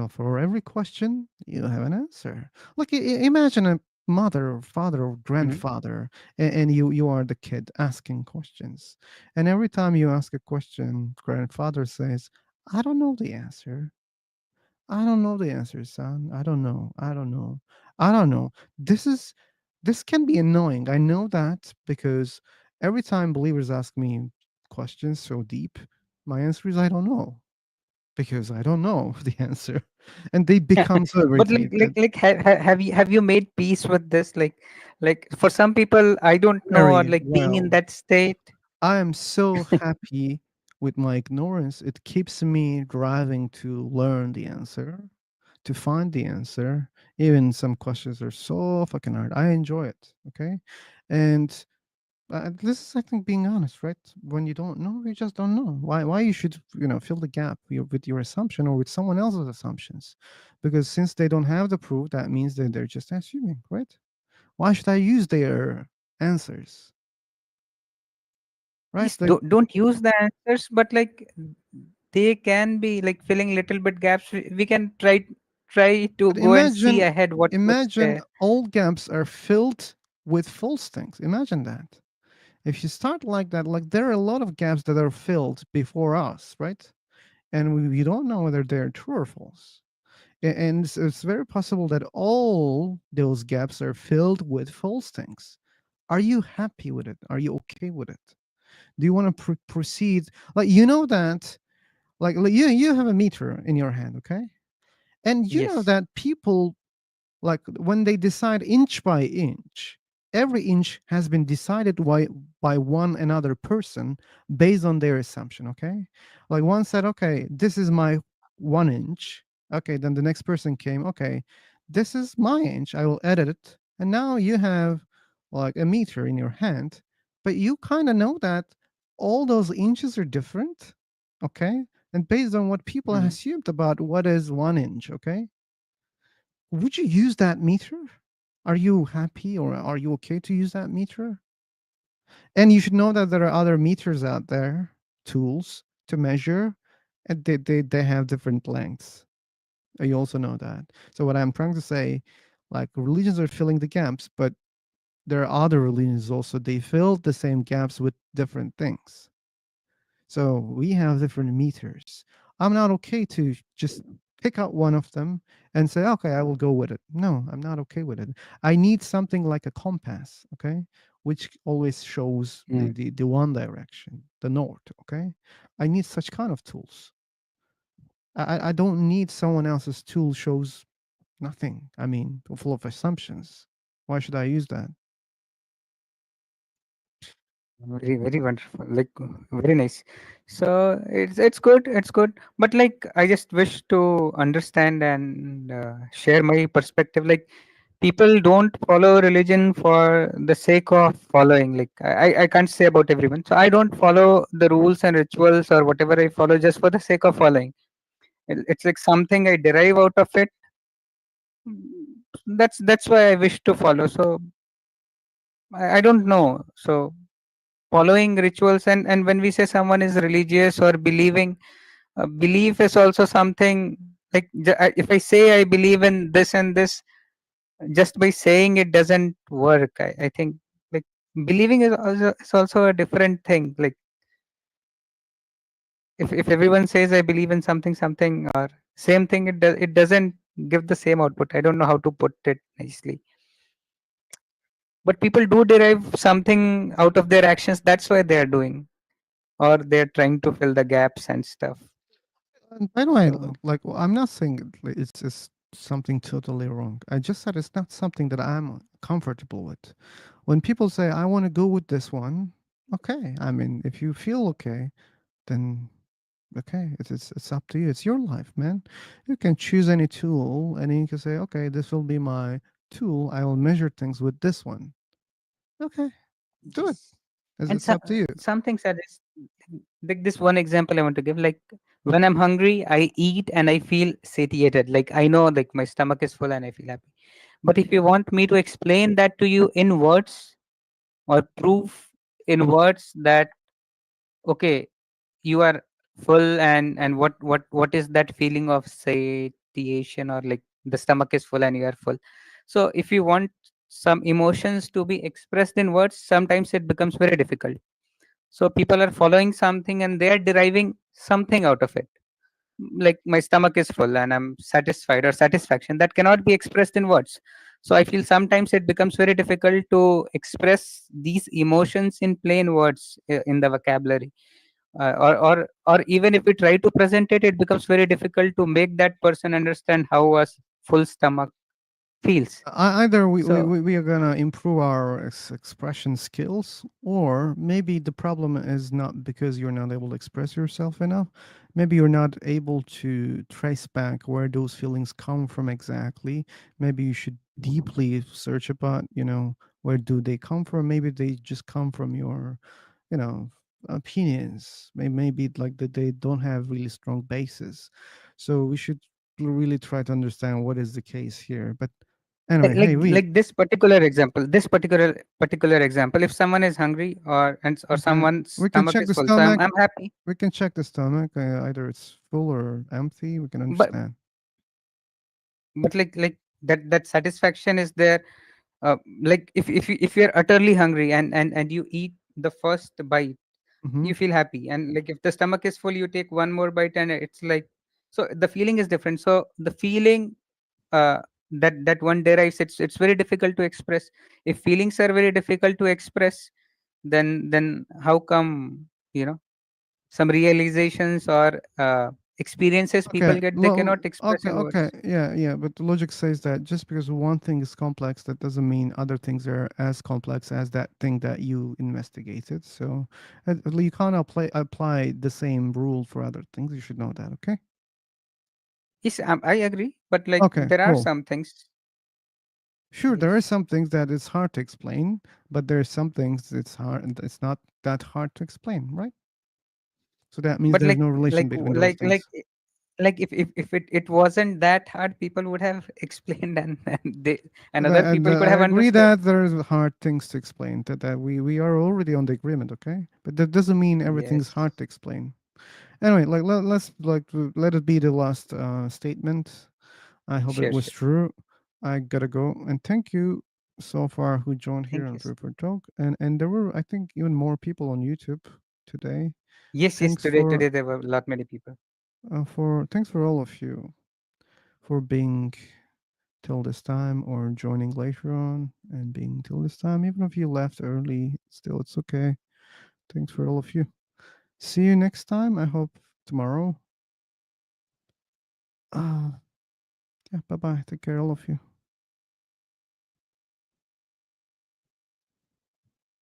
for every question you have an answer. Like imagine a mother or father or
Mhm.
grandfather, and you are the kid asking questions, and every time you ask a question, grandfather says, I don't know the answer. I don't know the answer, son. I don't know. I don't know. I don't know. This can be annoying. I know that, because every time believers ask me questions so deep, my answer is I don't know, because I don't know the answer, and they become so
But like
irritated.
have you made peace with this? Like for some people, I don't know, or
Very
like being in
well.
that state.
I am so happy with my ignorance. It keeps me driving to learn the answer, to find the answer. Even some questions are so fucking hard. I enjoy it. Okay. And this is, I think, being honest, right? When you don't know, you just don't know. Why you should, fill the gap with your assumption or with someone else's assumptions? Because since they don't have the proof, that means that they're just assuming, right? Why should I use their answers? Right?
Yes,
Like,
don't use the answers, but like they can be like filling little bit gaps. We can try to
but
go and see
imagine,
ahead what's
imagine
there.
all gaps are filled with false things. Imagine that. If you start like that, like there are a lot of gaps that are filled before us, right? And we don't know whether they're true or false. And it's very possible that all those gaps are filled with false things. Are you happy with it? Are you okay with it? Do you want to proceed? Like, you know that, like you have a meter in your hand, okay? And you know
Yes.
that people, like when they decide inch by inch, every inch has been decided by one another person based on their assumption, okay? Like one said, okay, this is my 1 inch. Okay, then the next person came, okay, this is my inch, I will edit it. And now you have like a meter in your hand, but you kind of know that all those inches are different, okay? And based on what people
Mhm.
assumed about what is 1 inch, okay? Would you use that meter? Are you happy or are you okay to use that meter? And you should know that there are other meters out there, tools to measure, and they have different lengths. You also know that. So what I'm trying to say, like religions are filling the gaps, but there are other religions also. They fill the same gaps with different things. So we have different meters. I'm not okay to just pick out one of them and say, okay, I will go with it. No, I'm not okay with it. I need something like a compass, okay, which always shows
Mm.
the one direction, the north, okay? I need such kind of tools. I don't need someone else's tool shows nothing. I mean, full of assumptions. Why should I use that?
Very, very wonderful. Like very nice. So it's good. It's good. But like I just wish to understand and share my perspective. Like people don't follow religion for the sake of following. Like I can't say about everyone. So I don't follow the rules and rituals or whatever I follow just for the sake of following. It's like something I derive out of it. That's why I wish to follow. So I don't know. So following rituals and when we say someone is religious or believing, belief is also something like if I say I believe in this and this, just by saying it doesn't work. I think like believing is also a different thing. Like if everyone says I believe in something or same thing, it doesn't give the same output. I don't know how to put it nicely, but people do derive something out of their actions. That's why they are doing, or they're trying to fill the gaps and stuff.
And by the way,
So
like I'm not saying it's just something totally wrong. I just said it's not something that I'm comfortable with. When people say I want to go with this one, okay. I mean, if you feel okay, then okay. It's up to you. It's your life, man. You can choose any tool, and then you can say, okay, this will be my tool. I will measure things with this one. Okay, do it.
yes.
It's,
And
it's up to you.
some things are just like this one example I want to give. Like when I'm hungry, I eat and I feel satiated. Like I know like my stomach is full and I feel happy. But if you want me to explain that to you in words or proof in words that okay, you are full and what is that feeling of satiation or like the stomach is full and you are full. So if you want some emotions to be expressed in words, sometimes it becomes very difficult. So people are following something and they are deriving something out of it. Like my stomach is full and I'm satisfied, or satisfaction that cannot be expressed in words. So I feel sometimes it becomes very difficult to express these emotions in plain words, in the vocabulary, or even if we try to present it, it becomes very difficult to make that person understand how a full stomach feels.
Either
So
we are gonna improve our expression skills, or maybe the problem is not because you're not able to express yourself enough. Maybe you're not able to trace back where those feelings come from exactly. Maybe you should deeply search about, where do they come from. Maybe they just come from your, you know, opinions. Maybe like that they don't have really strong basis. So we should really try to understand what is the case here. But
like
anyway,
like
hey,
like this particular example, if someone is hungry or
okay,
someone's
we can
stomach
check
is
the
full, so I'm,
stomach.
I'm happy.
We can check the stomach. Either it's full or empty. We can
but
understand.
but like that satisfaction is there. Like if you're utterly hungry and you eat the first bite,
Hmm.
you feel happy, and like if the stomach is full, you take one more bite and it's like So the feeling is different. So the feeling that one derives, it's very difficult to express. If feelings are very difficult to express, then how come, some realizations or experiences people
Okay,
get, they cannot express
okay,
in
okay,
words?
yeah, yeah, but the logic says that just because one thing is complex, that doesn't mean other things are as complex as that thing that you investigated. So you can't apply the same rule for other things. You should know that, okay?
Yes, I agree, but like
Okay,
there are
cool.
some things.
Sure, there are
Yes.
some things that it's hard to explain, but there are some things it's hard, and it's not that hard to explain, right? So that means
But
there's
like
no relation
like
between those
like like
things.
like if it wasn't that hard, people would have explained, and other
And
people could
I
have
agree
understood.
that there's hard things to explain. That we are already on the agreement, okay? But that doesn't mean everything is
Yes.
hard to explain. Anyway, like let's let it be the last statement. I hope it
Sure,
was
sure.
true. I gotta go, and thank you so far who joined here
Thank
on
you.
Food for Talk, and there were, I think, even more people on YouTube today.
Yes,
Thanks
today there were a lot many people.
thanks for all of you for being till this time or joining later on and being till this time. Even if you left early, still it's okay. Thanks for all of you. See you next time. I hope tomorrow. Yeah, bye bye. Take care, all of you.